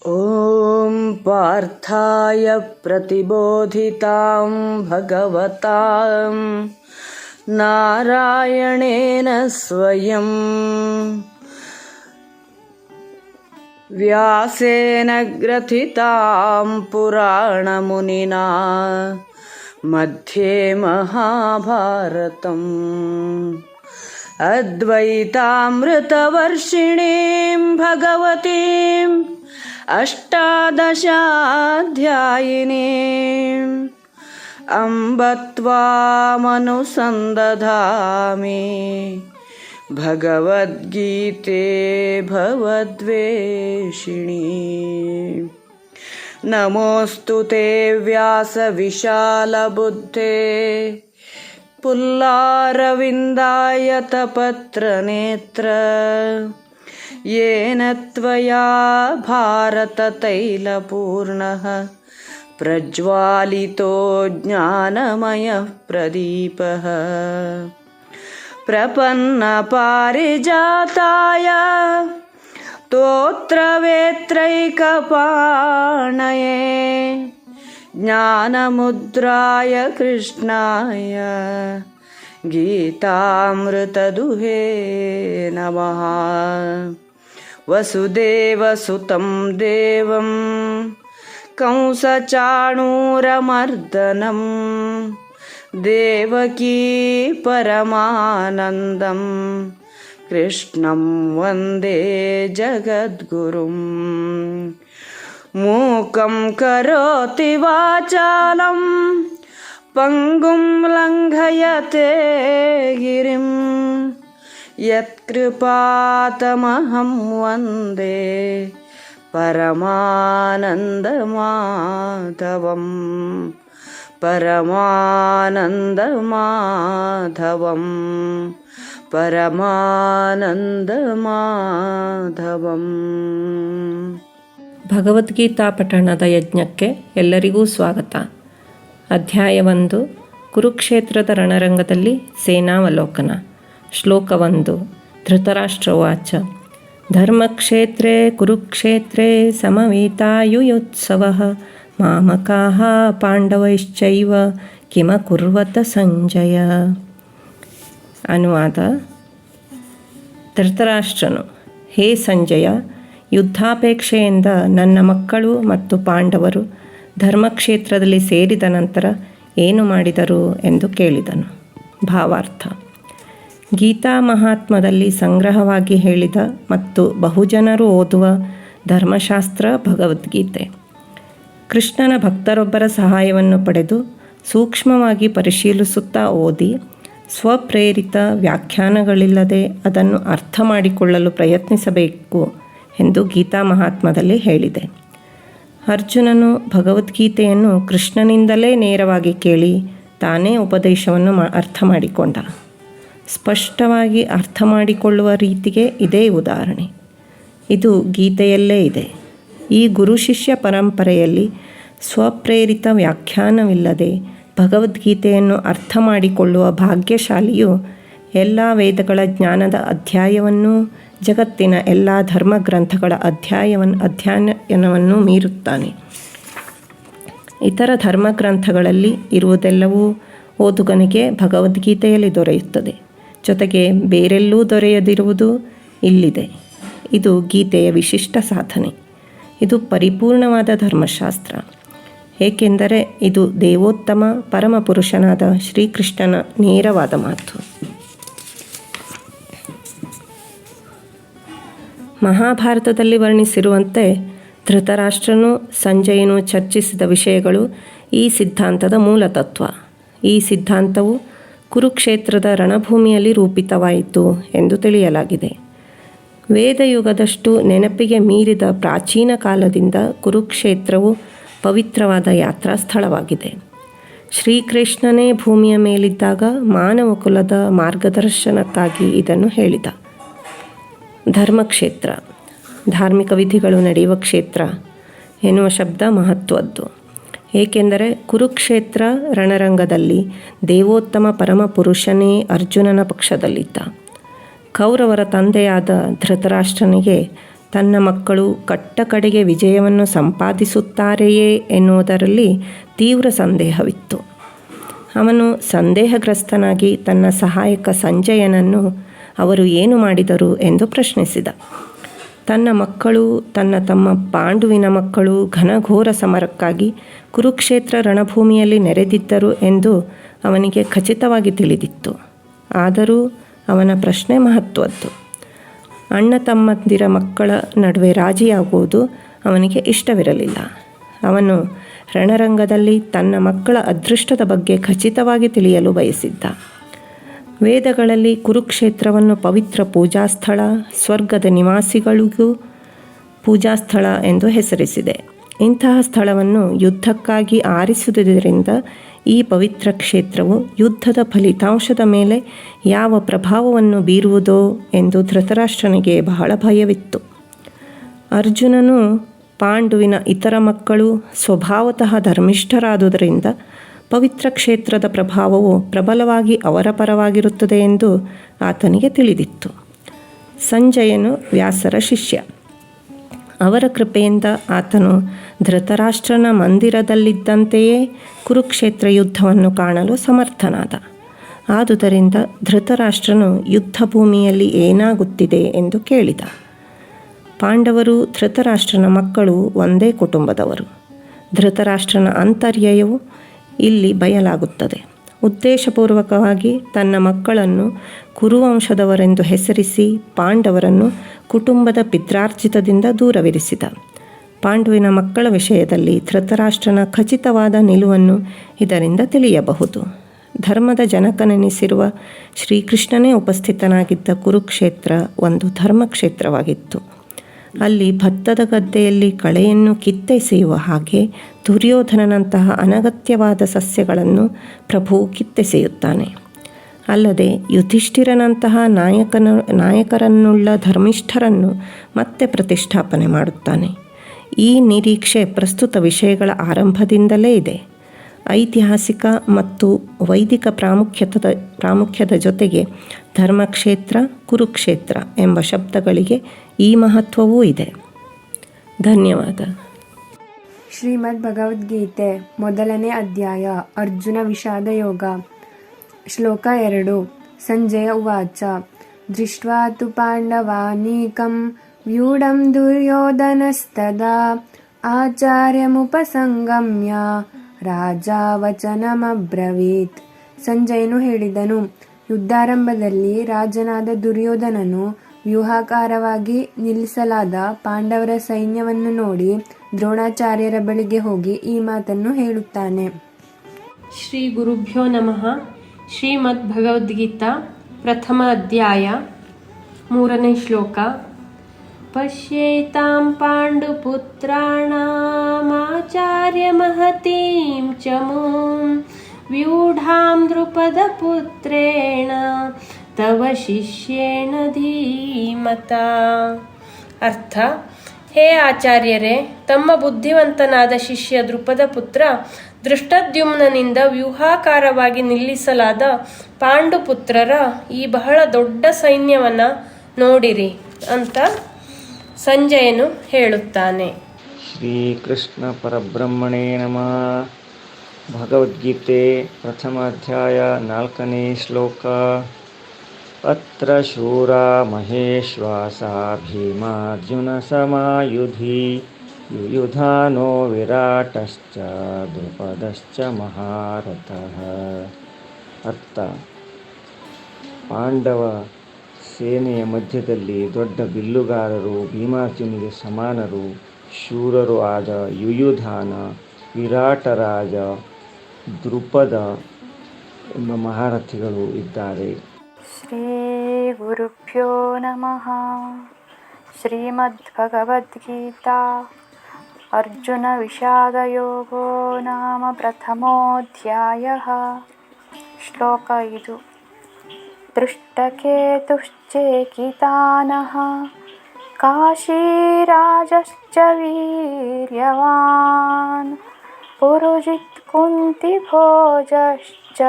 ॐ पार्थाय प्रतिबोधितां भगवतां नारायणेन स्वयं व्यासेन ग्रथितां पुराणमुनिना मध्ये महाभारतम् अद्वैतामृतवर्षिणीं भगवतीम् अष्टादशाध्यायिनीम् अम्ब त्वामनुसन्दधामि भगवद्गीते भवद्वेषिणी। नमोऽस्तु ते व्यासविशालबुद्धे पुल्लारविन्दायतपत्रनेत्र येन त्वया भारततैलपूर्णः प्रज्वालितो ज्ञानमयः प्रदीपः। प्रपन्नपारिजाताय स्तोत्रवेत्रैकपाणये ज्ञानमुद्राय कृष्णाय गीतामृतदुहे नमः। वसुदेवसुतं देवं कंसचाणूरमर्दनं देवकी परमानन्दं कृष्णं वन्दे जगद्गुरुम्। मूकं करोति वाचालं पङ्गुं लङ्घयते गिरिं यत्कृपातमहं वन्दे परमानन्दमाधवम् परमानन्दमाधवम् परमानन्दमाधवम्। ಭಗವದ್ಗೀತಾ ಪಠಣದ ಯಜ್ಞಕ್ಕೆ ಎಲ್ಲರಿಗೂ ಸ್ವಾಗತ. ಅಧ್ಯಾಯ 1 ಕುರುಕ್ಷೇತ್ರದ ರಣರಂಗದಲ್ಲಿ ಸೇನಾವಲೋಕನ. ಶ್ಲೋಕ 1. ಧೃತರಾಷ್ಟ್ರವಾಚ ಧರ್ಮಕ್ಷೇತ್ರೇ ಕುರುಕ್ಷೇತ್ರೇ ಸಮವೇತಾಯುಯುತ್ಸವಃ ಮಾಮಕಾಃ ಪಾಂಡವೈಶ್ಚೈವ ಕಿಮಕುರ್ವತ ಸಂಜಯ. ಅನುವಾದ. ಧೃತರಾಷ್ಟ್ರನು, ಹೇ ಸಂಜಯ, ಯುದ್ಧಾಪೇಕ್ಷೆಯಿಂದ ನನ್ನ ಮಕ್ಕಳು ಮತ್ತು ಪಾಂಡವರು ಧರ್ಮಕ್ಷೇತ್ರದಲ್ಲಿ ಸೇರಿದ ನಂತರ ಏನು ಮಾಡಿದರು ಎಂದು ಕೇಳಿದನು. ಭಾವಾರ್ಥ. ಗೀತಾ ಮಹಾತ್ಮದಲ್ಲಿ ಸಂಗ್ರಹವಾಗಿ ಹೇಳಿದ ಮತ್ತು ಬಹುಜನರು ಓದುವ ಧರ್ಮಶಾಸ್ತ್ರ ಭಗವದ್ಗೀತೆ. ಕೃಷ್ಣನ ಭಕ್ತರೊಬ್ಬರ ಸಹಾಯವನ್ನು ಪಡೆದು ಸೂಕ್ಷ್ಮವಾಗಿ ಪರಿಶೀಲಿಸುತ್ತಾ ಓದಿ ಸ್ವಪ್ರೇರಿತ ವ್ಯಾಖ್ಯಾನಗಳಿಲ್ಲದೆ ಅದನ್ನು ಅರ್ಥ ಮಾಡಿಕೊಳ್ಳಲು ಪ್ರಯತ್ನಿಸಬೇಕು ಎಂದು ಗೀತಾ ಮಹಾತ್ಮದಲ್ಲಿ ಹೇಳಿದೆ. ಅರ್ಜುನನು ಭಗವದ್ಗೀತೆಯನ್ನು ಕೃಷ್ಣನಿಂದಲೇ ನೇರವಾಗಿ ಕೇಳಿ ತಾನೇ ಉಪದೇಶವನ್ನು ಅರ್ಥ ಮಾಡಿಕೊಂಡ. ಸ್ಪಷ್ಟವಾಗಿ ಅರ್ಥ ಮಾಡಿಕೊಳ್ಳುವ ರೀತಿಗೆ ಇದೇ ಉದಾಹರಣೆ. ಇದು ಗೀತೆಯಲ್ಲೇ ಇದೆ. ಈ ಗುರು ಶಿಷ್ಯ ಪರಂಪರೆಯಲ್ಲಿ ಸ್ವಪ್ರೇರಿತ ವ್ಯಾಖ್ಯಾನವಿಲ್ಲದೆ ಭಗವದ್ಗೀತೆಯನ್ನು ಅರ್ಥ ಮಾಡಿಕೊಳ್ಳುವ ಭಾಗ್ಯಶಾಲಿಯು ಎಲ್ಲ ವೇದಗಳ ಜ್ಞಾನದ ಅಧ್ಯಾಯವನ್ನೂ ಜಗತ್ತಿನ ಎಲ್ಲ ಧರ್ಮಗ್ರಂಥಗಳ ಅಧ್ಯಯನವನ್ನು ಮೀರುತ್ತಾನೆ. ಇತರ ಧರ್ಮಗ್ರಂಥಗಳಲ್ಲಿ ಇರುವುದೆಲ್ಲವೂ ಓದುಗನಿಗೆ ಭಗವದ್ಗೀತೆಯಲ್ಲಿ ದೊರೆಯುತ್ತದೆ. ಜೊತೆಗೆ ಬೇರೆಲ್ಲೂ ದೊರೆಯದಿರುವುದು ಇಲ್ಲಿದೆ. ಇದು ಗೀತೆಯ ವಿಶಿಷ್ಟ ಸಾಧನೆ. ಇದು ಪರಿಪೂರ್ಣವಾದ ಧರ್ಮಶಾಸ್ತ್ರ, ಏಕೆಂದರೆ ಇದು ದೇವೋತ್ತಮ ಪರಮಪುರುಷನಾದ ಶ್ರೀಕೃಷ್ಣನ ನೇರವಾದ ಮಾತು. ಮಹಾಭಾರತದಲ್ಲಿ ವರ್ಣಿಸಿರುವಂತೆ ಧೃತರಾಷ್ಟ್ರನು ಸಂಜಯನು ಚರ್ಚಿಸಿದ ವಿಷಯಗಳು ಈ ಸಿದ್ಧಾಂತದ ಮೂಲತತ್ವ. ಈ ಸಿದ್ಧಾಂತವು ಕುರುಕ್ಷೇತ್ರದ ರಣಭೂಮಿಯಲ್ಲಿ ರೂಪಿತವಾಯಿತು ಎಂದು ತಿಳಿಯಲಾಗಿದೆ. ವೇದಯುಗದಷ್ಟು ನೆನಪಿಗೆ ಮೀರಿದ ಪ್ರಾಚೀನ ಕಾಲದಿಂದ ಕುರುಕ್ಷೇತ್ರವು ಪವಿತ್ರವಾದ ಯಾತ್ರಾ ಸ್ಥಳವಾಗಿದೆ. ಶ್ರೀಕೃಷ್ಣನೇ ಭೂಮಿಯ ಮೇಲಿದ್ದಾಗ ಮಾನವ ಕುಲದ ಮಾರ್ಗದರ್ಶನಕ್ಕಾಗಿ ಇದನ್ನು ಹೇಳಿದ. ಧರ್ಮಕ್ಷೇತ್ರ, ಧಾರ್ಮಿಕ ವಿಧಿಗಳು ನಡೆಯುವ ಕ್ಷೇತ್ರ ಎನ್ನುವ ಶಬ್ದ ಮಹತ್ವದ್ದು. ಏಕೆಂದರೆ ಕುರುಕ್ಷೇತ್ರ ರಣರಂಗದಲ್ಲಿ ದೇವೋತ್ತಮ ಪರಮಪುರುಷನೇ ಅರ್ಜುನನ ಪಕ್ಷದಲ್ಲಿದ್ದ. ಕೌರವರ ತಂದೆಯಾದ ಧೃತರಾಷ್ಟ್ರನಿಗೆ ತನ್ನ ಮಕ್ಕಳು ಕಟ್ಟ ಕಡೆಗೆ ವಿಜಯವನ್ನು ಸಂಪಾದಿಸುತ್ತಾರೆಯೇ ಎನ್ನುವುದರಲ್ಲಿ ತೀವ್ರ ಸಂದೇಹವಿತ್ತು. ಅವನು ಸಂದೇಹಗ್ರಸ್ತನಾಗಿ ತನ್ನ ಸಹಾಯಕ ಸಂಜಯನನ್ನು ಅವರು ಏನು ಮಾಡಿದರು ಎಂದು ಪ್ರಶ್ನಿಸಿದ. ತನ್ನ ಮಕ್ಕಳು, ತನ್ನ ತಮ್ಮ ಪಾಂಡುವಿನ ಮಕ್ಕಳು ಘನಘೋರ ಸಮರಕ್ಕಾಗಿ ಕುರುಕ್ಷೇತ್ರ ರಣಭೂಮಿಯಲ್ಲಿ ನೆರೆದಿದ್ದರು ಎಂದು ಅವನಿಗೆ ಖಚಿತವಾಗಿ ತಿಳಿದಿತ್ತು. ಆದರೂ ಅವನ ಪ್ರಶ್ನೆ ಮಹತ್ವದ್ದು. ಅಣ್ಣ ತಮ್ಮಂದಿರ ಮಕ್ಕಳ ನಡುವೆ ರಾಜಿಯಾಗುವುದು ಅವನಿಗೆ ಇಷ್ಟವಿರಲಿಲ್ಲ. ಅವನು ರಣರಂಗದಲ್ಲಿ ತನ್ನ ಮಕ್ಕಳ ಅದೃಷ್ಟದ ಬಗ್ಗೆ ಖಚಿತವಾಗಿ ತಿಳಿಯಲು ಬಯಸಿದ್ದ. ವೇದಗಳಲ್ಲಿ ಕುರುಕ್ಷೇತ್ರವನ್ನು ಪವಿತ್ರ ಪೂಜಾಸ್ಥಳ, ಸ್ವರ್ಗದ ನಿವಾಸಿಗಳಿಗೂ ಪೂಜಾಸ್ಥಳ ಎಂದು ಹೆಸರಿಸಿದೆ. ಇಂತಹ ಸ್ಥಳವನ್ನು ಯುದ್ಧಕ್ಕಾಗಿ ಆರಿಸುವುದರಿಂದ ಈ ಪವಿತ್ರ ಕ್ಷೇತ್ರವು ಯುದ್ಧದ ಫಲಿತಾಂಶದ ಮೇಲೆ ಯಾವ ಪ್ರಭಾವವನ್ನು ಬೀರುವುದೋ ಎಂದು ಧೃತರಾಷ್ಟ್ರನಿಗೆ ಬಹಳ ಭಯವಿತ್ತು. ಅರ್ಜುನನು ಪಾಂಡುವಿನ ಇತರ ಮಕ್ಕಳು ಸ್ವಭಾವತಃ ಧರ್ಮಿಷ್ಠರಾದುದರಿಂದ ಪವಿತ್ರ ಕ್ಷೇತ್ರದ ಪ್ರಭಾವವು ಪ್ರಬಲವಾಗಿ ಅವರ ಪರವಾಗಿರುತ್ತದೆ ಎಂದು ಆತನಿಗೆ ತಿಳಿದಿತ್ತು. ಸಂಜಯನು ವ್ಯಾಸರ ಶಿಷ್ಯ. ಅವರ ಕೃಪೆಯಿಂದ ಆತನು ಧೃತರಾಷ್ಟ್ರನ ಮಂದಿರದಲ್ಲಿದ್ದಂತೆಯೇ ಕುರುಕ್ಷೇತ್ರ ಯುದ್ಧವನ್ನು ಕಾಣಲು ಸಮರ್ಥನಾದ. ಆದುದರಿಂದ ಧೃತರಾಷ್ಟ್ರನು ಯುದ್ಧ ಭೂಮಿಯಲ್ಲಿ ಏನಾಗುತ್ತಿದೆ ಎಂದು ಕೇಳಿದ. ಪಾಂಡವರು ಧೃತರಾಷ್ಟ್ರನ ಮಕ್ಕಳು ಒಂದೇ ಕುಟುಂಬದವರು. ಧೃತರಾಷ್ಟ್ರನ ಆಂತರ್ಯವು ಇಲ್ಲಿ ಬಯಲಾಗುತ್ತದೆ. ಉದ್ದೇಶಪೂರ್ವಕವಾಗಿ ತನ್ನ ಮಕ್ಕಳನ್ನು ಕುರುವಂಶದವರೆಂದು ಹೆಸರಿಸಿ ಪಾಂಡವರನ್ನು ಕುಟುಂಬದ ಪಿತ್ರಾರ್ಜಿತದಿಂದ ದೂರವಿರಿಸಿದ. ಪಾಂಡುವಿನ ಮಕ್ಕಳ ವಿಷಯದಲ್ಲಿ ಧೃತರಾಷ್ಟ್ರನ ಖಚಿತವಾದ ನಿಲುವನ್ನು ಇದರಿಂದ ತಿಳಿಯಬಹುದು. ಧರ್ಮದ ಜನಕನೆನಿಸಿರುವ ಶ್ರೀಕೃಷ್ಣನೇ ಉಪಸ್ಥಿತನಾಗಿದ್ದ ಕುರುಕ್ಷೇತ್ರ ಒಂದು ಧರ್ಮಕ್ಷೇತ್ರವಾಗಿತ್ತು. ಅಲ್ಲಿ ಭತ್ತದ ಗದ್ದೆಯಲ್ಲಿ ಕಳೆಯನ್ನು ಕಿತ್ತೆಸೆಯುವ ಹಾಗೆ ದುರ್ಯೋಧನನಂತಹ ಅನಗತ್ಯವಾದ ಸಸ್ಯಗಳನ್ನು ಪ್ರಭು ಕಿತ್ತೆಸೆಯುತ್ತಾನೆ. ಅಲ್ಲದೆ ಯುಧಿಷ್ಠಿರನಂತಹ ನಾಯಕರನ್ನುಳ್ಳ ಧರ್ಮಿಷ್ಠರನ್ನು ಮತ್ತೆ ಪ್ರತಿಷ್ಠಾಪನೆ ಮಾಡುತ್ತಾನೆ. ಈ ನಿರೀಕ್ಷೆ ಪ್ರಸ್ತುತ ವಿಷಯಗಳ ಆರಂಭದಿಂದಲೇ ಇದೆ. ಐತಿಹಾಸಿಕ ಮತ್ತು ವೈದಿಕ ಪ್ರಾಮುಖ್ಯದ ಜೊತೆಗೆ ಧರ್ಮಕ್ಷೇತ್ರ, ಕುರುಕ್ಷೇತ್ರ ಎಂಬ ಶಬ್ದಗಳಿಗೆ ಈ ಮಹತ್ವವೂ ಇದೆ. ಧನ್ಯವಾದ. ಶ್ರೀಮದ್ ಭಗವದ್ಗೀತೆ ಮೊದಲನೇ ಅಧ್ಯಾಯ ಅರ್ಜುನ ವಿಷಾದ ಯೋಗ. ಶ್ಲೋಕ 2. ಸಂಜಯ ಉವಾಚ ದೃಷ್ಟ್ವಾ ತು ಪಾಂಡವಾನೀಕಂ ವ್ಯೂಢಂ ದುರ್ಯೋಧನಸ್ತದಾ ಆಚಾರ್ಯಮುಪಸಂಗಮ್ಯ ರಾಜಾ ವಚನಮಬ್ರವೀತ್. ಸಂಜಯನು ಹೇಳಿದನು, ಯುದ್ಧಾರಂಭದಲ್ಲಿ ರಾಜನಾದ ದುರ್ಯೋಧನನು ವ್ಯೂಹಾಕಾರವಾಗಿ ನಿಲ್ಲಿಸಲಾದ ಪಾಂಡವರ ಸೈನ್ಯವನ್ನು ನೋಡಿ ದ್ರೋಣಾಚಾರ್ಯರ ಬಳಿಗೆ ಹೋಗಿ ಈ ಮಾತನ್ನು ಹೇಳುತ್ತಾನೆ. ಶ್ರೀ ಗುರುಭ್ಯೋ ನಮಃ. ಶ್ರೀಮದ್ ಭಗವದ್ಗೀತಾ ಪ್ರಥಮ ಅಧ್ಯಾಯ 3ನೇ ಶ್ಲೋಕ. ಪಶ್ಯೇತಾಂ ಪಾಂಡುಪುತ್ರಾಣಾಮಾಚಾರ್ಯ ಮಹತೀಂ ಚಮೂಂ ವ್ಯೂಢಾಂ ದ್ರುಪದಪುತ್ರೇಣ ತವ ಶಿಷ್ಯೇಣ ಧೀಮತಾ. ಅರ್ಥ: ಹೇ ಆಚಾರ್ಯರೇ, ತಮ್ಮ ಬುದ್ಧಿವಂತನಾದ ಶಿಷ್ಯ ದ್ರುಪದ ಪುತ್ರ ದೃಷ್ಟದ್ಯುಮ್ನನಿಂದ ವ್ಯೂಹಾಕಾರವಾಗಿ ನಿಲ್ಲಿಸಲಾದ ಪಾಂಡುಪುತ್ರರ ಈ ಬಹಳ ದೊಡ್ಡ ಸೈನ್ಯವನ್ನು ನೋಡಿರಿ ಅಂತ ಸಂಜಯನು ಹೇಳುತ್ತಾನೆ. ಶ್ರೀಕೃಷ್ಣ ಪರಬ್ರಹ್ಮಣೇ ನಮಃ. ಭಗವದ್ಗೀತೆ ಪ್ರಥಮ ಅಧ್ಯಾಯ 4ನೇ ಶ್ಲೋಕ. ಅತ್ರ ಶೂರಾ ಮಹೇಶ್ವಾಸಾ ಭೀಮಾರ್ಜುನ ಸಮಾಯುಧಿ ಯುಯುಧಾನೋ ವಿರಾಟಶ್ಚ ದ್ರುಪದಶ್ಚ ಮಹಾರಥಃ. ಅರ್ಥ: ಪಾಂಡವ ಸೇನೆಯ ಮಧ್ಯದಲ್ಲಿ ದೊಡ್ಡ ಬಿಲ್ಲುಗಾರರು, ಭೀಮಾರ್ಜುನಿಗೆ ಸಮಾನರು, ಶೂರರು ಆದ ಯುಯುಧಾನ, ವಿರಾಟರಾಜ, ದ್ರುಪದ ಎಂಬ ಮಹಾರಥಿಗಳು ಇದ್ದಾರೆ. ಶ್ರೀ ಗುರುಭ್ಯೋ ನಮಃ. ಶ್ರೀಮದ್ ಭಗವದ್ಗೀತಾ ಅರ್ಜುನ ವಿಷಾದಯೋಗೋ ನಾಮ ಪ್ರಥಮೋಧ್ಯಾಯಃ. ಶ್ಲೋಕ 5. ದೃಷ್ಟಕೇತುಶ್ಚೇಕಿತಾನಃ ಕಾಶೀರಾಜಶ್ಚ ವೀರ್ಯವಾನ್ ಪುರುಜಿತ್ ಕುಂತಿಭೋಜಶ್ಚ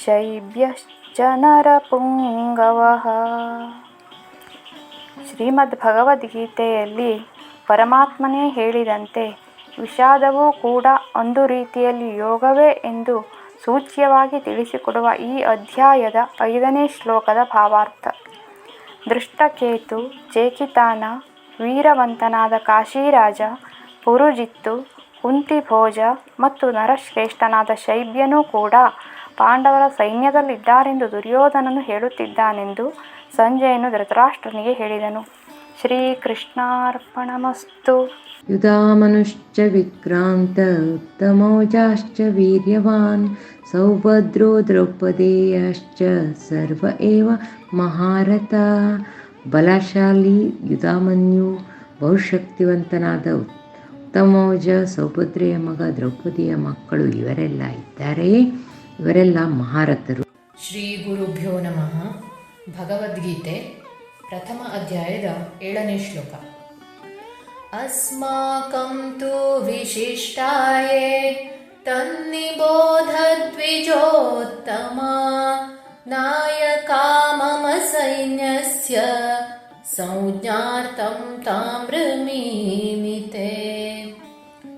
ಶೈಬ್ಯಶ್ಚ ನರಪುಂಗವಃ. ಶ್ರೀಮದ್ ಭಗವದ್ಗೀತೆಯಲ್ಲಿ ಪರಮಾತ್ಮನೇ ಹೇಳಿದಂತೆ ವಿಷಾದವೂ ಕೂಡ ಒಂದು ರೀತಿಯಲ್ಲಿ ಯೋಗವೇ ಎಂದು ಸೂಚ್ಯವಾಗಿ ತಿಳಿಸಿಕೊಡುವ ಈ ಅಧ್ಯಾಯದ 5ನೇ ಶ್ಲೋಕದ ಭಾವಾರ್ಥ. ದೃಷ್ಟಕೇತು, ಚೇಕಿತಾನ, ವೀರವಂತನಾದ ಕಾಶಿರಾಜ, ಪುರುಜಿತ್ತು, ಕುಂತಿಭೋಜ ಮತ್ತು ನರಶ್ರೇಷ್ಠನಾದ ಶೈಬ್ಯನೂ ಕೂಡ ಪಾಂಡವರ ಸೈನ್ಯದಲ್ಲಿದ್ದಾರೆಂದು ದುರ್ಯೋಧನನು ಹೇಳುತ್ತಿದ್ದಾನೆಂದು ಸಂಜಯನು ಧೃತರಾಷ್ಟ್ರನಿಗೆ ಹೇಳಿದನು. ಶ್ರೀಕೃಷ್ಣಾರ್ಪಣಮಸ್ತು. ಯುಧಾಮನುಶ್ಚ ವಿಕ್ರಾಂತ ಉತ್ತಮೌಜಾಶ್ಚ ವೀರ್ಯವಾನ್ ಸೌಭದ್ರೋ ದ್ರೌಪದೇಯಶ್ಚ ಸರ್ವ ಏವ ಮಹಾರಥ. ಬಲಶಾಲಿ ಯುಧಾಮನ್ಯು, ಬಹುಶಕ್ತಿವಂತನಾದ ಉತ್ತಮೌಜ, ಸೌಭದ್ರೆಯ ಮಗ, ದ್ರೌಪದಿಯ ಮಕ್ಕಳು ಇವರೆಲ್ಲ ಇದ್ದಾರೆ. ಇವರೆಲ್ಲ ಮಹಾರಥರು. ಶ್ರೀ ಗುರುಭ್ಯೋ ನಮಃ. ಭಗವದ್ಗೀತೆ ಪ್ರಥಮ ಅಧ್ಯಾಯದ 7ನೇ ಶ್ಲೋಕ. ಅಸ್ಮಾಕಂ ತು ವಿಶಿಷ್ಟಾಯೇ ತನ್ನಿಬೋಧ ದ್ವಿಜೋತ್ತಮ ನಾಯಕಾ ಮಮ ಸೈನ್ಯಸ್ಯ ಸಂಜ್ಞಾರ್ಥಂ ತಾಮ್ರಮೀಮಿತೆ.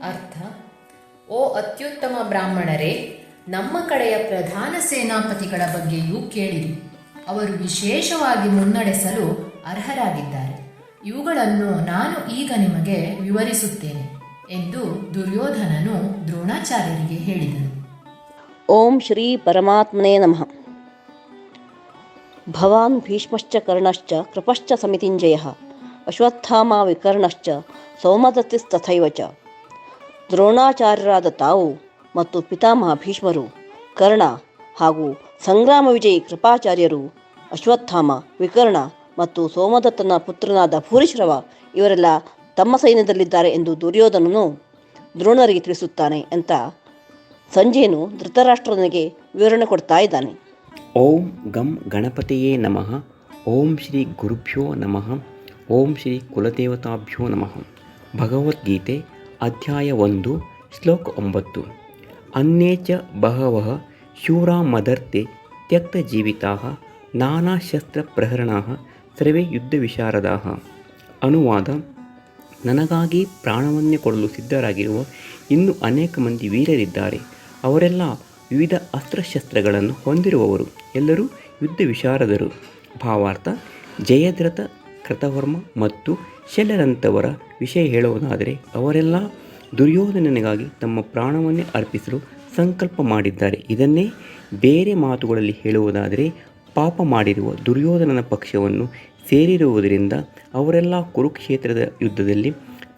ಅರ್ಥ: ಓ ಅತ್ಯುತ್ತಮ ಬ್ರಾಹ್ಮಣರೇ, ನಮ್ಮ ಕಡೆಯ ಪ್ರಧಾನ ಸೇನಾಪತಿಗಳ ಬಗ್ಗೆಯೂ ಕೇಳಿರಿ. ಅವರು ವಿಶೇಷವಾಗಿ ಮುನ್ನಡೆಸಲು ಅರ್ಹರಾಗಿದ್ದಾರೆ. ಇವುಗಳನ್ನು ನಾನು ಈಗ ನಿಮಗೆ ವಿವರಿಸುತ್ತೇನೆ ಎಂದು ದುರ್ಯೋಧನನು ದ್ರೋಣಾಚಾರ್ಯರಿಗೆ ಹೇಳಿದನು. ಓಂ ಶ್ರೀ ಪರಮಾತ್ಮನೇ ನಮಃ. ಭವಾನ್ ಭೀಷ್ಮಶ್ಚ ಕರ್ಣಶ್ಚ ಕೃಪಶ್ಚ ಸಮಿತಿಂಜಯಃ ಅಶ್ವತ್ಥಾಮ ವಿಕರ್ಣಶ್ಚ ಸೌಮದತ್ತಿಸ್ತಥೈವ ಚ. ದ್ರೋಣಾಚಾರ್ಯರಾದ ತಾವು ಮತ್ತು ಪಿತಾಮಹ ಭೀಷ್ಮರು, ಕರ್ಣ ಹಾಗೂ ಸಂಗ್ರಾಮ ವಿಜಯಿ ಕೃಪಾಚಾರ್ಯರು, ಅಶ್ವತ್ಥಾಮ, ವಿಕರ್ಣ ಮತ್ತು ಸೋಮದತ್ತನ ಪುತ್ರನಾದ ಭೂರಿಶ್ರವ ಇವರೆಲ್ಲ ತಮ್ಮ ಸೈನ್ಯದಲ್ಲಿದ್ದಾರೆ ಎಂದು ದುರ್ಯೋಧನನು ದ್ರೋಣರಿಗೆ ತಿಳಿಸುತ್ತಾನೆ ಅಂತ ಸಂಜಯನು ಧೃತರಾಷ್ಟ್ರನಿಗೆ ವಿವರಣೆ ಕೊಡ್ತಾ ಇದ್ದಾನೆ. ಓಂ ಗಂ ಗಣಪತಿಯೇ ನಮಃ. ಓಂ ಶ್ರೀ ಗುರುಭ್ಯೋ ನಮಃ. ಓಂ ಶ್ರೀ ಕುಲದೇವತಾಭ್ಯೋ ನಮಃ. ಭಗವದ್ಗೀತೆ ಅಧ್ಯಾಯ 1 ಶ್ಲೋಕ 9. ಅನ್ಯೇ ಚ ಬಹವಃ ಶೂರಾ ಮದರ್ತೆ ತ್ಯಕ್ತ ಜೀವಿತಾಃ ನಾನಾ ಶಸ್ತ್ರ ಪ್ರಹರಣಾಃ ಸರ್ವೇ ಯುದ್ಧ ವಿಶಾರದಾಃ. ಅನುವಾದ: ನನಗಾಗಿ ಪ್ರಾಣವನ್ನೇ ಕೊಡಲು ಸಿದ್ಧರಾಗಿರುವ ಇನ್ನೂ ಅನೇಕ ಮಂದಿ ವೀರರಿದ್ದಾರೆ. ಅವರೆಲ್ಲ ವಿವಿಧ ಅಸ್ತ್ರಶಸ್ತ್ರಗಳನ್ನು ಹೊಂದಿರುವವರು, ಎಲ್ಲರೂ ಯುದ್ಧ ವಿಶಾರದರು. ಭಾವಾರ್ಥ: ಜಯದ್ರಥ, ಕೃತವರ್ಮ ಮತ್ತು ಶಲ್ಯರಂಥವರ ವಿಷಯ ಹೇಳುವುದಾದರೆ ಅವರೆಲ್ಲ ದುರ್ಯೋಧನನಿಗಾಗಿ ತಮ್ಮ ಪ್ರಾಣವನ್ನೇ ಅರ್ಪಿಸಲು ಸಂಕಲ್ಪ ಮಾಡಿದ್ದಾರೆ. ಇದನ್ನೇ ಬೇರೆ ಮಾತುಗಳಲ್ಲಿ ಹೇಳುವುದಾದರೆ ಪಾಪ ಮಾಡಿರುವ ದುರ್ಯೋಧನನ ಪಕ್ಷವನ್ನು ಸೇರಿರುವುದರಿಂದ ಅವರೆಲ್ಲ ಕುರುಕ್ಷೇತ್ರದ ಯುದ್ಧದಲ್ಲಿ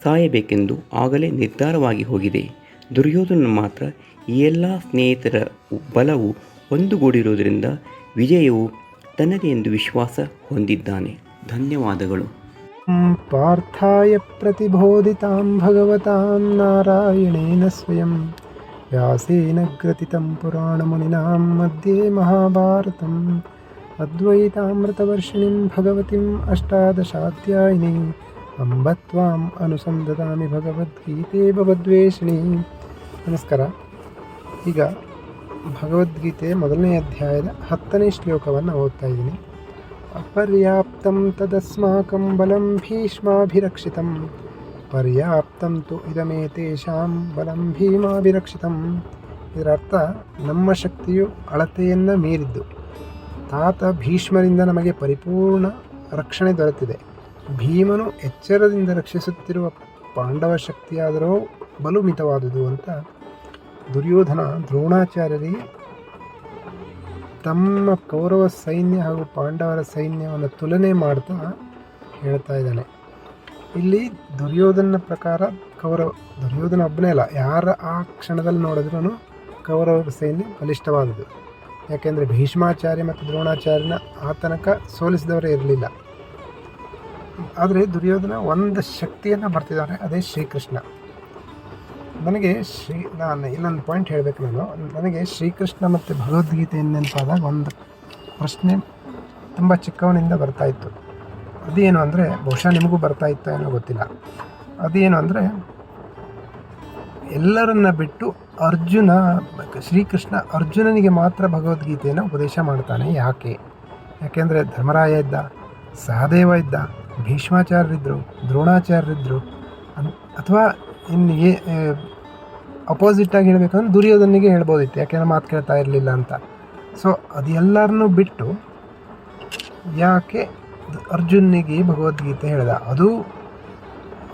ಸಾಯಬೇಕೆಂದು ಆಗಲೇ ನಿರ್ಧಾರವಾಗಿ ಹೋಗಿದೆ. ದುರ್ಯೋಧನ ಮಾತ್ರ ಈ ಎಲ್ಲ ಸ್ನೇಹಿತರ ಬಲವು ಒಂದುಗೂಡಿರುವುದರಿಂದ ವಿಜಯವು ತನ್ನದೇ ಎಂದು ವಿಶ್ವಾಸ ಹೊಂದಿದ್ದಾನೆ. ಧನ್ಯವಾದಗಳು. ಪಾರ್ಥಾಯ ಪ್ರತಿಬೋಧಿತಾಂ ಭಗವತಾಂ ನಾರಾಯಣೇನ ಸ್ವಯಂ ವ್ಯಾಸೇನ ಗ್ರಥಿತಂ ಪುರಾಣಮುನಿನಾಂ ಮಧ್ಯೆ ಮಹಾಭಾರತಂ ಅದ್ವೈತಾಮೃತವರ್ಷಿಣೀಂ ಭಗವತೀಂ ಅಷ್ಟಾದಶಾಧ್ಯಾಯಿನೀಂ ಅಂಬ ತ್ವಾಂ ಅನುಸಂಧಾಮಿ ಭಗವದ್ಗೀತೆ ಭವದ್ವೇಷಿಣೀ. ನಮಸ್ಕಾರ. ಈಗ ಭಗವದ್ಗೀತೆ 1ನೇ ಅಧ್ಯಾಯದ 10ನೇ ಶ್ಲೋಕವನ್ನು ಓದ್ತಾ ಇದ್ದೀನಿ. ಅಪರ್ಯಾಪ್ತಂ ತದಸ್ಮಾಕಂ ಬಲಂ ಭೀಷ್ಮಾಭಿರಕ್ಷಿತಂ ಪರ್ಯಾಪ್ತಂ ತು ಇದಮೇತೇಷಾಂ ಬಲಂ ಭೀಮಾಭಿರಕ್ಷಿತಂ. ಇದರ ಅರ್ಥ: ನಮ್ಮ ಶಕ್ತಿಯು ಅಳತೆಯನ್ನು ಮೀರಿದ್ದು. ತಾತ ಭೀಷ್ಮರಿಂದ ನಮಗೆ ಪರಿಪೂರ್ಣ ರಕ್ಷಣೆ ದೊರೆತಿದೆ. ಭೀಮನು ಎಚ್ಚರದಿಂದ ರಕ್ಷಿಸುತ್ತಿರುವ ಪಾಂಡವ ಶಕ್ತಿಯಾದರೂ ಬಲು ಮಿತವಾದುದು ಅಂತ ದುರ್ಯೋಧನ ದ್ರೋಣಾಚಾರ್ಯರಿಗೆ ತಮ್ಮ ಕೌರವ ಸೈನ್ಯ ಹಾಗೂ ಪಾಂಡವರ ಸೈನ್ಯವನ್ನು ತುಲನೆ ಮಾಡ್ತಾ ಹೇಳ್ತಾ ಇದ್ದಾನೆ. ಇಲ್ಲಿ ದುರ್ಯೋಧನ ಪ್ರಕಾರ ದುರ್ಯೋಧನ ಒಬ್ಬನೇ ಅಲ್ಲ, ಯಾರ ಆ ಕ್ಷಣದಲ್ಲಿ ನೋಡಿದ್ರೂ ಕೌರವರ ಸೈನ್ಯ ಬಲಿಷ್ಠವಾದುದು. ಯಾಕೆಂದರೆ ಭೀಷ್ಮಾಚಾರ್ಯ ಮತ್ತು ದ್ರೋಣಾಚಾರ್ಯನ ಆ ತನಕ ಸೋಲಿಸಿದವರೇ ಇರಲಿಲ್ಲ. ಆದರೆ ದುರ್ಯೋಧನ ಒಂದು ಶಕ್ತಿಯನ್ನು ಬರ್ತಿದ್ದಾನೆ, ಅದೇ ಶ್ರೀಕೃಷ್ಣ. ನಾನು ಇಲ್ಲೊಂದು ಪಾಯಿಂಟ್ ಹೇಳಬೇಕು. ನನಗೆ ಶ್ರೀಕೃಷ್ಣ ಮತ್ತು ಭಗವದ್ಗೀತೆ ನೆನಪಾದಾಗ ಒಂದು ಪ್ರಶ್ನೆ ತುಂಬ ಚಿಕ್ಕವನಿಂದ ಬರ್ತಾಯಿತ್ತು. ಅದೇನು ಅಂದರೆ, ಬಹುಶಃ ನಿಮಗೂ ಬರ್ತಾಯಿತ್ತು ಏನೋ ಗೊತ್ತಿಲ್ಲ. ಅದೇನು ಅಂದರೆ, ಎಲ್ಲರನ್ನ ಬಿಟ್ಟು ಶ್ರೀಕೃಷ್ಣ ಅರ್ಜುನನಿಗೆ ಮಾತ್ರ ಭಗವದ್ಗೀತೆಯನ್ನು ಉಪದೇಶ ಮಾಡ್ತಾನೆ. ಯಾಕೆಂದರೆ ಧರ್ಮರಾಯ ಇದ್ದ, ಸಹದೇವ ಇದ್ದ, ಭೀಷ್ಮಾಚಾರ್ಯರಿದ್ದರು, ದ್ರೋಣಾಚಾರ್ಯರಿದ್ದರು, ಅಥವಾ ಇನ್ನು ಅಪೋಸಿಟಾಗಿ ಹೇಳಬೇಕಂದ್ರೆ ದುರ್ಯೋಧನಿಗೆ ಹೇಳ್ಬೋದಿತ್ತು, ಯಾಕೆಂದ್ರೆ ಮಾತು ಕೇಳ್ತಾ ಇರಲಿಲ್ಲ ಅಂತ. ಸೊ ಅದೆಲ್ಲರನ್ನೂ ಬಿಟ್ಟು ಯಾಕೆ ಅರ್ಜುನಿಗೆ ಭಗವದ್ಗೀತೆ ಹೇಳ್ದ? ಅದು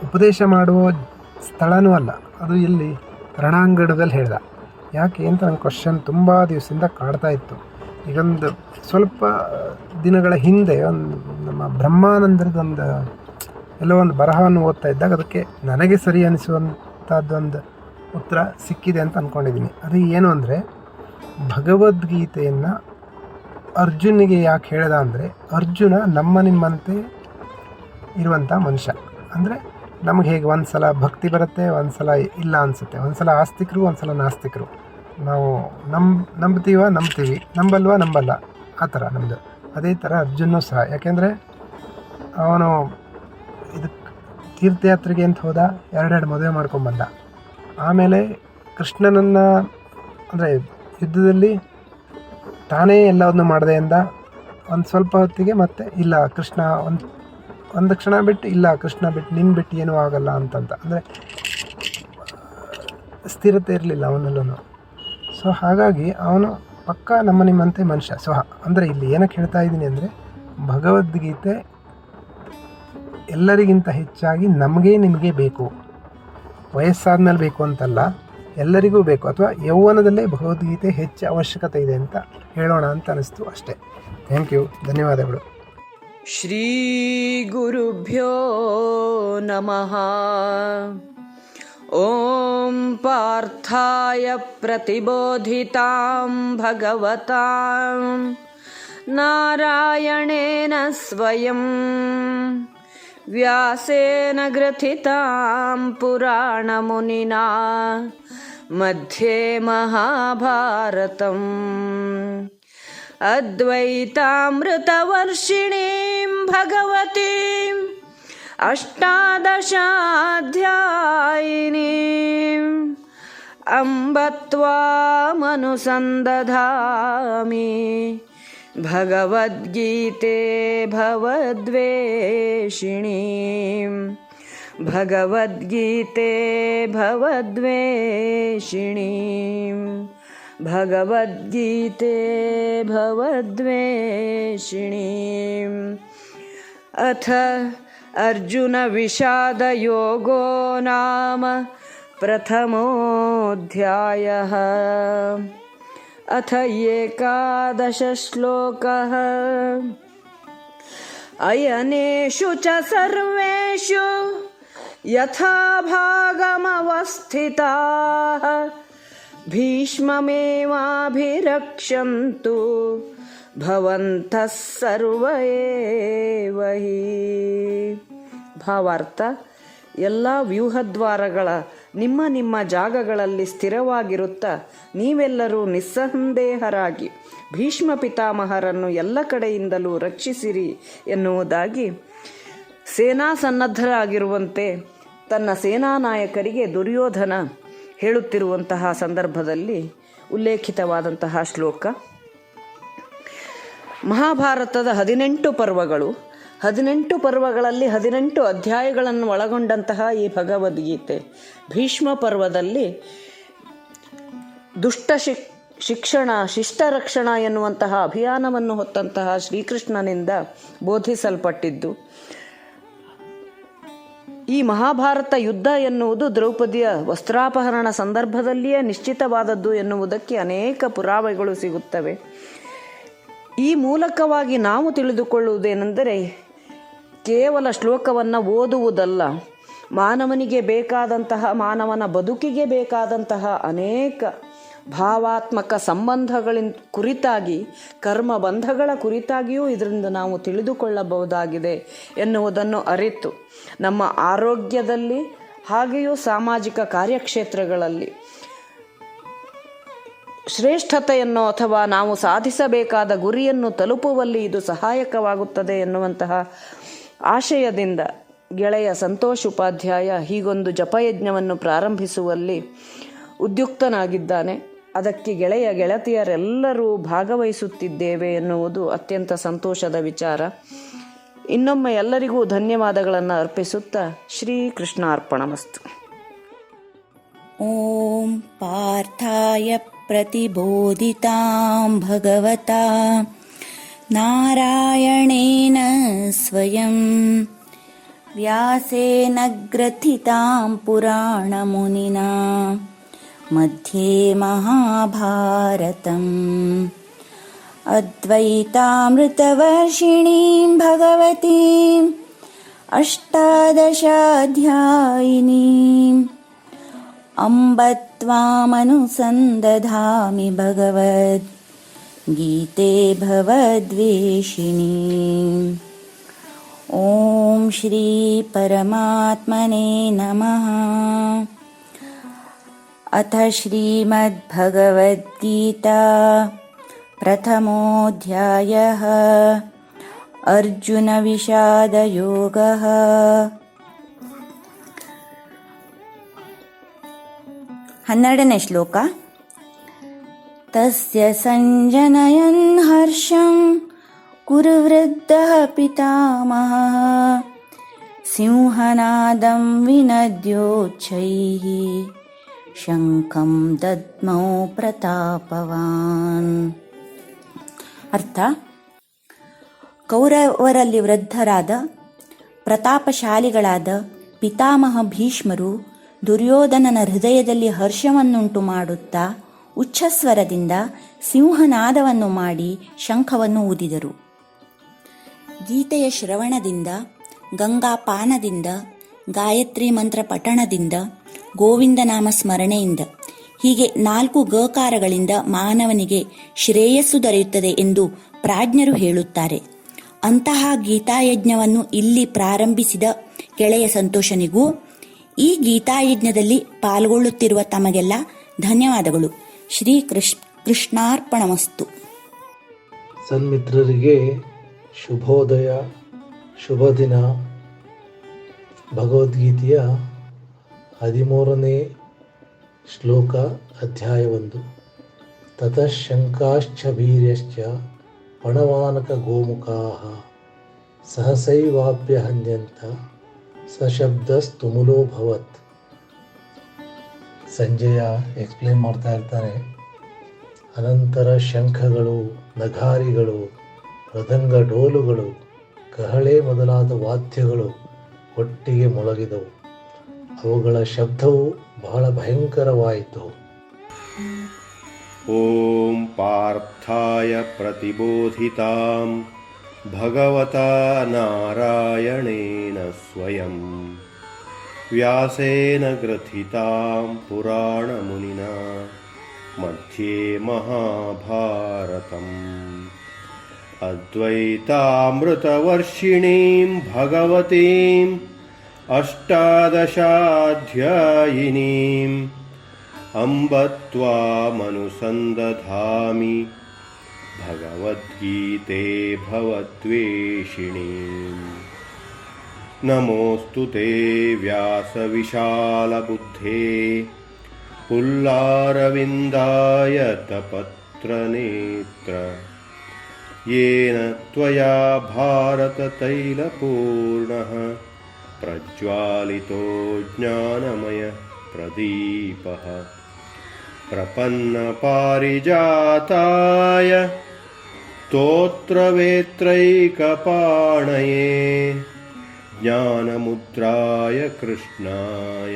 ಉಪದೇಶ ಮಾಡುವ ಸ್ಥಳನೂ ಅಲ್ಲ, ಅದು ಇಲ್ಲಿ ರಣಾಂಗಣದಲ್ಲಿ ಹೇಳ್ದ. ಯಾಕೆ ಅಂತ ನನ್ನ ಕ್ವಶನ್ ತುಂಬ ದಿವಸದಿಂದ ಕಾಡ್ತಾ ಇತ್ತು. ಈಗೊಂದು ಸ್ವಲ್ಪ ದಿನಗಳ ಹಿಂದೆ ನಮ್ಮ ಬ್ರಹ್ಮಾನಂದರದೊಂದು ಎಲ್ಲೋ ಒಂದು ಬರಹವನ್ನು ಓದ್ತಾ ಇದ್ದಾಗ ಅದಕ್ಕೆ ನನಗೆ ಸರಿ ಅನಿಸುವಂಥದ್ದೊಂದು ಉತ್ತರ ಸಿಕ್ಕಿದೆ ಅಂತ ಅಂದ್ಕೊಂಡಿದ್ದೀನಿ. ಅದು ಏನು ಅಂದರೆ, ಭಗವದ್ಗೀತೆಯನ್ನು ಅರ್ಜುನಿಗೆ ಯಾಕೆ ಹೇಳ್ದ ಅಂದರೆ, ಅರ್ಜುನ ನಿಮ್ಮಂತೆ ಇರುವಂಥ ಮನುಷ್ಯ. ಅಂದರೆ ನಮಗೆ ಹೇಗೆ ಒಂದು ಸಲ ಭಕ್ತಿ ಬರುತ್ತೆ, ಒಂದು ಸಲ ಇಲ್ಲ ಅನಿಸುತ್ತೆ, ಒಂದು ಸಲ ಆಸ್ತಿಕರು, ಒಂದು ಸಲ ನಾಸ್ತಿಕರು. ನಾವು ನಂಬ್ತೀವಿ, ನಂಬಲ್ಲ, ಆ ಥರ ನಮ್ಮದು. ಅದೇ ಥರ ಅರ್ಜುನೂ ಸಹ. ಯಾಕೆಂದರೆ ಅವನು ಇದಕ್ಕೆ ತೀರ್ಥಯಾತ್ರೆಗೆ ಅಂತ ಹೋದ, 2 ಮದುವೆ ಮಾಡ್ಕೊಂಬಂದ. ಆಮೇಲೆ ಕೃಷ್ಣನನ್ನು ಅಂದರೆ ಯುದ್ಧದಲ್ಲಿ ತಾನೇ ಎಲ್ಲವನ್ನು ಮಾಡದೆ ಅಂದ. ಒಂದು ಸ್ವಲ್ಪ ಹೊತ್ತಿಗೆ ಮತ್ತೆ ಇಲ್ಲ ಕೃಷ್ಣ, ಒಂದು ಕ್ಷಣ ಬಿಟ್ಟು ಇಲ್ಲ ಕೃಷ್ಣ ಬಿಟ್ಟು ನಿನ್ನ ಬಿಟ್ಟು ಏನೂ ಆಗಲ್ಲ ಅಂತಂತ. ಅಂದರೆ ಸ್ಥಿರತೆ ಇರಲಿಲ್ಲ ಅವನಲ್ಲೂ. ಸೊ ಹಾಗಾಗಿ ಅವನು ಪಕ್ಕ ನಿಮ್ಮಂತೆ ಮನುಷ್ಯ. ಸೊ ಅಂದರೆ ಇಲ್ಲಿ ಏನಕ್ಕೆ ಹೇಳ್ತಾ ಇದ್ದೀನಿ ಅಂದರೆ, ಭಗವದ್ಗೀತೆ ಎಲ್ಲರಿಗಿಂತ ಹೆಚ್ಚಾಗಿ ನಿಮಗೆ ಬೇಕು. ವಯಸ್ಸಾದ್ಮೇಲೆ ಬೇಕು ಅಂತಲ್ಲ, ಎಲ್ಲರಿಗೂ ಬೇಕು. ಅಥವಾ ಯೌವನದಲ್ಲೇ ಭಗವದ್ಗೀತೆ ಹೆಚ್ಚು ಅವಶ್ಯಕತೆ ಇದೆ ಅಂತ ಹೇಳೋಣ ಅಂತ ಅನಿಸ್ತು ಅಷ್ಟೇ. ಥ್ಯಾಂಕ್ ಯು, ಧನ್ಯವಾದಗಳು. ಶ್ರೀ ಗುರುಭ್ಯೋ ನಮಃ. ಓಂ ಪಾರ್ಥಾಯ ಪ್ರತಿಬೋಧಿತಾಂ ಭಗವತಾಂ ನಾರಾಯಣೇನ ಸ್ವಯಂ ವ್ಯಾಸೇನ ಗ್ರಥಿತಾಂ ಪುರಾಣಮುನಿನಾ ಮಧ್ಯೆ ಮಹಾಭಾರತಂ ಅದ್ವೈತಾಮೃತವರ್ಷಿಣೀಂ ಭಗವತೀಂ ಅಷ್ಟಾದಶಾಧ್ಯಾಯಿನೀಂ ಅಂಬ ತ್ವಾಮನುಸಂದಧಾಮಿ ಭಗವದ್ಗೀತೆ ಭವದ್ವೇಷಿಣೀಂ ಭಗವದ್ಗೀತೆ ಭವದ್ವೇಷಿಣೀಂ ಭಗವದ್ಗೀತೆ ಭವದ್ವೇಷಿಣೀಂ. ಅಥ ಅರ್ಜುನ ವಿಷಾದಯೋಗೋ ನಾಮ ಪ್ರಥಮೋऽಧ್ಯಾಯಃ. ಅಥ ಏಕಾದಶ ಶ್ಲೋಕಃ. ಅಯನೇಷು ಚ ಸರ್ವೇಷು ಯಥಾ ಭಾಗಮವಸ್ಥಿತಾಃ ಭೀಷ್ಮಮೇವಾಭಿರಕ್ಷन्तು ಭವಂತಃ ಸರ್ವ ಏವ ಹಿ. ಭಾವಾರ್ಥ: ಎಲ್ಲ ವ್ಯೂಹದ್ವಾರಗಳ ನಿಮ್ಮ ಜಾಗಗಳಲ್ಲಿ ಸ್ಥಿರವಾಗಿರುತ್ತಾ ನೀವೆಲ್ಲರೂ ನಿಸ್ಸಂದೇಹರಾಗಿ ಭೀಷ್ಮ ಪಿತಾಮಹರನ್ನು ಎಲ್ಲ ಕಡೆಯಿಂದಲೂ ರಕ್ಷಿಸಿರಿ ಎನ್ನುವುದಾಗಿ ಸೇನಾ ಸನ್ನದ್ಧರಾಗಿರುವಂತೆ ತನ್ನ ಸೇನಾ ನಾಯಕರಿಗೆ ದುರ್ಯೋಧನ ಹೇಳುತ್ತಿರುವಂತಹ ಸಂದರ್ಭದಲ್ಲಿ ಉಲ್ಲೇಖಿತವಾದಂತಹ ಶ್ಲೋಕ. ಮಹಾಭಾರತದ 18 ಪರ್ವಗಳು, 18 ಪರ್ವಗಳಲ್ಲಿ 18 ಅಧ್ಯಾಯಗಳನ್ನು ಒಳಗೊಂಡಂತಹ ಈ ಭಗವದ್ಗೀತೆ ಭೀಷ್ಮ ಪರ್ವದಲ್ಲಿ ದುಷ್ಟ ಶಿಕ್ಷಣ ಶಿಷ್ಟ ರಕ್ಷಣ ಎನ್ನುವಂತಹ ಅಭಿಯಾನವನ್ನು ಹೊತ್ತಂತಹ ಶ್ರೀಕೃಷ್ಣನಿಂದ ಬೋಧಿಸಲ್ಪಟ್ಟಿದ್ದು. ಈ ಮಹಾಭಾರತ ಯುದ್ಧ ಎನ್ನುವುದು ದ್ರೌಪದಿಯ ವಸ್ತ್ರಾಪಹರಣ ಸಂದರ್ಭದಲ್ಲಿಯೇ ನಿಶ್ಚಿತವಾದದ್ದು ಎನ್ನುವುದಕ್ಕೆ ಅನೇಕ ಪುರಾವೆಗಳು ಸಿಗುತ್ತವೆ. ಈ ಮೂಲಕವಾಗಿ ನಾವು ತಿಳಿದುಕೊಳ್ಳುವುದೇನೆಂದರೆ, ಕೇವಲ ಶ್ಲೋಕವನ್ನು ಓದುವುದಲ್ಲ, ಮಾನವನಿಗೆ ಬೇಕಾದಂತಹ, ಮಾನವನ ಬದುಕಿಗೆ ಬೇಕಾದಂತಹ ಅನೇಕ ಭಾವಾತ್ಮಕ ಸಂಬಂಧಗಳಿನ ಕುರಿತಾಗಿ, ಕರ್ಮಬಂಧಗಳ ಕುರಿತಾಗಿಯೂ ಇದರಿಂದ ನಾವು ತಿಳಿದುಕೊಳ್ಳಬಹುದಾಗಿದೆ ಎನ್ನುವುದನ್ನು ಅರಿತು ನಮ್ಮ ಆರೋಗ್ಯದಲ್ಲಿ ಹಾಗೆಯೂ ಸಾಮಾಜಿಕ ಕಾರ್ಯಕ್ಷೇತ್ರಗಳಲ್ಲಿ ಶ್ರೇಷ್ಠತೆಯನ್ನು ಅಥವಾ ನಾವು ಸಾಧಿಸಬೇಕಾದ ಗುರಿಯನ್ನು ತಲುಪುವಲ್ಲಿ ಇದು ಸಹಾಯಕವಾಗುತ್ತದೆ ಎನ್ನುವಂತಹ ಆಶಯದಿಂದ ಗೆಳೆಯ ಸಂತೋಷ್ ಉಪಾಧ್ಯಾಯ ಹೀಗೊಂದು ಜಪಯಜ್ಞವನ್ನು ಪ್ರಾರಂಭಿಸುವಲ್ಲಿ ಉದ್ಯುಕ್ತನಾಗಿದ್ದಾನೆ. ಅದಕ್ಕೆ ಗೆಳತಿಯರೆಲ್ಲರೂ ಭಾಗವಹಿಸುತ್ತಿದ್ದೇವೆ ಎನ್ನುವುದು ಅತ್ಯಂತ ಸಂತೋಷದ ವಿಚಾರ. ಇನ್ನೊಮ್ಮೆ ಎಲ್ಲರಿಗೂ ಧನ್ಯವಾದಗಳನ್ನು ಅರ್ಪಿಸುತ್ತಾ ಶ್ರೀಕೃಷ್ಣಾರ್ಪಣಮಸ್ತು. ಓಂ ಪಾರ್ಥಾಯ ಪ್ರತಿಬೋಧಿತಾಂ ಭಗವತಾ ನಾರಾಯಣೇನ ಸ್ವಯಂ ವ್ಯಾಸೇನ ಗ್ರಥಿತಾಂ ಪುರಾಣಮುನಿನಾ ಮಧ್ಯೆ ಮಹಾಭಾರತಂ ಅದ್ವೈತಾಮೃತವರ್ಷಿಣೀಂ ಭಗವತೀಂ ಅಷ್ಟಾದಶಾಧ್ಯಾಯಿನೀಂ ಅಂಬ ತ್ವಾಮನುಸಂದಧಾಮಿ ಭಗವದ್ ಗೀತೆ ಭವದ್ವೇಷಿಣೀಂ. ಓಂ ಶ್ರೀ ಪರಮಾತ್ಮನೇ ನಮಃ. ಅಥ ಶ್ರೀಮದ್ಭಗವದ್ಗೀತಾ ಪ್ರಥಮೋಧ್ಯಾಯಃ ಅರ್ಜುನ ವಿಷಾದಯೋಗಃ. 12ನೇ ಶ್ಲೋಕ. ತಸ್ಯ ಸಂಜನಯನ್ ಹರ್ಷಂ ಕುರುವೃದ್ಧಃ ಪಿತಾಮಹಃ ಸಿಂಹನಾದಂ ವಿನದ್ಯೋಚ್ಛೈಃ ಶಂಖಂ ದದ್ಮೌ ಪ್ರತಾಪವಾನ್. ಅರ್ಥ: ಕೌರವರಲ್ಲಿ ವೃದ್ಧರಾದ ಪ್ರತಾಪಶಾಲಿಗಳಾದ ಪಿತಾಮಹ ಭೀಷ್ಮರು ದುರ್ಯೋಧನನ ಹೃದಯದಲ್ಲಿ ಹರ್ಷವನ್ನುಂಟು ಮಾಡುತ್ತಾ ಉಚ್ಚಸ್ವರದಿಂದ ಸಿಂಹನಾದವನ್ನು ಮಾಡಿ ಶಂಖವನ್ನು ಊದಿದರು. ಗೀತೆಯ ಶ್ರವಣದಿಂದ, ಗಂಗಾಪಾನದಿಂದ, ಗಾಯತ್ರಿ ಮಂತ್ರ ಪಠಣದಿಂದ, ಗೋವಿಂದ ನಾಮ ಸ್ಮರಣೆಯಿಂದ, ಹೀಗೆ 4 ಗಕಾರಗಳಿಂದ ಮಾನವನಿಗೆ ಶ್ರೇಯಸ್ಸು ದೊರೆಯುತ್ತದೆ ಎಂದು ಪ್ರಾಜ್ಞರು ಹೇಳುತ್ತಾರೆ. ಅಂತಹ ಗೀತಾಯಜ್ಞವನ್ನು ಇಲ್ಲಿ ಪ್ರಾರಂಭಿಸಿದ ಗೆಳೆಯ ಸಂತೋಷನಿಗೂ ಈ ಗೀತಾಯಜ್ಞದಲ್ಲಿ ಪಾಲ್ಗೊಳ್ಳುತ್ತಿರುವ ತಮಗೆಲ್ಲ ಧನ್ಯವಾದಗಳು. ಶ್ರೀ ಕೃಷ್ಣಾರ್ಪಣಮಸ್ತು. ಸನ್ಮಿತ್ರರಿಗೆ ಶುಭೋದಯ, ಶುಭ ದಿನ. ಭಗವದ್ಗೀತೆಯ 13ನೇ ಶ್ಲೋಕ, ಅಧ್ಯಾಯ 1. ತತಃ ಶಂಕಾಶ್ಚ ವೀರ್ಯಶ್ಚ ಪಣವಾನಕ ಗೋಮುಖಾಃ ಸಹಸೈವಾಭ್ಯಹನ್ಯಂತ ಸಶಬ್ದಸ್ತುಮುಲೋಭವತ್. ಸಂಜಯ ಎಕ್ಸ್ಪ್ಲೇನ್ ಮಾಡ್ತಾ ಇರ್ತಾರೆ. ಅನಂತರ ಶಂಖಗಳು, ನಗಾರಿಗಳು, ಮೃದಂಗ ಡೋಲುಗಳು, ಕಹಳೆ ಮೊದಲಾದ ವಾದ್ಯಗಳು ಒಟ್ಟಿಗೆ ಮೊಳಗಿದವು. ಅವುಗಳ ಶಬ್ದವು ಬಹಳ ಭಯಂಕರವಾಯಿತು. ಓಂ ಪಾರ್ಥಾಯ ಪ್ರತಿಬೋಧಿತಾಂ ಭಗವತಾ ನಾರಾಯಣೇನ ಸ್ವಯಂ ವ್ಯಾಸೇನ ಗ್ರಥಿತಾಂ ಪುರಾಣಮುನಿನಾ ಮಧ್ಯೆ ಮಹಾಭಾರತಂ ಅದ್ವೈತಾಮೃತವರ್ಷಿಣೀಂ ಭಗವತೀಂ ಅಷ್ಟಾದಶಾಧ್ಯಾಯಿನೀಂ ಅಂಬ ತ್ವಾಮನುಸಂದಧಾಮಿ ಭಗವದ್ಗೀತೆ ಭವದ್ವೇಷಿಣೀಂ. ನಮೋऽस्तु ते ವ್ಯಾಸವಿಶಾಲಬುದ್ಧೇ ಪುಲ್ಲಾರವಿಂದಾಯತಪತ್ರನೇತ್ರ ಯೇನ ತ್ವಯಾ ಭಾರತತೈಲಪೂರ್ಣಃ ಪ್ರಜ್ವಾಲಿತೋ ಜ್ಞಾನಮಯ ಪ್ರದೀಪಃ. ಪ್ರಪನ್ನಪಾರಿಜಾತಾಯ ಸ್ತೋತ್ರವೇತ್ರೈಕಪಾಣಯೇ ಜ್ಞಾನಮುದ್ರಾಯ ಕೃಷ್ಣಾಯ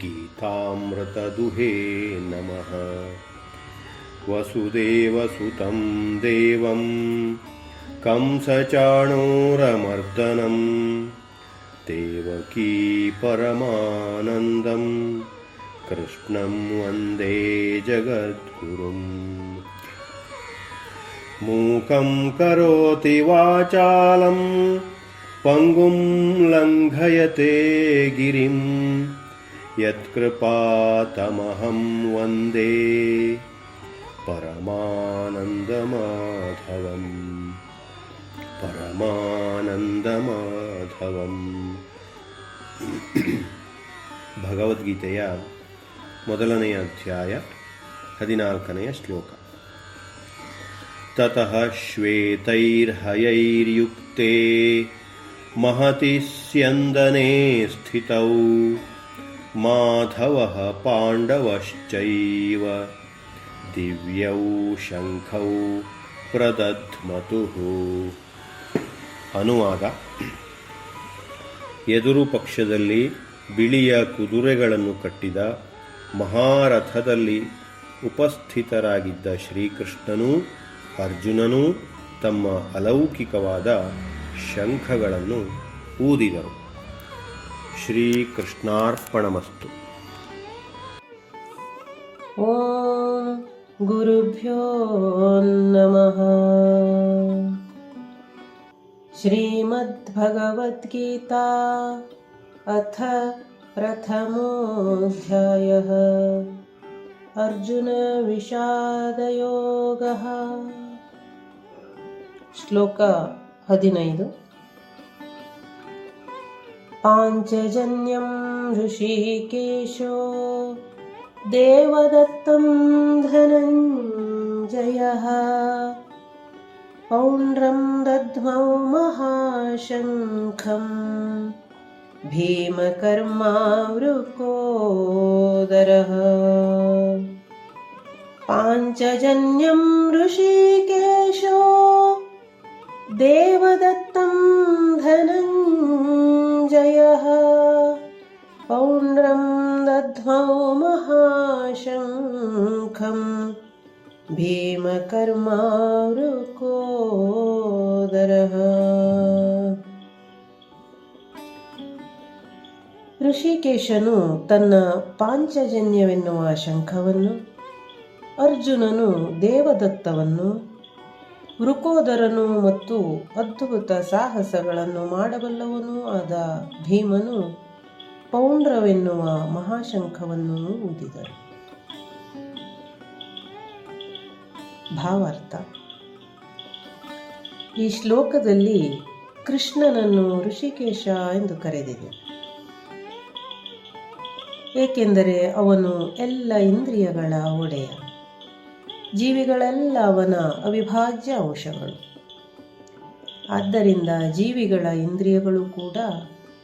ಗೀತಾಮೃತದುಹೇ ನಮಃ. ವಸುದೇವಸುತಂ ದೇವಂ ಕಂಸಚಾಣೂರಮರ್ದನಂ ದೇವಕೀ ಪರಮಾನಂದಂ ಕೃಷ್ಣಂ ವಂದೇ ಜಗದ್ಗುರುಂ. ಮೂಕಂ ಕರೋತಿ ವಾಚಾಲಂ ಪಂಗುಂ ಲಂಘಯತೆ ಗಿರಿಂ ಯತ್ಕೃಪಾತಮಹಂ ವಂದೇ ಪರಮಾನಂದಮಾಧವಂ. ಭಗವದ್ಗೀತೆಯ 1ನೇ ಅಧ್ಯಾಯ 14ನೇ ಶ್ಲೋಕ. ತತಃ ಶ್ವೇತೈರ್ಹಯೈರ್ಯುಕ್ತ ते महति स्यन्दने स्थितौ माधवः पाण्डवश्चैव दिव्यौ शङ्खौ ಪ್ರದಧ್ಮತುಃ. ಅನುವಾದ: ಎದುರು ಪಕ್ಷದಲ್ಲಿ ಬಿಳಿಯ ಕುದುರೆಗಳನ್ನು ಕಟ್ಟಿದ ಮಹಾರಥದಲ್ಲಿ ಉಪಸ್ಥಿತರಾಗಿದ್ದ ಶ್ರೀಕೃಷ್ಣನೂ ಅರ್ಜುನನೂ ತಮ್ಮ ಅಲೌಕಿಕವಾದ ಶಂಖಗಳನ್ನು ಊದಿದರು. ಶ್ರೀಕೃಷ್ಣಾರ್ಪಣಮಸ್ತು. ಓಂ ಗುರುಭ್ಯೋ ನಮಃ. ಶ್ರೀಮದ್ಭಗವದ್ಗೀತಾ ಅಥ ಪ್ರಥಮೋऽಧ್ಯಾಯಃ. ಅರ್ಜುನ ವಿಷಾದಯೋಗಃ. ಶ್ಲೋಕ 15. ಪಾಂಚಜನ್ಯಂ ಋಷಿಕೇಶೋ ದೇವದತ್ತಂ ಧನಂಜಯಃ ಪೌಂಡ್ರಂ ದಧ್ಮೌ ಮಹಾಶಂಖಂ ಭೀಮಕರ್ಮಾವೃಕೋದರಃ. ಪಾಂಚಜನ್ಯಂ ಋಷಿಕೇಶೋ ದೇವದತ್ತಂ ಧನಂಜಯಃ ಪೌಂಡ್ರಂ ದಧ್ಮೌ ಮಹಾಶಂಖಂ ಭೀಮಕರ್ಮಾವೃಕೋದರಃ. ಋಷಿಕೇಶನು ತನ್ನ ಪಾಂಚಜನ್ಯವೆನ್ನುವ ಶಂಖವನ್ನು, ಅರ್ಜುನನು ದೇವದತ್ತವನ್ನು, ವೃಕೋದರನು ಮತ್ತು ಅದ್ಭುತ ಸಾಹಸಗಳನ್ನು ಮಾಡಬಲ್ಲವನೂ ಆದ ಭೀಮನು ಪೌಂಡ್ರವೆನ್ನುವ ಮಹಾಶಂಖವನ್ನು ಊದಿದರು. ಭಾವಾರ್ಥ: ಈ ಶ್ಲೋಕದಲ್ಲಿ ಕೃಷ್ಣನನ್ನು ಋಷಿಕೇಶ ಎಂದು ಕರೆದಿದೆ. ಏಕೆಂದರೆ ಅವನು ಎಲ್ಲ ಇಂದ್ರಿಯಗಳ ಒಡೆಯ. ಜೀವಿಗಳೆಲ್ಲ ಅವನ ಅವಿಭಾಜ್ಯ ಅಂಶಗಳು. ಆದ್ದರಿಂದ ಜೀವಿಗಳ ಇಂದ್ರಿಯಗಳು ಕೂಡ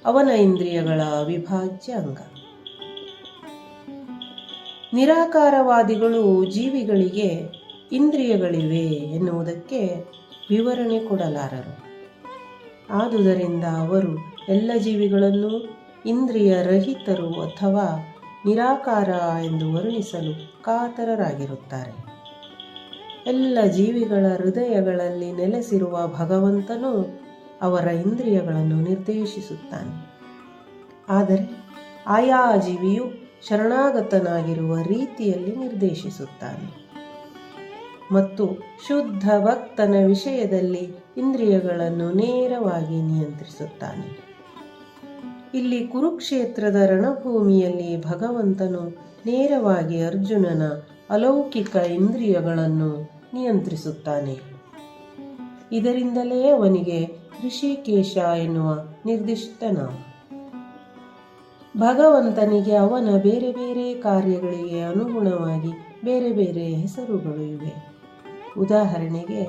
ಅವನ ಇಂದ್ರಿಯಗಳ ಅವಿಭಾಜ್ಯ ಅಂಗ. ನಿರಾಕಾರವಾದಿಗಳು ಜೀವಿಗಳಿಗೆ ಇಂದ್ರಿಯಗಳಿವೆ ಎನ್ನುವುದಕ್ಕೆ ವಿವರಣೆ ಕೊಡಲಾರರು. ಆದುದರಿಂದ ಅವರು ಎಲ್ಲ ಜೀವಿಗಳನ್ನು ಇಂದ್ರಿಯ ರಹಿತರು ಅಥವಾ ನಿರಾಕಾರ ಎಂದು ವರ್ಣಿಸಲು ಕಾತರರಾಗಿರುತ್ತಾರೆ. ಎಲ್ಲ ಜೀವಿಗಳ ಹೃದಯಗಳಲ್ಲಿ ನೆಲೆಸಿರುವ ಭಗವಂತನು ಅವರ ಇಂದ್ರಿಯಗಳನ್ನು ನಿರ್ದೇಶಿಸುತ್ತಾನೆ. ಆದರೆ ಆಯಾ ಜೀವಿಯು ಶರಣಾಗತನಾಗಿರುವ ರೀತಿಯಲ್ಲಿ ನಿರ್ದೇಶಿಸುತ್ತಾನೆ ಮತ್ತು ಶುದ್ಧ ಭಕ್ತನ ವಿಷಯದಲ್ಲಿ ಇಂದ್ರಿಯಗಳನ್ನು ನೇರವಾಗಿ ನಿಯಂತ್ರಿಸುತ್ತಾನೆ. ಇಲ್ಲಿ ಕುರುಕ್ಷೇತ್ರದ ರಣಭೂಮಿಯಲ್ಲಿ ಭಗವಂತನು ನೇರವಾಗಿ ಅರ್ಜುನನ ಅಲೌಕಿಕ ಇಂದ್ರಿಯಗಳನ್ನು ನಿಯಂತ್ರಿಸುತ್ತಾನೆ. ಇದರಿಂದಲೇ ಅವನಿಗೆ ಋಷಿಕೇಶ ಎನ್ನುವ ನಿರ್ದಿಷ್ಟ ನಾಮ. ಭಗವಂತನಿಗೆ ಅವನ ಬೇರೆ ಬೇರೆ ಕಾರ್ಯಗಳಿಗೆ ಅನುಗುಣವಾಗಿ ಬೇರೆ ಬೇರೆ ಹೆಸರುಗಳು ಇವೆ. ಉದಾಹರಣೆಗೆ,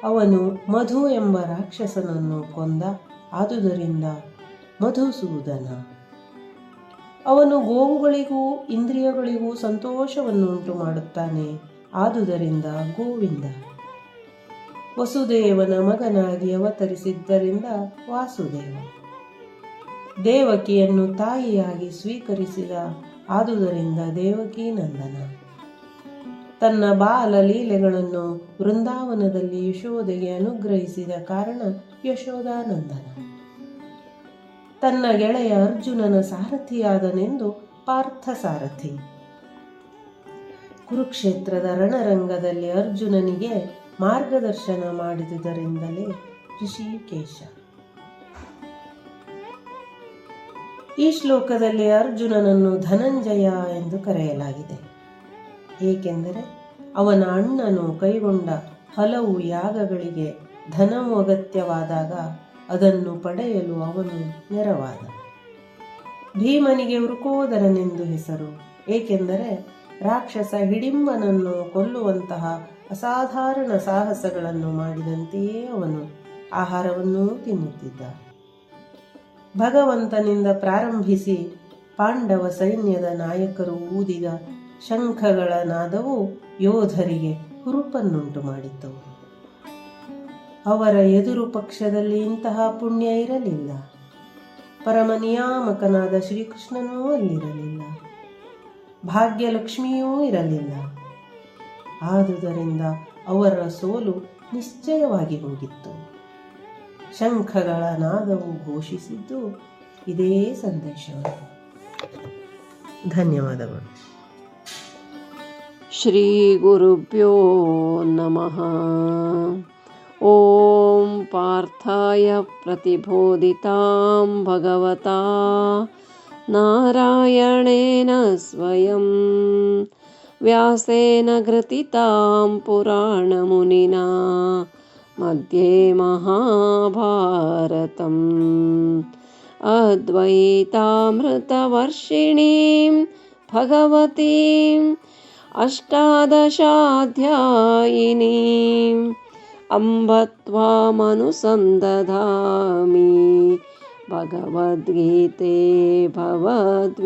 ಅವನು ಮಧು ಎಂಬ ರಾಕ್ಷಸನನ್ನು ಕೊಂದ, ಆದುದರಿಂದ ಮಧುಸೂದನ. ಅವನು ಗೋವುಗಳಿಗೂ ಇಂದ್ರಿಯಗಳಿಗೂ ಸಂತೋಷವನ್ನು ಉಂಟು ಮಾಡುತ್ತಾನೆ, ಆದುದರಿಂದ ಗೋವಿಂದ. ವಸುದೇವನ ಮಗನಾಗಿ ಅವತರಿಸಿದ್ದರಿಂದ ವಾಸುದೇವ. ದೇವಕಿಯನ್ನು ತಾಯಿಯಾಗಿ ಸ್ವೀಕರಿಸಿದ, ಆದುದರಿಂದ ದೇವಕೀ ನಂದನ. ತನ್ನ ಬಾಲ ಲೀಲೆಗಳನ್ನು ವೃಂದಾವನದಲ್ಲಿ ಯಶೋದೆಗೆ ಅನುಗ್ರಹಿಸಿದ ಕಾರಣ ಯಶೋದಾನಂದನ. ತನ್ನ ಗೆಳೆಯ ಅರ್ಜುನನ ಸಾರಥಿಯಾದನೆಂದು ಪಾರ್ಥಸಾರಥಿ. ಕುರುಕ್ಷೇತ್ರದ ರಣರಂಗದಲ್ಲಿ ಅರ್ಜುನನಿಗೆ ಮಾರ್ಗದರ್ಶನ ಮಾಡಿದುದರಿಂದಲೇ ಋಷಿಕೇಶ. ಈ ಶ್ಲೋಕದಲ್ಲಿ ಅರ್ಜುನನನ್ನು ಧನಂಜಯ ಎಂದು ಕರೆಯಲಾಗಿದೆ. ಏಕೆಂದರೆ ಅವನ ಅಣ್ಣನು ಕೈಗೊಂಡ ಹಲವು ಯಾಗಗಳಿಗೆ ಧನವು ಅಗತ್ಯವಾದಾಗ ಅದನ್ನು ಪಡೆಯಲು ಅವನು ನೆರವಾದ. ಭೀಮನಿಗೆ ವೃಕೋದರನೆಂದು ಹೆಸರು. ಏಕೆಂದರೆ ರಾಕ್ಷಸ ಹಿಡಿಂಬನನ್ನು ಕೊಲ್ಲುವಂತಹ ಅಸಾಧಾರಣ ಸಾಹಸಗಳನ್ನು ಮಾಡಿದಂತೆಯೇ ಅವನು ಆಹಾರವನ್ನೂ ತಿನ್ನುತ್ತಿದ್ದ. ಭಗವಂತನಿಂದ ಪ್ರಾರಂಭಿಸಿ ಪಾಂಡವ ಸೈನ್ಯದ ನಾಯಕರು ಊದಿದ ಶಂಖಗಳ ನಾದವು ಯೋಧರಿಗೆ ಹುರುಪನ್ನುಂಟು ಮಾಡಿತು. ಅವರ ಎದುರು ಪಕ್ಷದಲ್ಲಿ ಇಂತಹ ಪುಣ್ಯ ಇರಲಿಲ್ಲ. ಪರಮ ನಿಯಾಮಕನಾದ ಶ್ರೀಕೃಷ್ಣನೂ ಅಲ್ಲಿರಲಿಲ್ಲ. ಭಾಗ್ಯಲಕ್ಷ್ಮಿಯೂ ಇರಲಿಲ್ಲ. ಆದುದರಿಂದ ಅವರ ಸೋಲು ನಿಶ್ಚಯವಾಗಿ ಹೋಗಿತ್ತು. ಶಂಖಗಳ ನಾದವು ಘೋಷಿಸಿದ್ದು ಇದೇ ಸಂದೇಶವನ್ನು. ಧನ್ಯವಾದಗಳು. ಶ್ರೀ ಗುರುಭ್ಯೋ ನಮಃ. ಓಂ ಪಾರ್ಥಾಯ ಪ್ರತಿಬೋಧಿತಾಂ ಭಗವತಾ ನಾರಾಯಣೇನ ಸ್ವಯಂ ವ್ಯಾಸೇನ ಗ್ರಥಿತಾಂ ಪುರಾಣಮುನಿನಾ ಮಧ್ಯೆ ಮಹಾಭಾರತಂ ಅದ್ವೈತಾಮೃತವರ್ಷಿಣೀಂ ಭಗವತೀಂ ಅಷ್ಟಾದಶಾಧ್ಯಾಯಿನೀಂ ಅಂಬ ತ್ವಾಮನುಸಂದಧಾಮಿ ಭಗವದ್ಗೀತೆ ಭವದ್ವೇಷಿಣಿ.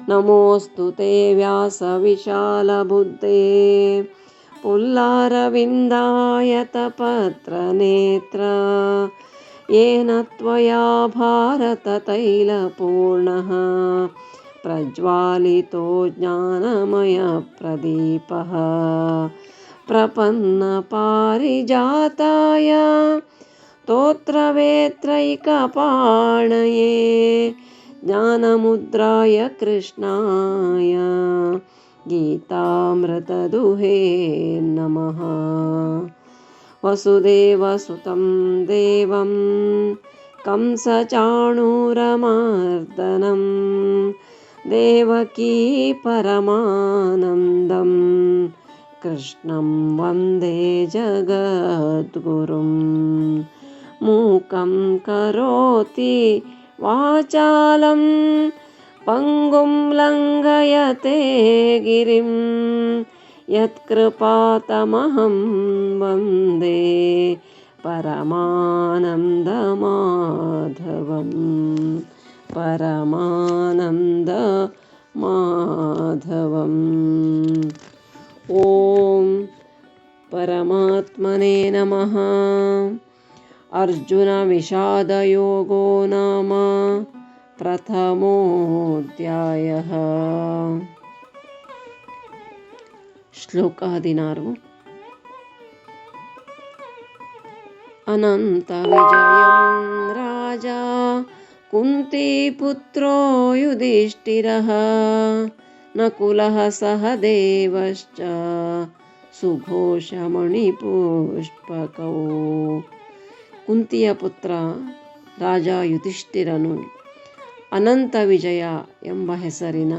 ನಮೋऽस्तु ते व्यासविशालबुद्धे पुल्लारविन्दायतपत्रनेत्र येन त्वया भारततैलपूर्णः प्रज्वालितो ज्ञानमयप्रदीपः प्रपन्नपारिजाताय स्तोत्रवेत्रैकपाणये ज्ञानमुद्राय कृष्णाय गीतामृतदुहे नमः. वसुदेवसुतं देवं कंसचाणूरमर्दनं देवकी परमानन्दं कृष्णं वन्दे जगद्गुरुं. मूकं करोति वाचालं पङ्गुं लङ्घयते गिरिं यत्कृपातमहं वन्दे परमानन्दमाधवं. परमानन्दमाधवम्. ॐ परमात्मने नमः. अर्जुनविषादयोगो नाम प्रथमोऽध्यायः. ಶ್ಲೋಕ 16. ಅನಂತವಿಜಯಂ ರಾಜಾ ಕುಂತೀಪುತ್ರೋ ಯುಧಿಷ್ಠಿರಃ ನಕುಲಃ ಸಹದೇವಶ್ಚ ಸುಘೋಷಮಣಿಪುಷ್ಪಕೌ. ಕುಂತಿಯ ಪುತ್ರ ರಾಜ ಯುಧಿಷ್ಠಿರನು ಅನಂತ ವಿಜಯ ಎಂಬ ಹೆಸರಿನ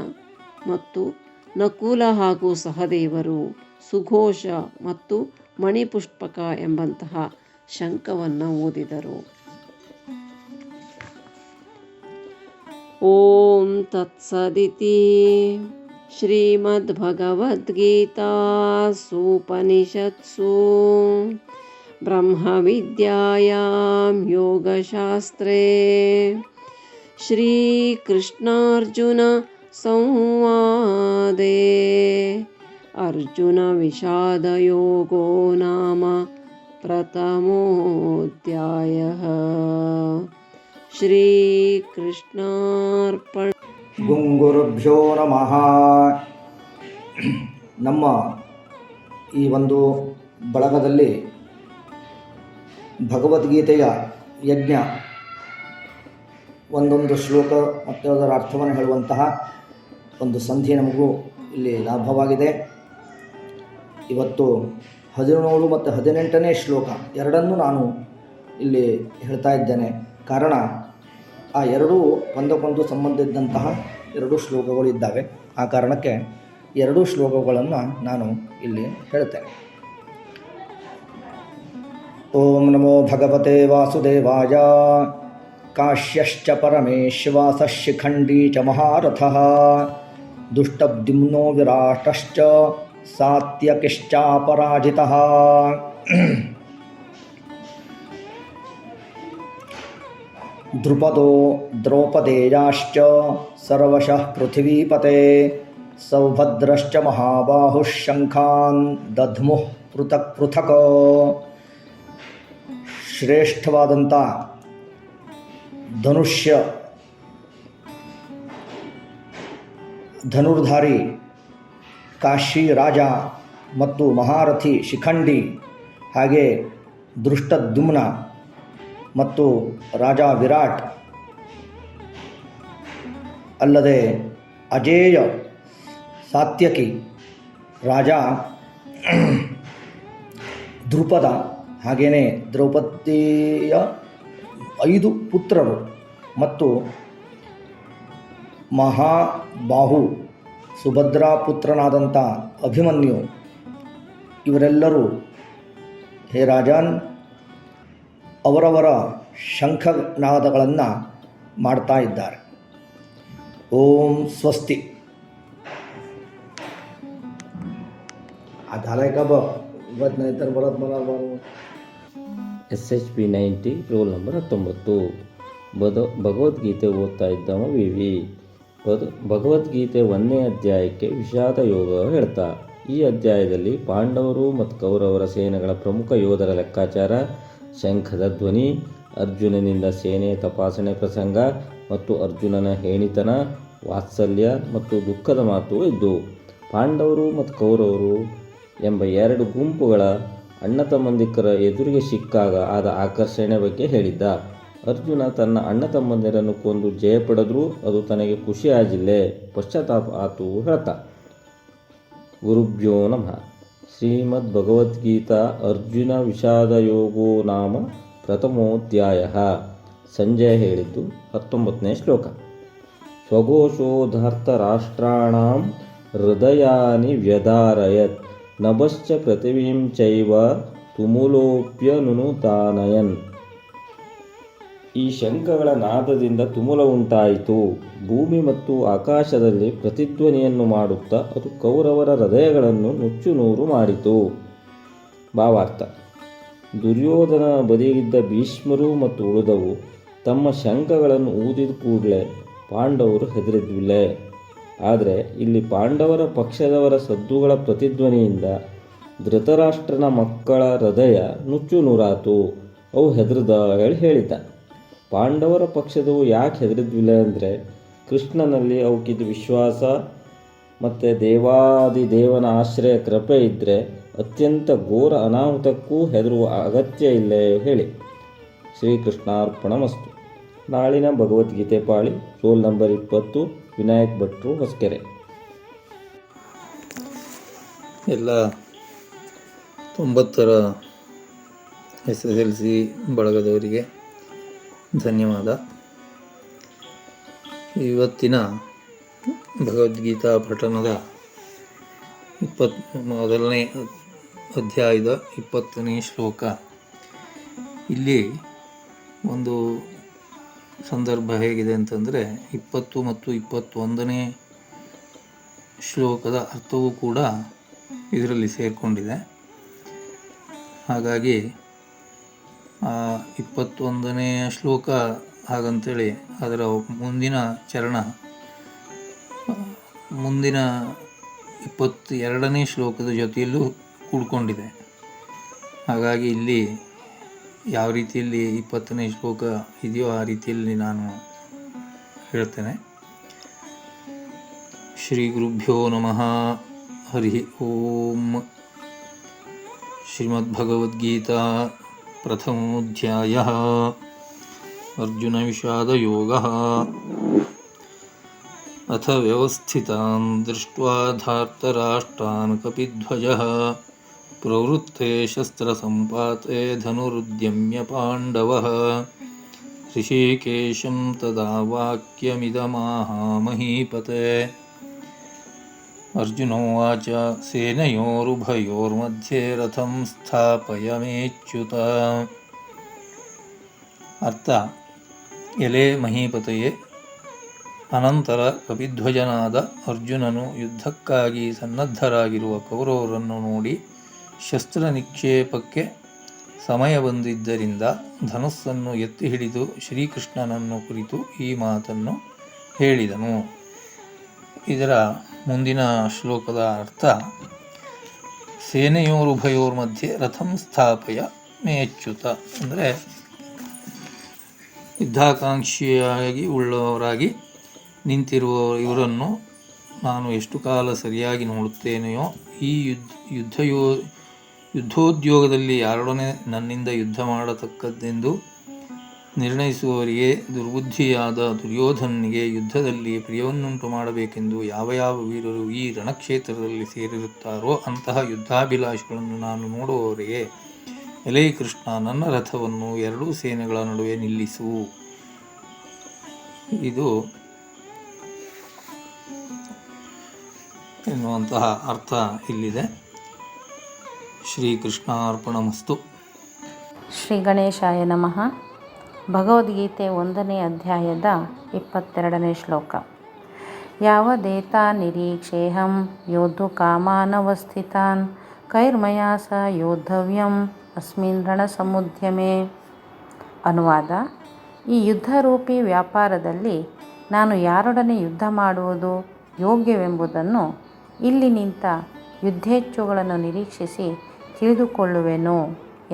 ಮತ್ತು ನಕುಲ ಹಾಗೂ ಸಹದೇವರು ಸುಘೋಷ ಮತ್ತು ಮಣಿಪುಷ್ಪಕ ಎಂಬಂತಹ ಶಂಖವನ್ನು ಊದಿದರು. ಓಂ ತತ್ಸದಿತಿ ಶ್ರೀಮದ್ಭಗವದ್ಗೀತಾಸೂಪನಿಷತ್ಸು ಬ್ರಹ್ಮವಿದ್ಯಾಯಾಂ ಯೋಗಶಾಸ್ತ್ರೇ ಶ್ರೀಕೃಷ್ಣಾರ್ಜುನ ಸಂವಾದೇ ಅರ್ಜುನ ವಿಷಾದಯೋಗೋ ನಾಮ ಪ್ರಥಮೋಧ್ಯಾಯಃ. ಶ್ರೀಕೃಷ್ಣಾರ್ಪಣ. ಗುರುಭ್ಯೋ ನಮಃ. ನಮ್ಮ ಈ ಒಂದು ಬಳಗದಲ್ಲಿ ಭಗವದ್ಗೀತೆಯ ಯಜ್ಞ ಒಂದೊಂದು ಶ್ಲೋಕ ಮತ್ತು ಅದರ ಅರ್ಥವನ್ನು ಹೇಳುವಂತಹ ಒಂದು ಸಂಧಿ ನಮಗೂ ಇಲ್ಲಿ ಲಾಭವಾಗಿದೆ. ಇವತ್ತು 17 ಮತ್ತು 18ನೇ ಶ್ಲೋಕ ಎರಡನ್ನೂ ನಾನು ಇಲ್ಲಿ ಹೇಳ್ತಾ ಇದ್ದೇನೆ. ಕಾರಣ ಆ ಎರಡೂ ಒಂದಕ್ಕೊಂದು ಸಂಬಂಧ ಇದ್ದಂತಹ ಎರಡು ಶ್ಲೋಕಗಳು ಇದ್ದಾವೆ. ಆ ಕಾರಣಕ್ಕೆ ಎರಡೂ ಶ್ಲೋಕಗಳನ್ನು ನಾನು ಇಲ್ಲಿ ಹೇಳ್ತೇನೆ. ಓಂ ನಮೋ ಭಗವತೆ ವಾಸುದೇವಾಯ. ಕಾಶ್ಯಶ್ಚ ಪರಮೇಶ್ವಾಸಃ ಶಿಖಂಡಿ ಚ ಮಹಾರಥಃ ದುಷ್ಟದ್ಯುಮ್ನೋ ವಿರಾಟಶ್ಚ ಸಾತ್ಯಕಿಶ್ಚಾಪರಾಜಿತಃ. ದ್ರುಪದೋ ದ್ರೌಪದೇಯಾಶ್ಚ ಸರ್ವಶಃ ಪೃಥಿವೀಪತೆ ಸೌಭದ್ರಶ್ಚ ಮಹಾಬಾಹುಃ ಶಂಖಾನ್ ದಧ್ಮುಃ ಪೃಥಕ್ ಪೃಥಕ್. ಶ್ರೇಷ್ಠವಾದಂಥ ಧನುರ್ಧಾರಿ ಕಾಶಿ ರಾಜ ಮತ್ತು ಮಹಾರಥಿ ಶಿಖಂಡಿ, ಹಾಗೆ ದೃಷ್ಟದ್ಯುಮ್ನ ಮತ್ತು ರಾಜ ವಿರಾಟ್, ಅಲ್ಲದೆ ಅಜೇಯ ಸಾತ್ಯಕಿ ರಾಜ ದ್ರುಪದ, ಹಾಗೆಯೇ ದ್ರೌಪದಿಯ 5 ಪುತ್ರರು ಮತ್ತು ಮಹಾಬಾಹು ಸುಭದ್ರಾ ಪುತ್ರನಾದಂಥ ಅಭಿಮನ್ಯು, ಇವರೆಲ್ಲರೂ ಹೇ ರಾಜನ್ ಅವರವರ ಶಂಖನಾದಗಳನ್ನು ಮಾಡ್ತಾ ಇದ್ದಾರೆ. ಓಂ ಸ್ವಸ್ತಿ. झालाय का बघ बघ नाही तर परत मला SHP 90 ರೋಲ್ ನಂಬರ್ 19. ಭಗವದ್ಗೀತೆ ಓದ್ತಾ ಇದ್ದವ ವಿವಿ. ಭಗವದ್ಗೀತೆ 1ನೇ ಅಧ್ಯಾಯಕ್ಕೆ ವಿಷಾದ ಯೋಗ ಹೇಳ್ತಾ. ಈ ಅಧ್ಯಾಯದಲ್ಲಿ ಪಾಂಡವರು ಮತ್ತು ಕೌರವರ ಸೇನೆಗಳ ಪ್ರಮುಖ ಯೋಧರ ಲೆಕ್ಕಾಚಾರ, ಶಂಖದ ಧ್ವನಿ, ಅರ್ಜುನನಿಂದ ಸೇನೆಯ ತಪಾಸಣೆ ಪ್ರಸಂಗ ಮತ್ತು ಅರ್ಜುನನ ಹೇಣಿತನ, ವಾತ್ಸಲ್ಯ ಮತ್ತು ದುಃಖದ ಮಾತು ಇದ್ದು. ಪಾಂಡವರು ಮತ್ತು ಕೌರವರು ಎಂಬ 2 ಗುಂಪುಗಳ ಅಣ್ಣ ತಮ್ಮಂದಿರ ಎದುರಿಗೆ ಸಿಕ್ಕಾಗ ಆದ ಆಕರ್ಷಣೆ ಬಗ್ಗೆ ಹೇಳಿದ್ದ. ಅರ್ಜುನ ತನ್ನ ಅಣ್ಣ ತಮ್ಮಂದಿರನ್ನು ಕೊಂದು ಜಯ ಪಡೆದರೂ ಅದು ತನಗೆ ಖುಷಿ ಆಗಿಲ್ಲೇ, ಪಶ್ಚಾತ್ತಾಪ ಆತು ಹೇಳ್ತಾ. ಗುರುಭ್ಯೋ ನಮಃ. ಶ್ರೀಮದ್ ಭಗವದ್ಗೀತಾ ಅರ್ಜುನ ವಿಷಾದ ಯೋಗೋ ನಾಮ ಪ್ರಥಮೋಧ್ಯಾಯ. ಸಂಜಯ ಹೇಳಿದ್ದು 19ನೇ ಶ್ಲೋಕ. ಸ್ವಘೋಷೋಧಾರ್ಥ ರಾಷ್ಟ್ರಾಣಾಂ ಹೃದಯಾನಿ ವ್ಯಧಾರಯತ್ ನಭಶ್ಚ ಪೃಥಿವೀಂ ಚೈವ ತುಮುಲೋಪ್ಯನುನುತಾನಯನ್. ಈ ಶಂಖಗಳ ನಾದದಿಂದ ತುಮುಲ ಉಂಟಾಯಿತು. ಭೂಮಿ ಮತ್ತು ಆಕಾಶದಲ್ಲಿ ಪ್ರತಿಧ್ವನಿಯನ್ನು ಮಾಡುತ್ತಾ ಅದು ಕೌರವರ ಹೃದಯಗಳನ್ನು ನುಚ್ಚುನೂರು ಮಾಡಿತು. ಭಾವಾರ್ಥ: ದುರ್ಯೋಧನ ಬದಿಗಿದ್ದ ಭೀಷ್ಮರು ಮತ್ತು ಉಳಿದವು ತಮ್ಮ ಶಂಖಗಳನ್ನು ಊದಿದ ಕೂಡಲೇ ಪಾಂಡವರು ಹೆದರಿದ್ವಿಲೆ. ಆದರೆ ಇಲ್ಲಿ ಪಾಂಡವರ ಪಕ್ಷದವರ ಸದ್ದುಗಳ ಪ್ರತಿಧ್ವನಿಯಿಂದ ಧೃತರಾಷ್ಟ್ರನ ಮಕ್ಕಳ ಹೃದಯ ನುಚ್ಚುನೂರಾತು. ಅವು ಹೆದರ್ದ ಹೇಳಿದ್ದ. ಪಾಂಡವರ ಪಕ್ಷದವು ಯಾಕೆ ಹೆದರಿದ್ವಿಲ್ಲ ಅಂದರೆ, ಕೃಷ್ಣನಲ್ಲಿ ಅವಕ್ಕಿದ್ದ ವಿಶ್ವಾಸ ಮತ್ತು ದೇವಾದಿದೇವನ ಆಶ್ರಯ ಕೃಪೆ ಇದ್ದರೆ ಅತ್ಯಂತ ಘೋರ ಅನಾಹುತಕ್ಕೂ ಹೆದರುವ ಅಗತ್ಯ ಇಲ್ಲೇ ಹೇಳಿ. ಶ್ರೀಕೃಷ್ಣಾರ್ಪಣಮಸ್ತು. ನಾಳಿನ ಭಗವದ್ಗೀತೆ ಪಾಳಿ ರೋಲ್ ನಂಬರ್ 20, ವಿನಾಯಕ್ ಭಟ್ರು, ಹೊಸಕೆರೆ. ಎಲ್ಲ 90ರ SSLC ಬಳಗದವರಿಗೆ ಧನ್ಯವಾದ. ಇವತ್ತಿನ ಭಗವದ್ಗೀತಾ ಪಠಣದ 21ನೇ ಅಧ್ಯಾಯದ 20ನೇ ಶ್ಲೋಕ. ಇಲ್ಲಿ ಒಂದು ಸಂದರ್ಭ ಹೇಗಿದೆ ಅಂತಂದರೆ, 20 ಮತ್ತು 21ನೇ ಶ್ಲೋಕದ ಅರ್ಥವೂ ಕೂಡ ಇದರಲ್ಲಿ ಸೇರಿಕೊಂಡಿದೆ. ಹಾಗಾಗಿ 21ನೇ ಶ್ಲೋಕ ಹಾಗಂತೇಳಿ ಅದರ ಮುಂದಿನ ಚರಣ ಮುಂದಿನ 22ನೇ ಶ್ಲೋಕದ ಜೊತೆಯಲ್ಲೂ ಕೂಡ್ಕೊಂಡಿದೆ. ಹಾಗಾಗಿ ಇಲ್ಲಿ ಯಾವ ರೀತಿಯಲ್ಲಿ 20ನೇ ಶ್ಲೋಕ ಇದೆಯೋ ಆ ರೀತಿಯಲ್ಲಿ ನಾನು ಹೇಳ್ತೇನೆ. ಶ್ರೀ ಗುರುಭ್ಯೋ ನಮಃ. ಹರಿ ಓಂ. ಶ್ರೀಮದ್ಭಗವದ್ಗೀತಾ ಪ್ರಥಮೋಧ್ಯಾಯಃ. ಅರ್ಜುನ ವಿಷಾದ ಯೋಗಃ. ಅಥ ವ್ಯವಸ್ಥಿತಾನ್ ದೃಷ್ಟ್ವಾ ಧಾರ್ತರಾಷ್ಟ್ರಾನ್ ಕಪಿಧ್ವಜಃ ಪ್ರವೃತ್ತೆ ಶಸ್ತ್ರಸಂಪಾತೆ ಧನುರುದ್ಯಮ್ಯ ಪಾಂಡವಃ. ಋಷಿಕೇಶಂ ತದಾ ವಾಕ್ಯಮಿದಮಾಹ ಮಹೀಪತೆ. ಅರ್ಜುನೋವಾಚ ಸೇನಯೋರುಭಯೋರ್ಮಧ್ಯೆ ರಥಂ ಸ್ಥಾಪಯಮೇಚ್ಯುತ. ಅರ್ಥ: ಎಲೆ ಮಹೀಪತೆಯೇ, ಅನಂತರ ಕಪಿಧ್ವಜನಾದ ಅರ್ಜುನನು ಯುದ್ಧಕ್ಕಾಗಿ ಸನ್ನದ್ಧರಾಗಿರುವ ಕೌರವರನ್ನು ನೋಡಿ ಶಸ್ತ್ರ ನಿಕ್ಷೇಪಕ್ಕೆ ಸಮಯ ಬಂದಿದ್ದರಿಂದ ಧನುಸ್ಸನ್ನು ಎತ್ತಿ ಹಿಡಿದು ಶ್ರೀಕೃಷ್ಣನನ್ನು ಕುರಿತು ಈ ಮಾತನ್ನು ಹೇಳಿದನು. ಇದರ ಮುಂದಿನ ಶ್ಲೋಕದ ಅರ್ಥ: ಸೇನೆಯೋರುಭಯೋರ್ಮಧ್ಯೆ ರಥಂ ಸ್ಥಾಪಯ ಮೇಚ್ಯುತ. ಅಂದರೆ ಯುದ್ಧಾಕಾಂಕ್ಷಿಯಾಗಿ ಉಳ್ಳವರಾಗಿ ನಿಂತಿರುವ ಇವರನ್ನು ನಾನು ಎಷ್ಟು ಕಾಲ ಸರಿಯಾಗಿ ನೋಡುತ್ತೇನೆಯೋ, ಈ ಯುದ್ಧೋದ್ಯೋಗದಲ್ಲಿ ಯಾರೊಡನೆ ನನ್ನಿಂದ ಯುದ್ಧ ಮಾಡತಕ್ಕದ್ದೆಂದು ನಿರ್ಣಯಿಸುವವರಿಗೆ, ದುರ್ಬುದ್ಧಿಯಾದ ದುರ್ಯೋಧನನಿಗೆ ಯುದ್ಧದಲ್ಲಿ ಪ್ರಿಯವನ್ನುಂಟು ಮಾಡಬೇಕೆಂದು ಯಾವ ಯಾವ ವೀರರು ಈ ರಣಕ್ಷೇತ್ರದಲ್ಲಿ ಸೇರಿರುತ್ತಾರೋ ಅಂತಹ ಯುದ್ಧಾಭಿಲಾಷಿಗಳನ್ನು ನಾನು ನೋಡುವವರಿಗೆ, ಎಲೈ ಕೃಷ್ಣ, ನನ್ನ ರಥವನ್ನು ಎರಡೂ ಸೇನೆಗಳ ನಡುವೆ ನಿಲ್ಲಿಸು. ಇದು ಎನ್ನುವಂತಹ ಅರ್ಥ ಇಲ್ಲಿದೆ. ಶ್ರೀಕೃಷ್ಣಾರ್ಪಣಮಸ್ತು. ಶ್ರೀ ಗಣೇಶಾಯ ನಮಃ. ಭಗವದ್ಗೀತೆ 1ನೇ ಅಧ್ಯಾಯದ 22ನೇ ಶ್ಲೋಕ. ಯಾವದೇತಾ ನಿರೀಕ್ಷೇಹಂ ಯೋಧು ಕಾಮಾನವಸ್ಥಿತಾನ್ ಕೈರ್ಮಯಾ ಸ ಯೋದ್ಧವ್ಯಂ ಅಸ್ಮಿನ್ ರಣಸಮುದ್ಯಮೆ. ಅನುವಾದ: ಈ ಯುದ್ಧರೂಪಿ ವ್ಯಾಪಾರದಲ್ಲಿ ನಾನು ಯಾರೊಡನೆ ಯುದ್ಧ ಮಾಡುವುದು ಯೋಗ್ಯವೆಂಬುದನ್ನು ಇಲ್ಲಿ ನಿಂತ ಯುದ್ಧೇಚ್ಛುಗಳನ್ನು ನಿರೀಕ್ಷಿಸಿ ತಿಳಿದುಕೊಳ್ಳುವೆನು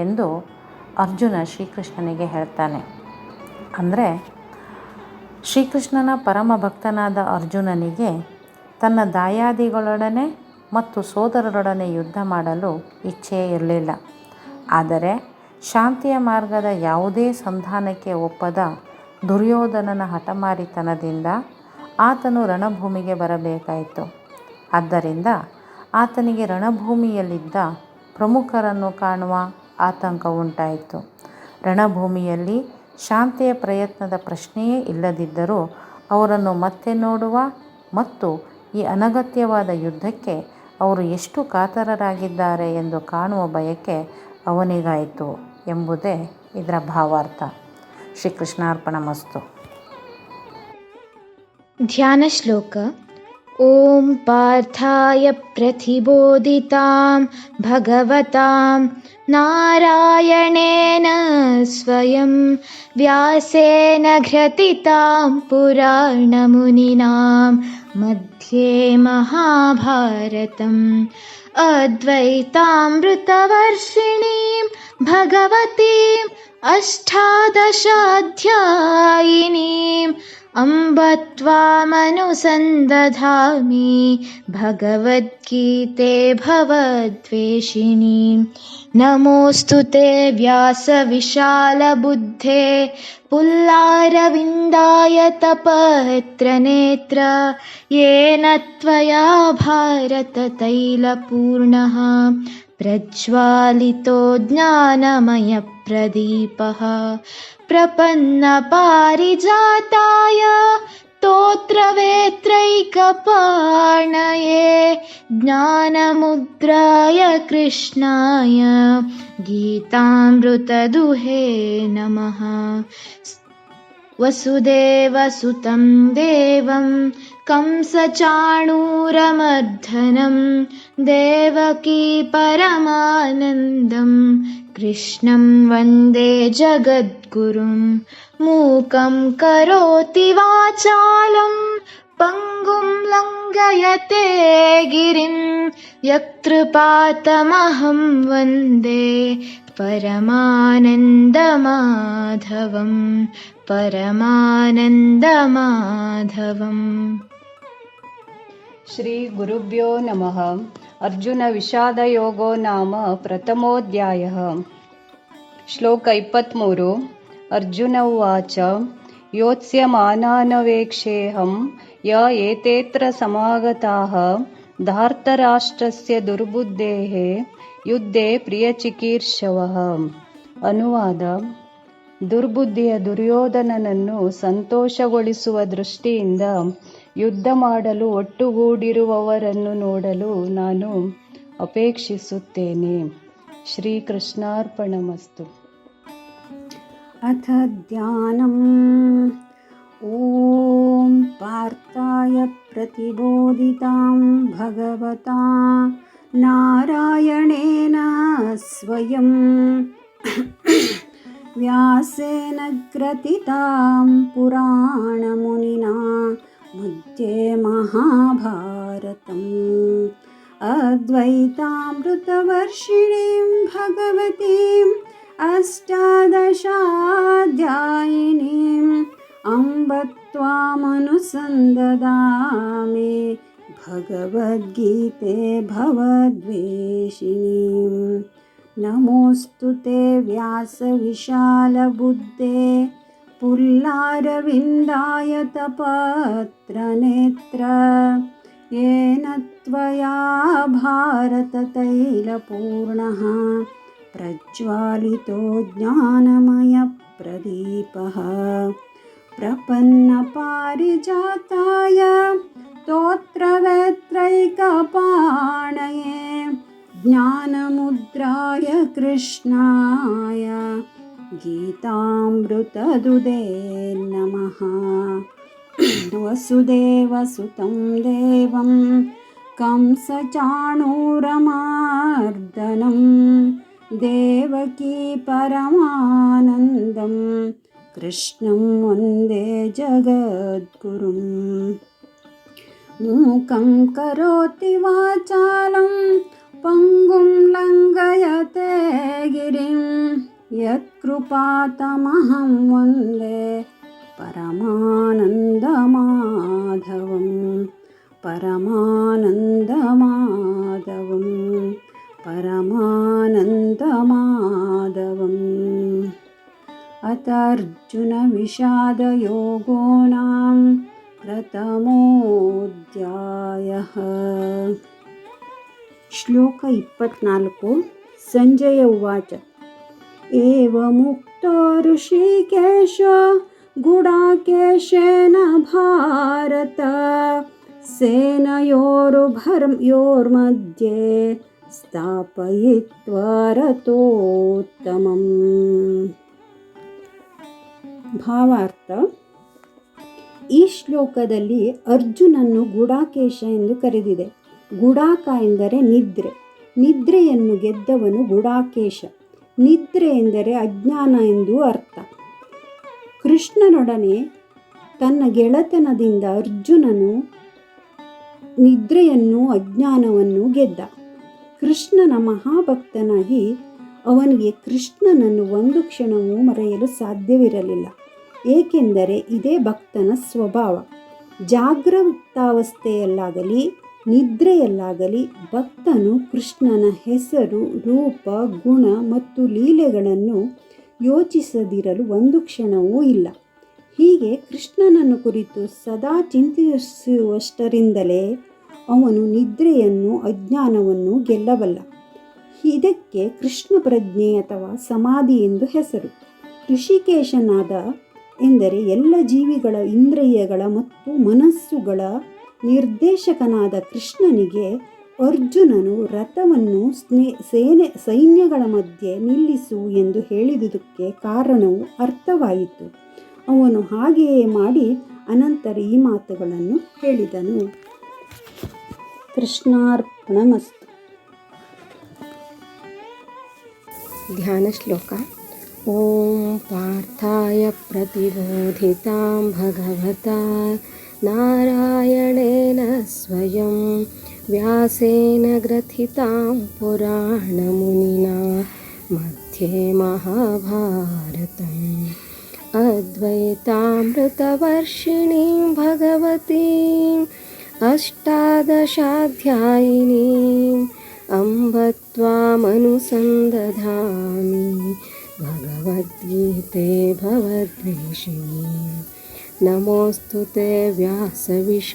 ಎಂದು ಅರ್ಜುನ ಶ್ರೀಕೃಷ್ಣನಿಗೆ ಹೇಳ್ತಾನೆ. ಅಂದರೆ ಶ್ರೀಕೃಷ್ಣನ ಪರಮ ಭಕ್ತನಾದ ಅರ್ಜುನನಿಗೆ ತನ್ನ ದಾಯಾದಿಗಳೊಡನೆ ಮತ್ತು ಸೋದರರೊಡನೆ ಯುದ್ಧ ಮಾಡಲು ಇಚ್ಛೆ ಇರಲಿಲ್ಲ. ಆದರೆ ಶಾಂತಿಯ ಮಾರ್ಗದ ಯಾವುದೇ ಸಂಧಾನಕ್ಕೆ ಒಪ್ಪದ ದುರ್ಯೋಧನನ ಹಠಮಾರಿತನದಿಂದ ಆತನು ರಣಭೂಮಿಗೆ ಬರಬೇಕಾಯಿತು. ಆದ್ದರಿಂದ ಆತನಿಗೆ ರಣಭೂಮಿಯಲ್ಲಿದ್ದ ಪ್ರಮುಖರನ್ನು ಕಾಣುವ ಆತಂಕ ಉಂಟಾಯಿತು. ರಣಭೂಮಿಯಲ್ಲಿ ಶಾಂತಿಯ ಪ್ರಯತ್ನದ ಪ್ರಶ್ನೆಯೇ ಇಲ್ಲದಿದ್ದರೂ ಅವರನ್ನು ಮತ್ತೆ ನೋಡುವ ಮತ್ತು ಈ ಅನಗತ್ಯವಾದ ಯುದ್ಧಕ್ಕೆ ಅವರು ಎಷ್ಟು ಕಾತರರಾಗಿದ್ದಾರೆ ಎಂದು ಕಾಣುವ ಬಯಕೆ ಅವನಿಗಾಯಿತು ಎಂಬುದೇ ಇದರ ಭಾವಾರ್ಥ. ಶ್ರೀಕೃಷ್ಣಾರ್ಪಣಮಸ್ತು. ಧ್ಯಾನ ಶ್ಲೋಕ. ಓಂ ಪಾರ್ಥಾಯ ಪ್ರತಿಬೋಧಿತಾಂ ಭಗವತಾಂ ನಾರಾಯಣೇನ ಸ್ವಯಂ ವ್ಯಾಸೇನ ಘ್ರತಿತಾಂ ಪುರಾಣಮುನಿನಾಂ ಮಧ್ಯೆ ಮಹಾಭಾರತಂ ಅದ್ವೈತಾಮೃತವರ್ಷಿಣೀಂ ಭಗವತೀಂ ಅಷ್ಟಾದಶಾಧ್ಯಾಯಿನೀಂ ಅಂಬ ತ್ವಾಮನುಸಂದಧಾಮಿ ಭಗವದ್ಗೀತೆ ಭವದ್ವೇಷಿಣೀಂ. ನಮೋऽस्तु ते व्यासविशालबुद्धे पुल्लारविन्दायतपत्रनेत्र येन त्वया भारततैलपूर्णः प्रज्वालितो ज्ञानमयप्रदीपः प्रपन्नपारिजाताय स्तोत्रवेत्रैकपाणये ज्ञानमुद्राय कृष्णाय गीतामृतदुहे नमः. वसुदेवसुतं देवं कंसचाणूरमर्दनं देवकी परमानन्दं कृष्णं वन्दे जगद्गुरुं. मूकं करोति वाचालं पङ्गुं लङ्घयते गिरिं यत्कृपातमहं वन्दे परमानन्दमाधवं परमानन्दमाधवम्. ಶ್ರೀ ಗುರುಭ್ಯೋ ನಮಃ. ಅರ್ಜುನ ವಿಷಾದಯೋಗೋ ನಾಮ ಪ್ರಥಮೋಧ್ಯಾಯಃ. ಶ್ಲೋಕ 23. ಅರ್ಜುನ ಉವಾಚ ಯೋತ್ಸ್ಯಮಾನಾನವೇಕ್ಷೇಹಂ ಯ ಏತೇತ್ರ ಸಮಾಗತಾಃ ಧಾರ್ತರಾಷ್ಟ್ರಸ್ಯ ದುರ್ಬುದ್ಧೇಃ ಯುದ್ಧೇ ಪ್ರಿಯಚಿಕೀರ್ಷವಃ. ಅನುವಾದ: ದುರ್ಬುದ್ಧಿಯ ದುರ್ಯೋಧನನನ್ನು ಸಂತೋಷಗೊಳಿಸುವ ದೃಷ್ಟಿಯಿಂದ ಯುದ್ಧ ಮಾಡಲು ಒಟ್ಟುಗೂಡಿರುವವರನ್ನು ನೋಡಲು ನಾನು ಅಪೇಕ್ಷಿಸುತ್ತೇನೆ. ಶ್ರೀಕೃಷ್ಣಾರ್ಪಣಮಸ್ತು. ಅಥ ಧ್ಯಾನಂ. ಓಂ ಪಾರ್ಥಾಯ ಪ್ರತಿಬೋಧಿತಾಂ ಭಗವತಾ ನಾರಾಯಣೇನ ಸ್ವಯಂ व्यासेन ग्रथितां पुराणमुनिना मध्ये महाभारतम् अद्वैतामृतवर्षिणीं भगवतीम् अष्टादशाध्यायिनीम् अम्ब त्वामनुसन्ददामि भगवद्गीते भवद्वेषिणीम् नमोऽस्तु ते व्यासविशालबुद्धे पुल्लारविन्दायतपत्रनेत्र येन त्वया भारततैलपूर्णः प्रज्वालितो ज्ञानमयप्रदीपः प्रपन्नपारिजाताय स्तोत्रवेत्रैकपाणये ज्ञानमुद्राय कृष्णाय गीतामृतदुदे नमः। वसुदेवसुतं देवं कंसचाणूरमार्दनं देवकी परमानन्दं कृष्णं वन्दे जगद्गुरुं। मूकं करोति वाचालं पङ्गुं लङ्घयते गिरिं यत्कृपातमहं वन्दे परमानन्दमाधवं परमानन्दमाधवम्। अथ अर्जुनविषादयोगो नाम प्रथमोऽध्यायः। श्लोक 24। संजय उवाच एवमुक्तो ऋषिकेश गुडाकेशेन भारत सेनयोर्मध्ये स्थापयित्वा रथोत्तमम्। ಭಾವಾರ್ಥ: ಈ ಶ್ಲೋಕದಲ್ಲಿ ಅರ್ಜುನನ್ನು ಗುಡಾಕೇಶ ಎಂದು ಕರೆದಿದೆ. ಗುಡಾಕ ಎಂದರೆ ನಿದ್ರೆ. ನಿದ್ರೆಯನ್ನು ಗೆದ್ದವನು ಗುಡಾಕೇಶ. ನಿದ್ರೆ ಎಂದರೆ ಅಜ್ಞಾನ ಎಂದು ಅರ್ಥ. ಕೃಷ್ಣನೊಡನೆ ತನ್ನ ಗೆಳೆತನದಿಂದ ಅರ್ಜುನನು ನಿದ್ರೆಯನ್ನು ಅಜ್ಞಾನವನ್ನು ಗೆದ್ದ. ಕೃಷ್ಣನ ಮಹಾಭಕ್ತನಾಗಿ ಅವನಿಗೆ ಕೃಷ್ಣನನ್ನು ಒಂದು ಕ್ಷಣವೂ ಮರೆಯಲು ಸಾಧ್ಯವಿರಲಿಲ್ಲ. ಏಕೆಂದರೆ ಇದೇ ಭಕ್ತನ ಸ್ವಭಾವ. ಜಾಗೃತಾವಸ್ಥೆಯಲ್ಲಾಗಲಿ ನಿದ್ರೆಯಲ್ಲಾಗಲಿ ಭಕ್ತನು ಕೃಷ್ಣನ ಹೆಸರು, ರೂಪ, ಗುಣ ಮತ್ತು ಲೀಲೆಗಳನ್ನು ಯೋಚಿಸದಿರಲು ಒಂದು ಕ್ಷಣವೂ ಇಲ್ಲ. ಹೀಗೆ ಕೃಷ್ಣನನ್ನು ಕುರಿತು ಸದಾ ಚಿಂತಿಸುವಷ್ಟರಿಂದಲೇ ಅವನು ನಿದ್ರೆಯನ್ನು, ಅಜ್ಞಾನವನ್ನು ಗೆಲ್ಲಬಲ್ಲ. ಇದಕ್ಕೆ ಕೃಷ್ಣ ಪ್ರಜ್ಞೆ ಅಥವಾ ಸಮಾಧಿ ಎಂದು ಹೆಸರು. ಋಷಿಕೇಶನಾದ ಎಂದರೆ ಎಲ್ಲ ಜೀವಿಗಳ ಇಂದ್ರಿಯಗಳ ಮತ್ತು ಮನಸ್ಸುಗಳ ನಿರ್ದೇಶಕನಾದ ಕೃಷ್ಣನಿಗೆ ಅರ್ಜುನನು ರಥವನ್ನು ಸೈನ್ಯಗಳ ಮಧ್ಯೆ ನಿಲ್ಲಿಸು ಎಂದು ಹೇಳಿದುದಕ್ಕೆ ಕಾರಣವು ಅರ್ಥವಾಯಿತು. ಅವನು ಹಾಗೆಯೇ ಮಾಡಿ ಅನಂತರ ಈ ಮಾತುಗಳನ್ನು ಹೇಳಿದನು. ಕೃಷ್ಣಾರ್ಪಣಮಸ್ತು. ಧ್ಯಾನ ಶ್ಲೋಕ. ಓಂ ಪಾರ್ಥಾಯ ಪ್ರತಿಬೋಧಿತಾಂ ಭಗವತಾ ನಾರಾಯಣೇನ ಸ್ವಯಂ ವ್ಯಾಸೇನ ಗ್ರಥಿತಾಂ ಪುರಾಣಮುನಿನಾ ಮಧ್ಯೆ ಮಹಾಭಾರತಂ ಅದ್ವೈತಾಮೃತವರ್ಷಿಣೀಂ ಭಗವತೀಂ ಅಷ್ಟಾದಶಾಧ್ಯಾಯಿನೀಂ ಅಂಬ ತ್ವಾಮನುಸಂದಧಾಮಿ ಭಗವದ್ಗೀತೆ ಭವದ್ವೇಷಿಣೀಂ ನಮೋऽस्तु ते व्यासविशालबुद्धे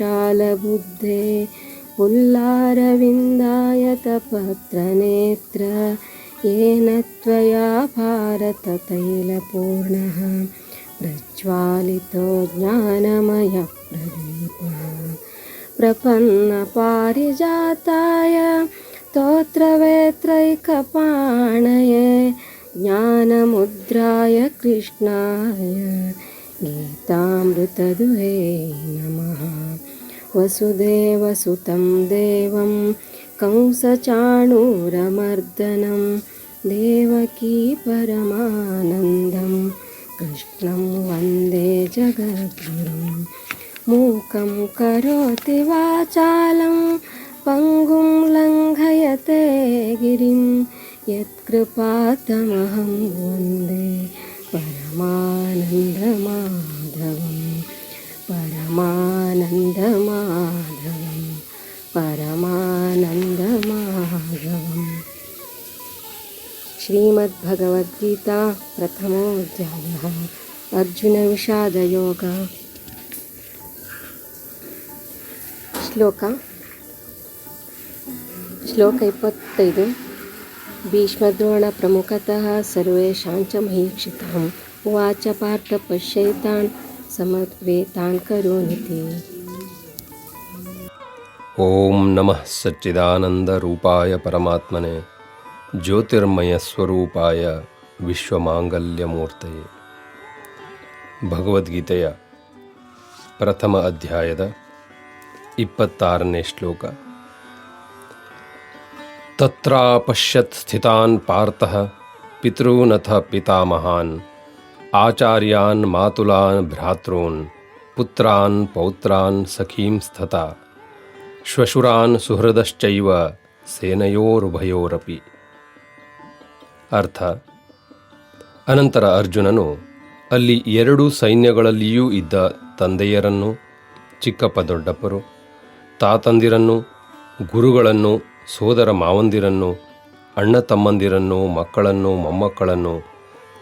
पुल्लारविन्दायतपत्रनेत्र येन त्वया भारततैलपूर्णः प्रज्वालितो ज्ञानमयप्रदीपः प्रपन्नपारिजाताय स्तोत्रवेत्रैकपाणये ज्ञानमुद्राय कृष्णाय गीतामृतदुहे नमः। वसुदेवसुतं देवं कंसचाणूरमर्दनं ದೇವಕೀ ಪರಮಾನಂದಂ ಕೃಷ್ಣಂ ವಂದೇ ಜಗದ್ಗುರುಂ ಮೂಕಂ ಕರೋತಿ ವಾಚಾಲಂ ಪಂಗುಂ ಲಂಘಯತೆ ಗಿರಿಂ ಯತ್ಕೃಪಾತಮಹಂ ವಂದೇ ಪರಮಾನಂದಮಾಧವಂ ಪರಮಾನಂದಮಾಧವಂ ಪರಮಾನಂದಮಾಧವಂ. ಶ್ರೀಮದ್ಭಗವದ್ಗೀತಾ ಪ್ರಥಮೋಧ್ಯಾಯ ಅರ್ಜುನ ವಿಷಾದಯೋಗ. ಶ್ಲೋಕ 25. ಭೀಷ್ಮದ್ರೋಣ ಪ್ರಮುಖತಃ ಸರ್ವೇಷಾಂಚ ಮಹೀಕ್ಷಿತಾಂ ಉವಾಚ ಪಾರ್ಥ ಪಶ್ಯೈತಾನ್ ಸಮವೇತಾನ್ ಕರೋನಿತಿ. ಓಂ ನಮಃ ಸಚ್ಚಿದಾನಂದರೂಪಾಯ ಪರಮಾತ್ಮನೆ ಜ್ಯೋತಿರ್ಮಯ ಸ್ವರೂಪಾಯ ವಿಶ್ವಮಾಂಗಲ್ಯಮೂರ್ತಯೇ. ಭಗವದ್ಗೀತೆಯ ಪ್ರಥಮ ಅಧ್ಯಾಯದ 26ನೇ ಶ್ಲೋಕ. ತತ್ರಾಪಶ್ಯತ್ ಸ್ಥಿತಾನ್ ಪಾರ್ಥಃ ಪಿತॄನಥ ಪಿತಾಮಹಾನ್ ಆಚಾರ್ಯಾನ್ ಮಾತುಲಾನ್ ಭ್ರಾತॄನ್ ಪುತ್ರಾನ್ ಪೌತ್ರಾನ್ ಸಖೀಂ ಸ್ಥತಾ ಶ್ವಶುರಾನ್ ಸುಹೃದಶ್ಚೈವ ಸೇನಯೋರುಭಯೋರಪಿ. ಅರ್ಥ: ಅನಂತರ ಅರ್ಜುನನು ಅಲ್ಲಿ ಎರಡೂ ಸೈನ್ಯಗಳಲ್ಲಿಯೂ ಇದ್ದ ತಂದೆಯರನ್ನು, ಚಿಕ್ಕಪ್ಪ ದೊಡ್ಡಪ್ಪರು, ತಾತಂದಿರನ್ನು, ಗುರುಗಳನ್ನು, ಸೋದರ ಮಾವಂದಿರನ್ನು, ಅಣ್ಣ ತಮ್ಮಂದಿರನ್ನು, ಮಕ್ಕಳನ್ನು, ಮೊಮ್ಮಕ್ಕಳನ್ನು,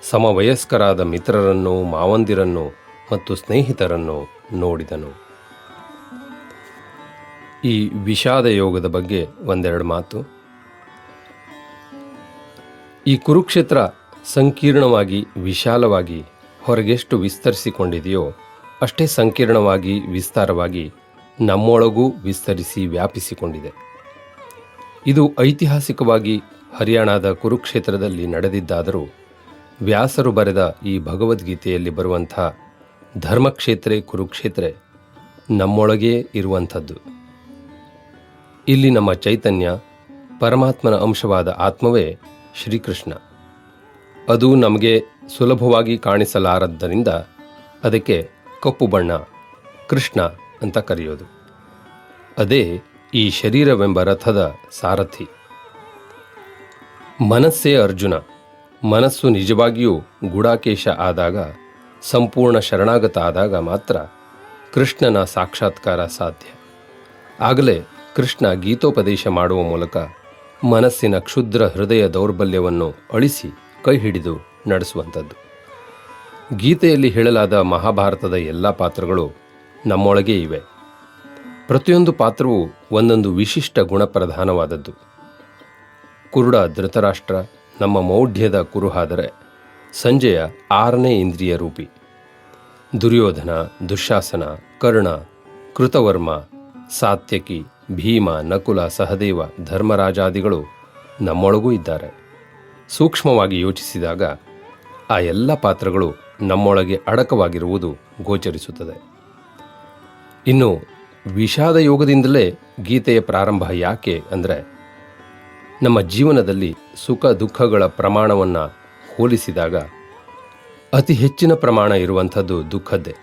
ಸಮವಯಸ್ಕರಾದ ಮಿತ್ರರನ್ನು, ಮಾವಂದಿರನ್ನು ಮತ್ತು ಸ್ನೇಹಿತರನ್ನು ನೋಡಿದನು. ಈ ವಿಷಾದ ಯೋಗದ ಬಗ್ಗೆ ಒಂದೆರಡು ಮಾತು. ಈ ಕುರುಕ್ಷೇತ್ರ ಸಂಕೀರ್ಣವಾಗಿ ವಿಶಾಲವಾಗಿ ಹೊರಗೆಷ್ಟು ವಿಸ್ತರಿಸಿಕೊಂಡಿದೆಯೋ ಅಷ್ಟೇ ಸಂಕೀರ್ಣವಾಗಿ ವಿಸ್ತಾರವಾಗಿ ನಮ್ಮೊಳಗೂ ವಿಸ್ತರಿಸಿ ವ್ಯಾಪಿಸಿಕೊಂಡಿದೆ. ಇದು ಐತಿಹಾಸಿಕವಾಗಿ ಹರಿಯಾಣದ ಕುರುಕ್ಷೇತ್ರದಲ್ಲಿ ನಡೆದಿದ್ದಾದರೂ ವ್ಯಾಸರು ಬರೆದ ಈ ಭಗವದ್ಗೀತೆಯಲ್ಲಿ ಬರುವಂಥ ಧರ್ಮಕ್ಷೇತ್ರೇ ಕುರುಕ್ಷೇತ್ರೇ ನಮ್ಮೊಳಗೇ ಇರುವಂಥದ್ದು. ಇಲ್ಲಿ ನಮ್ಮ ಚೈತನ್ಯ, ಪರಮಾತ್ಮನ ಅಂಶವಾದ ಆತ್ಮವೇ ಶ್ರೀಕೃಷ್ಣ. ಅದು ನಮಗೆ ಸುಲಭವಾಗಿ ಕಾಣಿಸಲಾರದ್ದರಿಂದ ಅದಕ್ಕೆ ಕಪ್ಪು ಬಣ್ಣ, ಕೃಷ್ಣ ಅಂತ ಕರೆಯೋದು. ಅದೇ ಈ ಶರೀರವೆಂಬ ರಥದ ಸಾರಥಿ. ಮನಸ್ಸೇ ಅರ್ಜುನ. ಮನಸ್ಸು ನಿಜವಾಗಿಯೂ ಗುಡಾಕೇಶ ಆದಾಗ, ಸಂಪೂರ್ಣ ಶರಣಾಗತ ಆದಾಗ ಮಾತ್ರ ಕೃಷ್ಣನ ಸಾಕ್ಷಾತ್ಕಾರ ಸಾಧ್ಯ. ಆಗಲೇ ಕೃಷ್ಣ ಗೀತೋಪದೇಶ ಮಾಡುವ ಮೂಲಕ ಮನಸ್ಸಿನ ಕ್ಷುದ್ರ ಹೃದಯ ದೌರ್ಬಲ್ಯವನ್ನು ಅಳಿಸಿ ಕೈ ಹಿಡಿದು ನಡೆಸುವಂಥದ್ದು. ಗೀತೆಯಲ್ಲಿ ಹೇಳಲಾದ ಮಹಾಭಾರತದ ಎಲ್ಲ ಪಾತ್ರಗಳು ನಮ್ಮೊಳಗೇ ಇವೆ. ಪ್ರತಿಯೊಂದು ಪಾತ್ರವೂ ಒಂದೊಂದು ವಿಶಿಷ್ಟ ಗುಣಪ್ರಧಾನವಾದದ್ದು. ಕುರುಡ ಧೃತರಾಷ್ಟ್ರ ನಮ್ಮ ಮೌಢ್ಯದ ಕುರುಹಾದರೆ ಸಂಜಯ 6ನೇ ಇಂದ್ರಿಯ ರೂಪಿ. ದುರ್ಯೋಧನ, ದುಶ್ಯಾಸನ, ಕರ್ಣ, ಕೃತವರ್ಮ, ಸಾತ್ಯಕಿ, ಭೀಮ, ನಕುಲ, ಸಹದೇವ, ಧರ್ಮರಾಜಾದಿಗಳು ನಮ್ಮೊಳಗೂ ಇದ್ದಾರೆ. ಸೂಕ್ಷ್ಮವಾಗಿ ಯೋಚಿಸಿದಾಗ ಆ ಎಲ್ಲ ಪಾತ್ರಗಳು ನಮ್ಮೊಳಗೆ ಅಡಕವಾಗಿರುವುದು ಗೋಚರಿಸುತ್ತದೆ. ಇನ್ನು ವಿಷಾದ ಯೋಗದಿಂದಲೇ ಗೀತೆಯ ಪ್ರಾರಂಭ ಯಾಕೆ ಅಂದರೆ, ನಮ್ಮ ಜೀವನದಲ್ಲಿ ಸುಖ ದುಃಖಗಳ ಪ್ರಮಾಣವನ್ನು ಹೋಲಿಸಿದಾಗ ಅತಿ ಹೆಚ್ಚಿನ ಪ್ರಮಾಣ ಇರುವಂಥದ್ದು ದುಃಖದ್ದೇ.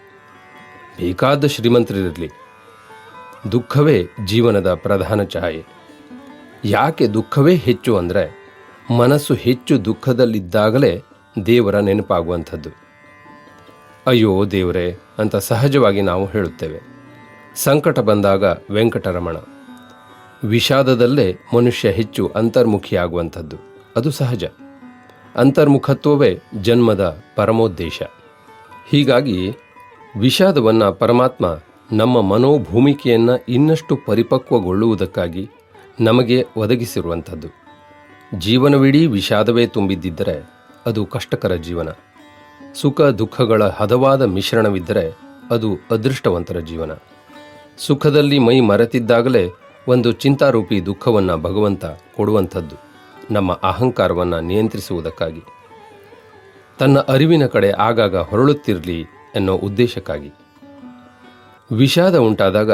ಬೇಕಾದ ಶ್ರೀಮಂತರಿರಲಿ, ದುಃಖವೇ ಜೀವನದ ಪ್ರಧಾನ ಛಾಯೆ. ಯಾಕೆ ದುಃಖವೇ ಹೆಚ್ಚು ಅಂದರೆ, ಮನಸ್ಸು ಹೆಚ್ಚು ದುಃಖದಲ್ಲಿದ್ದಾಗಲೇ ದೇವರ ನೆನಪಾಗುವಂಥದ್ದು. ಅಯ್ಯೋ ದೇವರೇ ಅಂತ ಸಹಜವಾಗಿ ನಾವು ಹೇಳುತ್ತೇವೆ. ಸಂಕಟ ಬಂದಾಗ ವೆಂಕಟರಮಣ. ವಿಷಾದದಲ್ಲೇ ಮನುಷ್ಯ ಹೆಚ್ಚು ಅಂತರ್ಮುಖಿಯಾಗುವಂಥದ್ದು. ಅದು ಸಹಜ. ಅಂತರ್ಮುಖತ್ವವೇ ಜನ್ಮದ ಪರಮೋದ್ದೇಶ. ಹೀಗಾಗಿ ವಿಷಾದವನ್ನು ಪರಮಾತ್ಮ ನಮ್ಮ ಮನೋಭೂಮಿಕೆಯನ್ನು ಇನ್ನಷ್ಟು ಪರಿಪಕ್ವಗೊಳ್ಳುವುದಕ್ಕಾಗಿ ನಮಗೆ ಒದಗಿಸಿರುವಂಥದ್ದು. ಜೀವನವಿಡೀ ವಿಷಾದವೇ ತುಂಬಿದ್ದಿದ್ದರೆ ಅದು ಕಷ್ಟಕರ ಜೀವನ. ಸುಖ ದುಃಖಗಳ ಹದವಾದ ಮಿಶ್ರಣವಿದ್ದರೆ ಅದು ಅದೃಷ್ಟವಂತರ ಜೀವನ. ಸುಖದಲ್ಲಿ ಮೈ ಮರೆತಿದ್ದಾಗಲೇ ಒಂದು ಚಿಂತಾರೂಪಿ ದುಃಖವನ್ನು ಭಗವಂತ ಕೊಡುವಂಥದ್ದು ನಮ್ಮ ಅಹಂಕಾರವನ್ನು ನಿಯಂತ್ರಿಸುವುದಕ್ಕಾಗಿ, ತನ್ನ ಅರಿವಿನ ಕಡೆ ಆಗಾಗ ಹೊರಳುತ್ತಿರಲಿ ಎನ್ನೋ ಉದ್ದೇಶಕ್ಕಾಗಿ. ವಿಷಾದ ಉಂಟಾದಾಗ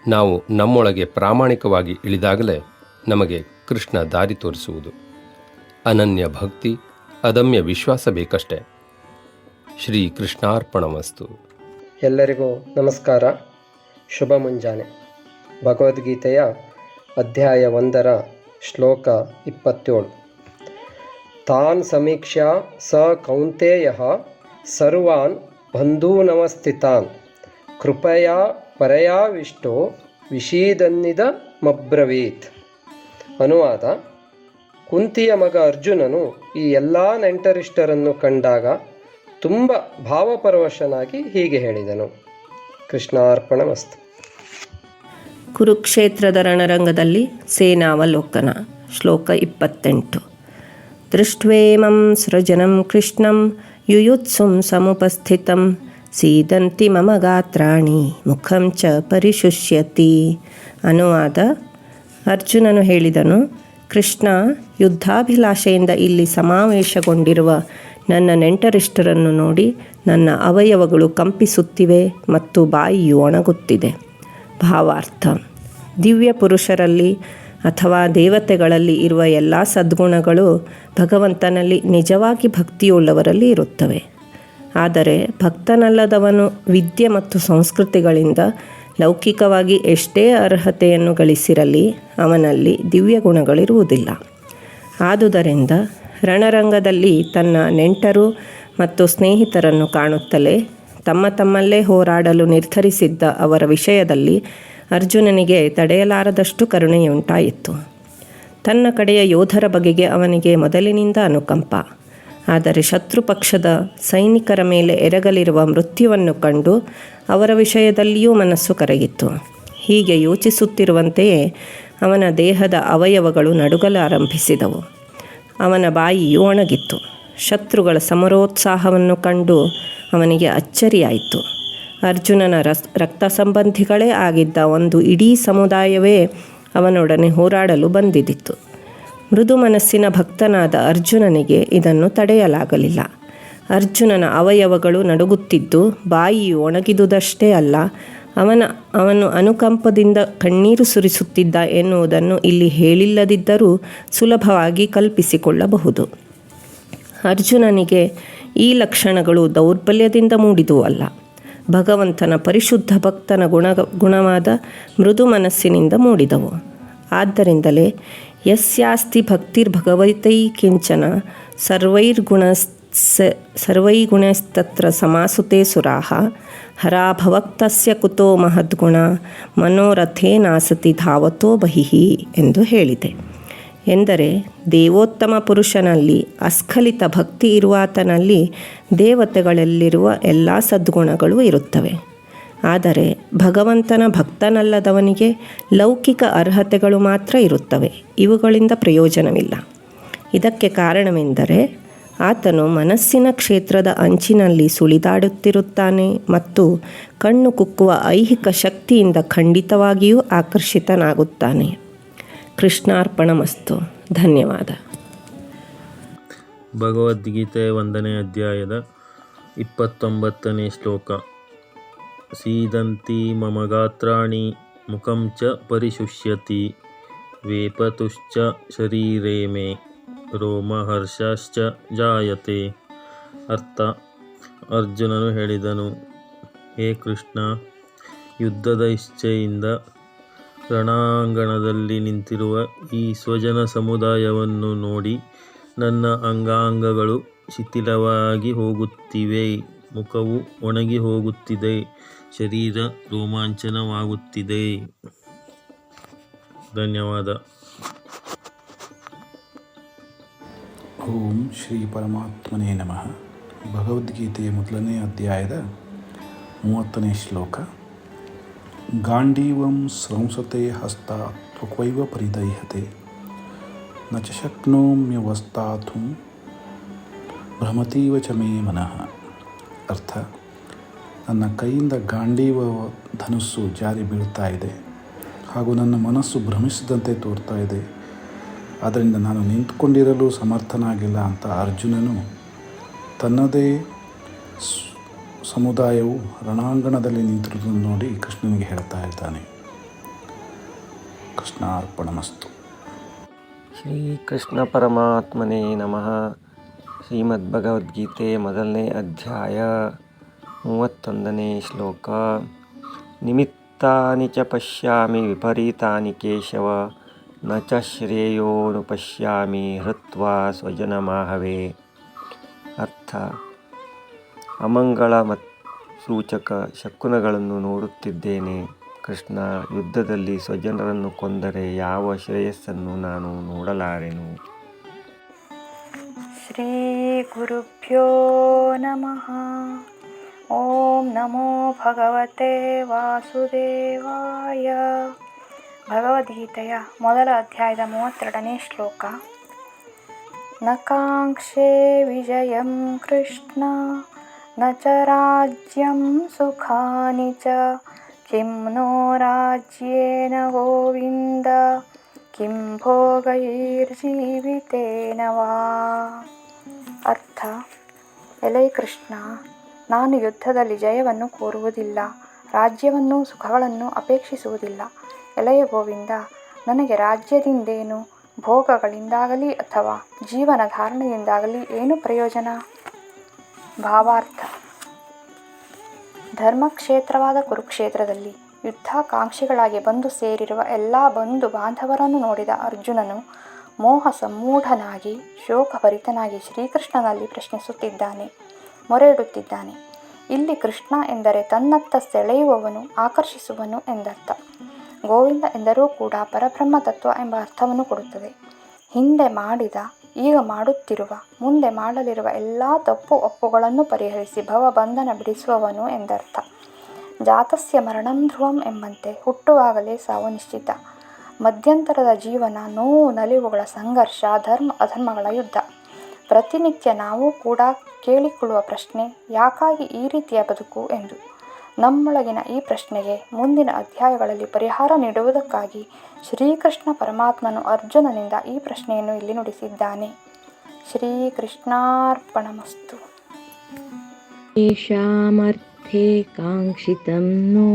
ನಾವು ನಮ್ಮೊಳಗೆ ಪ್ರಾಮಾಣಿಕವಾಗಿ ಇಳಿದಾಗಲೇ ನಮಗೆ ಕೃಷ್ಣ ದಾರಿ ತೋರಿಸುವುದು. ಅನನ್ಯ ಭಕ್ತಿ, ಅದಮ್ಯ ವಿಶ್ವಾಸ ಬೇಕಷ್ಟೆ. ಶ್ರೀ ಕೃಷ್ಣಾರ್ಪಣಮಸ್ತು. ಎಲ್ಲರಿಗೂ ನಮಸ್ಕಾರ, ಶುಭ ಮುಂಜಾನೆ. ಭಗವದ್ಗೀತೆಯ ಅಧ್ಯಾಯ 1 ಶ್ಲೋಕ 27. ತಾನ್ ಸಮೀಕ್ಷ್ಯ ಸ ಕೌಂತೇಯ ಸರ್ವಾನ್ ಬಂಧೂನಮಸ್ಥಿತಾನ್ ಕೃಪಯಾ ಪರಯಾವಿಷ್ಟೋ ವಿಷೀದನ್ನಿದಮಬ್ರವೀತ್. ಅನುವಾದ: ಕುಂತಿಯ ಮಗ ಅರ್ಜುನನು ಈ ಎಲ್ಲ ನೆಂಟರಿಷ್ಟರನ್ನು ಕಂಡಾಗ ತುಂಬ ಭಾವಪರವಶನಾಗಿ ಹೀಗೆ ಹೇಳಿದನು. ಕೃಷ್ಣಾರ್ಪಣಮಸ್ತು. ಕುರುಕ್ಷೇತ್ರದ ರಣರಂಗದಲ್ಲಿ ಸೇನಾವಲೋಕನ. ಶ್ಲೋಕ 28. ದೃಷ್ಟ್ವೇಮಂ ಸೃಜನಂ ಕೃಷ್ಣಂ ಯುಯುತ್ಸುಂ ಸಮುಪಸ್ಥಿತಂ ಸೀದಂತಿ ಮಮ ಗಾತ್ರಾಣಿ ಮುಖಂ ಚ ಪರಿಶುಷ್ಯತಿ. ಅನುವಾದ: ಅರ್ಜುನನು ಹೇಳಿದನು, ಕೃಷ್ಣ ಯುದ್ಧಾಭಿಲಾಷೆಯಿಂದ ಇಲ್ಲಿ ಸಮಾವೇಶಗೊಂಡಿರುವ ನನ್ನ ನೆಂಟರಿಷ್ಟರನ್ನು ನೋಡಿ ನನ್ನ ಅವಯವಗಳು ಕಂಪಿಸುತ್ತಿವೆ ಮತ್ತು ಬಾಯಿಯು ಒಣಗುತ್ತಿದೆ. ಭಾವಾರ್ಥ: ದಿವ್ಯ ಪುರುಷರಲ್ಲಿ ಅಥವಾ ದೇವತೆಗಳಲ್ಲಿ ಇರುವ ಎಲ್ಲ ಸದ್ಗುಣಗಳು ಭಗವಂತನಲ್ಲಿ ನಿಜವಾಗಿ ಭಕ್ತಿಯುಳ್ಳವರಲ್ಲಿ ಇರುತ್ತವೆ. ಆದರೆ ಭಕ್ತನಲ್ಲದವನು ವಿದ್ಯೆ ಮತ್ತು ಸಂಸ್ಕೃತಿಗಳಿಂದ ಲೌಕಿಕವಾಗಿ ಎಷ್ಟೇ ಅರ್ಹತೆಯನ್ನು ಗಳಿಸಿರಲಿ ಅವನಲ್ಲಿ ದಿವ್ಯ ಗುಣಗಳಿರುವುದಿಲ್ಲ. ಆದುದರಿಂದ ರಣರಂಗದಲ್ಲಿ ತನ್ನ ನೆಂಟರು ಮತ್ತು ಸ್ನೇಹಿತರನ್ನು ಕಾಣುತ್ತಲೇ ತಮ್ಮಲ್ಲೇ ಹೋರಾಡಲು ನಿರ್ಧರಿಸಿದ್ದ ಅವರ ವಿಷಯದಲ್ಲಿ ಅರ್ಜುನನಿಗೆ ತಡೆಯಲಾರದಷ್ಟು ಕರುಣೆಯುಂಟಾಯಿತು. ತನ್ನ ಕಡೆಯ ಯೋಧರ ಬಗೆಗೆ ಅವನಿಗೆ ಮೊದಲಿನಿಂದ ಅನುಕಂಪ. ಆದರೆ ಶತ್ರುಪಕ್ಷದ ಸೈನಿಕರ ಮೇಲೆ ಎರಗಲಿರುವ ಮೃತ್ಯುವನ್ನು ಕಂಡು ಅವರ ವಿಷಯದಲ್ಲಿಯೂ ಮನಸ್ಸು ಕರಗಿತು. ಹೀಗೆ ಯೋಚಿಸುತ್ತಿರುವಂತೆಯೇ ಅವನ ದೇಹದ ಅವಯವಗಳು ನಡುಗಲಾರಂಭಿಸಿದವು. ಅವನ ಬಾಯಿಯು ಒಣಗಿತ್ತು. ಶತ್ರುಗಳ ಸಮರೋತ್ಸಾಹವನ್ನು ಕಂಡು ಅವನಿಗೆ ಅಚ್ಚರಿಯಾಯಿತು. ಅರ್ಜುನನ ರಕ್ತ ಸಂಬಂಧಿಗಳೇ ಆಗಿದ್ದ ಒಂದು ಇಡೀ ಸಮುದಾಯವೇ ಅವನೊಡನೆ ಹೋರಾಡಲು ಬಂದಿದ್ದಿತು. ಮೃದು ಮನಸ್ಸಿನ ಭಕ್ತನಾದ ಅರ್ಜುನನಿಗೆ ಇದನ್ನು ತಡೆಯಲಾಗಲಿಲ್ಲ. ಅರ್ಜುನನ ಅವಯವಗಳು ನಡುಗುತ್ತಿದ್ದು ಬಾಯಿಯು ಒಣಗಿದುದಷ್ಟೇ ಅಲ್ಲ, ಅವನು ಅನುಕಂಪದಿಂದ ಕಣ್ಣೀರು ಸುರಿಸುತ್ತಿದ್ದ ಎನ್ನುವುದನ್ನು ಇಲ್ಲಿ ಹೇಳಿಲ್ಲದಿದ್ದರೂ ಸುಲಭವಾಗಿ ಕಲ್ಪಿಸಿಕೊಳ್ಳಬಹುದು. ಅರ್ಜುನನಿಗೆ ಈ ಲಕ್ಷಣಗಳು ದೌರ್ಬಲ್ಯದಿಂದ ಮೂಡಿದುವಲ್ಲ, ಭಗವಂತನ ಪರಿಶುದ್ಧ ಭಕ್ತನ ಗುಣವಾದ ಮೃದು ಮನಸ್ಸಿನಿಂದ ಮೂಡಿದವು. ಆದ್ದರಿಂದಲೇ ಯಸ್ಯಾಸ್ತಿ ಭಕ್ತಿರ್ಭಗವತೈ ಕಿಂಚನ ಸರ್ವೈರ್ಗುಣಸ್ತತ್ರ ಸಮಾಸುತೆ ಸುರಾಹ ಹರಾಭವಕ್ತಸ್ಯ ಕುತೋ ಮಹದ್ಗುಣ ಮನೋರಥೇನಾಸತಿ ಧಾವತೋ ಬಹಿಃ ಎಂದು ಹೇಳಿದೆ. ಎಂದರೆ ದೇವೋತ್ತಮ ಪುರುಷನಲ್ಲಿ ಅಸ್ಖಲಿತ ಭಕ್ತಿ ಇರುವಾತನಲ್ಲಿ ದೇವತೆಗಳಲ್ಲಿರುವ ಎಲ್ಲ ಸದ್ಗುಣಗಳು ಇರುತ್ತವೆ. ಆದರೆ ಭಗವಂತನ ಭಕ್ತನಲ್ಲದವನಿಗೆ ಲೌಕಿಕ ಅರ್ಹತೆಗಳು ಮಾತ್ರ ಇರುತ್ತವೆ. ಇವುಗಳಿಂದ ಪ್ರಯೋಜನವಿಲ್ಲ. ಇದಕ್ಕೆ ಕಾರಣವೆಂದರೆ ಆತನು ಮನಸ್ಸಿನ ಕ್ಷೇತ್ರದ ಅಂಚಿನಲ್ಲಿ ಸುಳಿದಾಡುತ್ತಿರುತ್ತಾನೆ ಮತ್ತು ಕಣ್ಣು ಕುಕ್ಕುವ ಐಹಿಕ ಶಕ್ತಿಯಿಂದ ಖಂಡಿತವಾಗಿಯೂ ಆಕರ್ಷಿತನಾಗುತ್ತಾನೆ. ಕೃಷ್ಣಾರ್ಪಣಮಸ್ತು. ಧನ್ಯವಾದ. ಭಗವದ್ಗೀತೆ 1ನೇ ಅಧ್ಯಾಯದ 29ನೇ ಶ್ಲೋಕ. ಸೀದಂತಿ ಮಮ ಗಾತ್ರಾಣಿ ಮುಖಂ ಚ ಪರಿಶುಷ್ಯತಿ ವೇಪತುಶ್ಚ ಶರೀರೇ ಮೇ ರೋಮಹರ್ಷಶ್ಚ ಜಾಯತೆ. ಅರ್ಥ: ಅರ್ಜುನನು ಹೇಳಿದನು, ಹೇ ಕೃಷ್ಣ, ಯುದ್ಧದ ಇಚ್ಛೆಯಿಂದ ರಣಾಂಗಣದಲ್ಲಿ ನಿಂತಿರುವ ಈ ಸ್ವಜನ ಸಮುದಾಯವನ್ನು ನೋಡಿ ನನ್ನ ಅಂಗಾಂಗಗಳು ಶಿಥಿಲವಾಗಿ ಹೋಗುತ್ತಿವೆ, ಮುಖವು ಒಣಗಿ ಹೋಗುತ್ತಿದೆ, ಶರೀರ ರೋಮಾಂಚನವಾಗುತ್ತಿದೆ. ಧನ್ಯವಾದ. ಓಂ ಶ್ರೀ ಪರಮಾತ್ಮನೇ ನಮಃ. ಭಗವದ್ಗೀತೆಯ 1ನೇ ಅಧ್ಯಾಯದ 30ನೇ ಶ್ಲೋಕ. ಗಾಂಡೀವಂ ಸ್ರಂಸತೆ ಹಸ್ತಾತ್ ತ್ವಕೈವ ಪರಿದಹ್ಯತೆ ನ ಚ ಶಕ್ನೋಮ್ಯವಸ್ಥಾತುಂ ಭ್ರಮತೀವ ಚ ಮೇ ಮನಃ. ಅರ್ಥ: ನನ್ನ ಕೈಯಿಂದ ಗಾಂಡೀವ ಧನುಸ್ಸು ಜಾರಿ ಬೀಳ್ತಾ ಇದೆ ಹಾಗೂ ನನ್ನ ಮನಸ್ಸು ಭ್ರಮಿಸಿದಂತೆ ತೋರ್ತಾ ಇದೆ. ಆದ್ದರಿಂದ ನಾನು ನಿಂತುಕೊಂಡಿರಲು ಸಮರ್ಥನಾಗಿಲ್ಲ ಅಂತ ಅರ್ಜುನನು ತನ್ನದೇ ಸಮುದಾಯವು ರಣಾಂಗಣದಲ್ಲಿ ನಿಂತಿರುವುದನ್ನು ನೋಡಿ ಕೃಷ್ಣನಿಗೆ ಹೇಳ್ತಾ ಇದ್ದಾನೆ. ಕೃಷ್ಣಾರ್ಪಣಮಸ್ತು. ಶ್ರೀಕೃಷ್ಣ ಪರಮಾತ್ಮನೇ ನಮಃ. ಶ್ರೀಮದ್ಭಗವದ್ಗೀತೆ ಮೊದಲನೇ ಅಧ್ಯಾಯ 31ನೇ ಶ್ಲೋಕ. ನಿಮಿತ್ತಾನಿ ಚ ಪಶ್ಯಾಮಿ ವಿಪರೀತಾನಿ ಕೇಶವ ನ ಚ ಶ್ರೇಯೋನುಪಶ್ಯಾಮಿ ಹೃತ್ವಾ ಸ್ವಜನಮಾಹವೇ. ಅರ್ಥ: ಅಮಂಗಳ ಸೂಚಕ ಶಕುನಗಳನ್ನು ನೋಡುತ್ತಿದ್ದೇನೆ ಕೃಷ್ಣ. ಯುದ್ಧದಲ್ಲಿ ಸ್ವಜನರನ್ನು ಕೊಂದರೆ ಯಾವ ಶ್ರೇಯಸ್ಸನ್ನು ನಾನು ನೋಡಲಾರೆನು. ಶ್ರೀ ಗುರುಭ್ಯೋ ನಮಃ. ಓಂ ನಮೋ ಭಗವತೆ ವಾಸುದೇವಾಯ. ಭಗವದ್ಗೀತೆಯ ಮೊದಲ ಅಧ್ಯಾಯದ 32ನೇ ಶ್ಲೋಕ. ನ ಕಾಂಕ್ಷೆ ವಿಜಯಂ ಕೃಷ್ಣ ನ ಚ ರಾಜ್ಯಂ ಸುಖಾನಿ ಚ ಕಿಂ ನೋ ರಾಜ್ಯೇನ ಗೋವಿಂದ ಕಿಂ ಭೋಗೈರ್ಜೀವಿತೇನ ವಾ. ಅರ್ಥ: ಎಲೈ ಕೃಷ್ಣ, ನಾನು ಯುದ್ಧದಲ್ಲಿ ಜಯವನ್ನು ಕೋರುವುದಿಲ್ಲ, ರಾಜ್ಯವನ್ನು ಸುಖಗಳನ್ನು ಅಪೇಕ್ಷಿಸುವುದಿಲ್ಲ. ಎಲೆಯ ಗೋವಿಂದ, ನನಗೆ ರಾಜ್ಯದಿಂದೇನು, ಭೋಗಗಳಿಂದಾಗಲಿ ಅಥವಾ ಜೀವನ ಧಾರಣೆಯಿಂದಾಗಲಿ ಏನು ಪ್ರಯೋಜನ? ಭಾವಾರ್ಥ: ಧರ್ಮಕ್ಷೇತ್ರವಾದ ಕುರುಕ್ಷೇತ್ರದಲ್ಲಿ ಯುದ್ಧಾಕಾಂಕ್ಷಿಗಳಾಗಿ ಬಂದು ಸೇರಿರುವ ಎಲ್ಲ ಬಂಧು ಬಾಂಧವರನ್ನು ನೋಡಿದ ಅರ್ಜುನನು ಮೋಹ ಸಮ್ಮೂಢನಾಗಿ ಶೋಕಭರಿತನಾಗಿ ಶ್ರೀಕೃಷ್ಣನಲ್ಲಿ ಪ್ರಶ್ನಿಸುತ್ತಿದ್ದಾನೆ, ಮೊರೆ ಇಡುತ್ತಿದ್ದಾನೆ. ಇಲ್ಲಿ ಕೃಷ್ಣ ಎಂದರೆ ತನ್ನತ್ತ ಸೆಳೆಯುವವನು, ಆಕರ್ಷಿಸುವನು ಎಂದರ್ಥ. ಗೋವಿಂದ ಎಂದರೂ ಕೂಡ ಪರಬ್ರಹ್ಮ ತತ್ವ ಎಂಬ ಅರ್ಥವನ್ನು ಕೊಡುತ್ತದೆ. ಹಿಂದೆ ಮಾಡಿದ, ಈಗ ಮಾಡುತ್ತಿರುವ, ಮುಂದೆ ಮಾಡಲಿರುವ ಎಲ್ಲ ತಪ್ಪು ಒಪ್ಪುಗಳನ್ನು ಪರಿಹರಿಸಿ ಭವಬಂಧನ ಬಿಡಿಸುವವನು ಎಂದರ್ಥ. ಜಾತಸ್ಯ ಮರಣಂ ಧ್ರುವಂ ಎಂಬಂತೆ ಹುಟ್ಟುವಾಗಲೇ ಸಾವು ನಿಶ್ಚಿತ. ಮಧ್ಯಂತರದ ಜೀವನ ನೋವು ನಲಿವುಗಳ ಸಂಘರ್ಷ, ಧರ್ಮ ಅಧರ್ಮಗಳ ಯುದ್ಧ. ಪ್ರತಿನಿತ್ಯ ನಾವು ಕೂಡ ಕೇಳಿಕೊಳ್ಳುವ ಪ್ರಶ್ನೆ, ಯಾಕಾಗಿ ಈ ರೀತಿಯ ಬದುಕು ಎಂದು. ನಮ್ಮೊಳಗಿನ ಈ ಪ್ರಶ್ನೆಗೆ ಮುಂದಿನ ಅಧ್ಯಾಯಗಳಲ್ಲಿ ಪರಿಹಾರ ನೀಡುವುದಕ್ಕಾಗಿ ಶ್ರೀಕೃಷ್ಣ ಪರಮಾತ್ಮನು ಅರ್ಜುನನಿಂದ ಈ ಪ್ರಶ್ನೆಯನ್ನು ಇಲ್ಲಿ ನುಡಿಸಿದ್ದಾನೆ. ಶ್ರೀಕೃಷ್ಣಾರ್ಪಣಮಸ್ತು. ಯೇಷಾಮರ್ಥೇ ಕಾಂಕ್ಷಿತಂ ನೋ